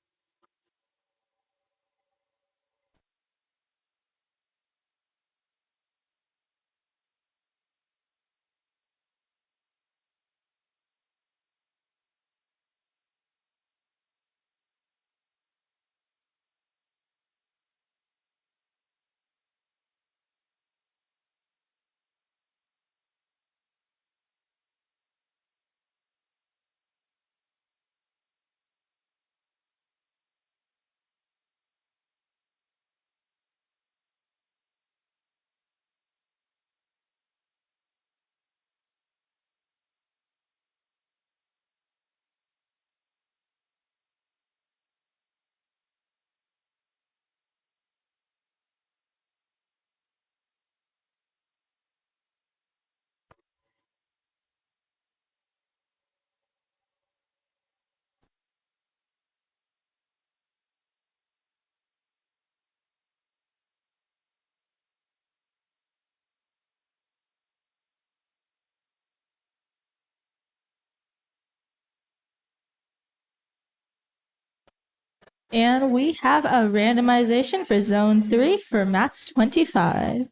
And we have a randomization for Zone 3 for match 25.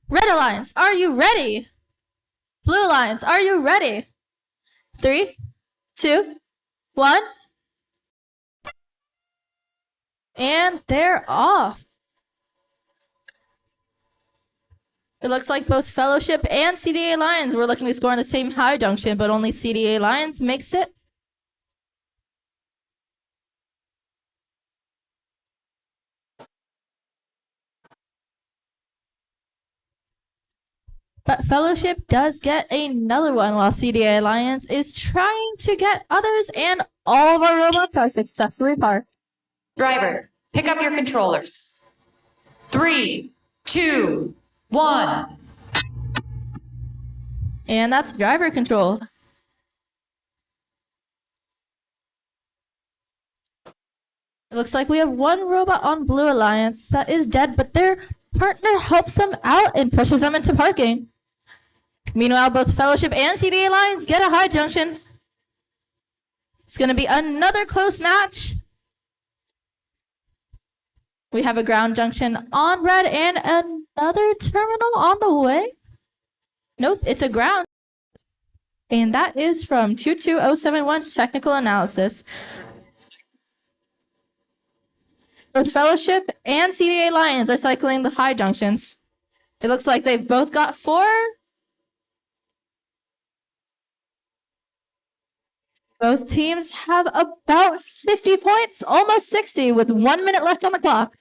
Red Alliance, are you ready? Blue Alliance, are you ready? 3, 2, 1. And they're off. It looks like both Fellowship and CDA Lions were looking to score on the same high junction, but only CDA Lions makes it. But Fellowship does get another one while CDA Alliance is trying to get others, and all of our robots are successfully parked. Drivers, pick up your controllers. 3, 2, 1. And that's driver control. It looks like we have one robot on Blue Alliance that is dead, but their partner helps them out and pushes them into parking. Meanwhile, both Fellowship and CDA Alliance get a high junction. It's going to be another close match. We have a ground junction on red and another terminal on the way. Nope, it's a ground. And that is from 22071 Technical Analysis. Both Fellowship and CDA Lions are cycling the high junctions. It looks like they've both got 4. Both teams have about 50 points, almost 60, with 1 minute left on the clock.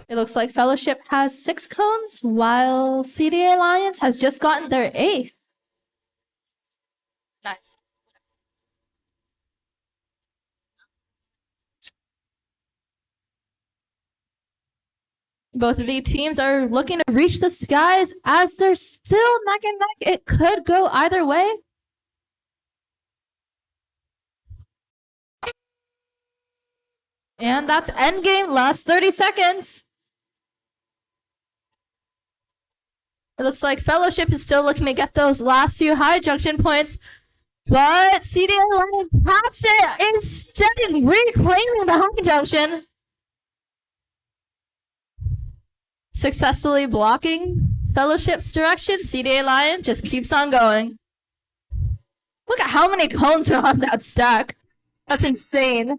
It looks like Fellowship has 6 cones, while CDA Alliance has just gotten their 8th. Nice. Both of the teams are looking to reach the skies as they're still neck and neck. It could go either way. And that's endgame, last 30 seconds. It looks like Fellowship is still looking to get those last few high junction points, but CDA Lion taps it instead, reclaiming the high junction. Successfully blocking Fellowship's direction, CDA Lion just keeps on going. Look at how many cones are on that stack. That's insane.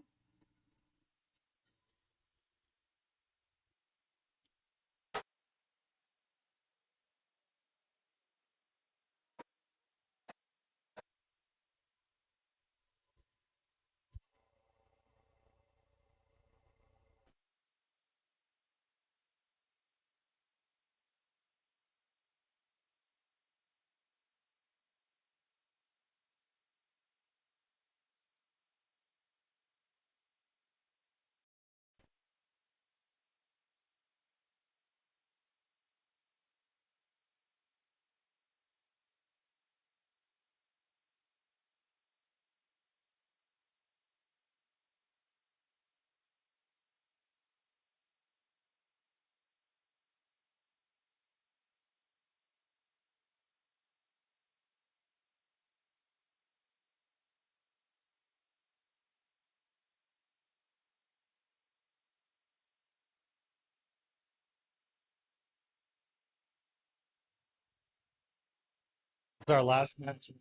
Our last match.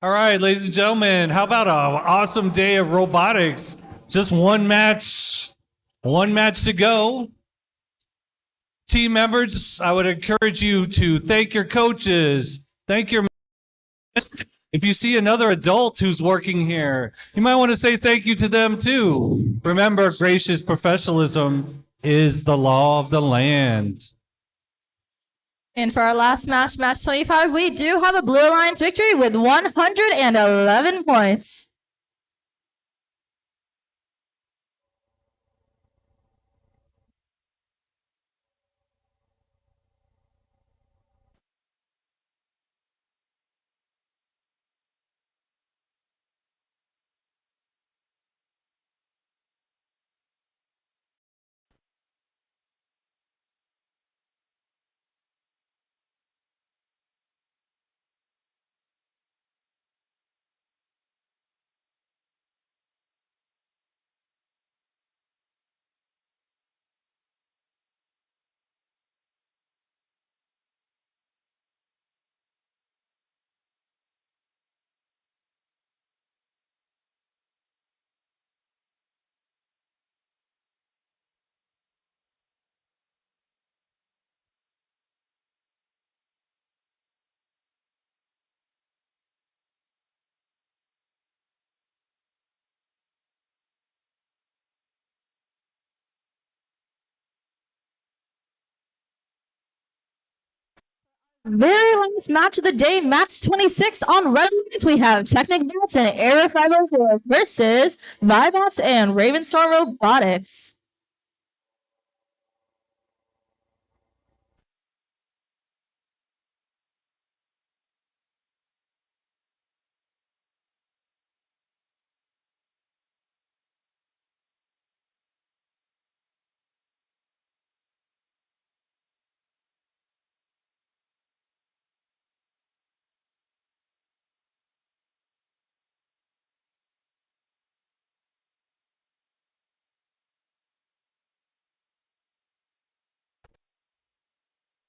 All right, ladies and gentlemen, how about an awesome day of robotics? Just one match to go. Team members, I would encourage you to thank your coaches, thank your. If you see another adult who's working here, you might want to say thank you to them too. Remember, gracious professionalism is the law of the land. And for our last match, match 25, we do have a Blue Alliance victory with 111 points. Very last match of the day, match 26 on Red Alliance. We have Technic Bots and Area 504 versus Vibots and Ravenstorm Robotics.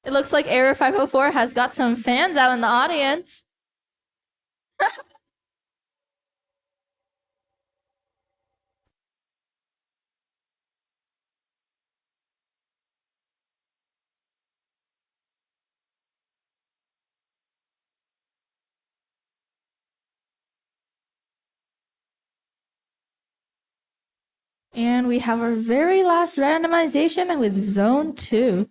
It looks like Area 504 has got some fans out in the audience. And we have our very last randomization with Zone 2.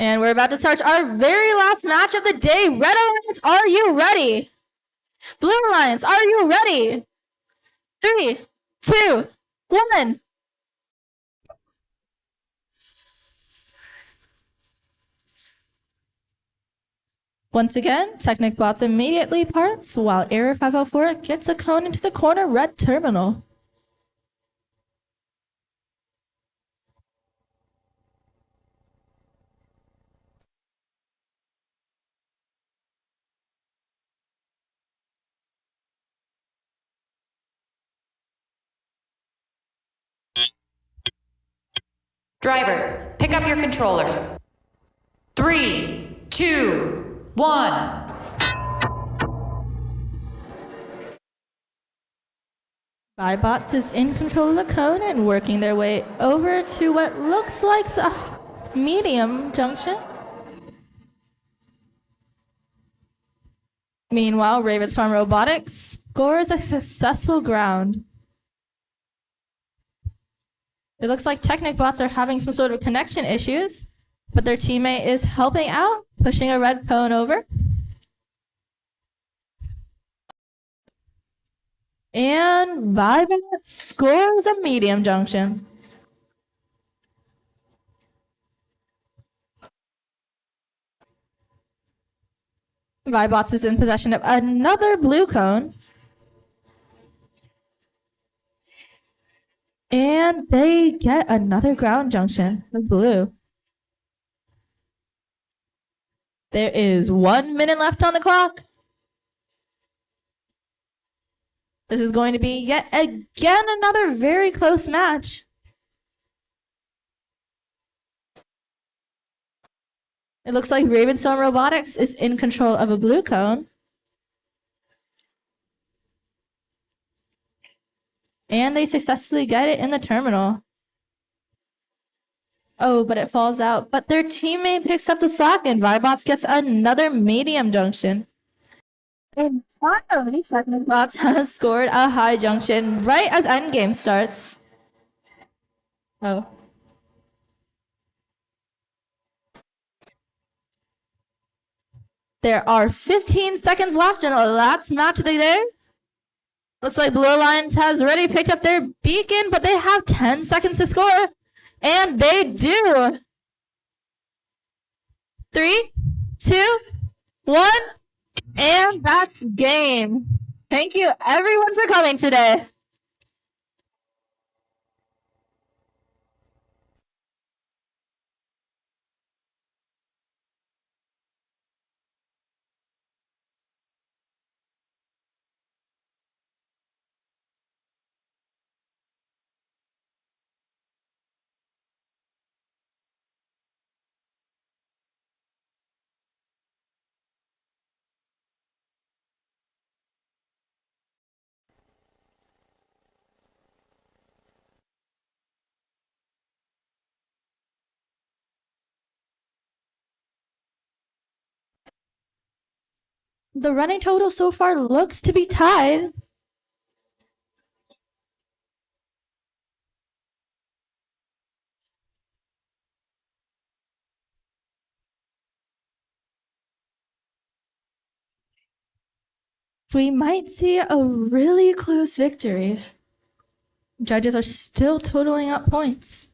And we're about to start our very last match of the day. Red Alliance, are you ready? Blue Alliance, are you ready? 3, 2, 1. Once again, Technic Bots immediately parts while Area 504 gets a cone into the corner red terminal. Drivers, pick up your controllers. 3, 2, 1. Vibots is in control of the cone and working their way over to what looks like the medium junction. Meanwhile, Ravenstorm Robotics scores a successful ground. It looks like Technic Bots are having some sort of connection issues, but their teammate is helping out, pushing a red cone over. And Vibot scores a medium junction. Vibots is in possession of another blue cone. And they get another ground junction for blue. There is 1 minute left on the clock. This is going to be yet again another very close match. It looks like Ravenstorm Robotics is in control of a blue cone. And they successfully get it in the terminal. Oh, but it falls out. But their teammate picks up the slack and Vibots gets another medium junction. And finally, Technic Bots has scored a high junction right as endgame starts. Oh. There are 15 seconds left in the last match of the day. Looks like Blue Alliance has already picked up their beacon, but they have 10 seconds to score. And they do. 3, 2, 1. And that's game. Thank you everyone for coming today. The running total so far looks to be tied. We might see a really close victory. Judges are still totaling up points.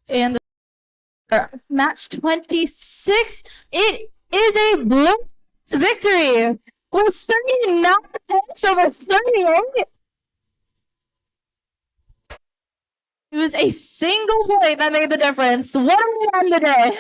And match 26, it is a blue victory with 39 points over 38. It was a single point that made the difference. What a win today.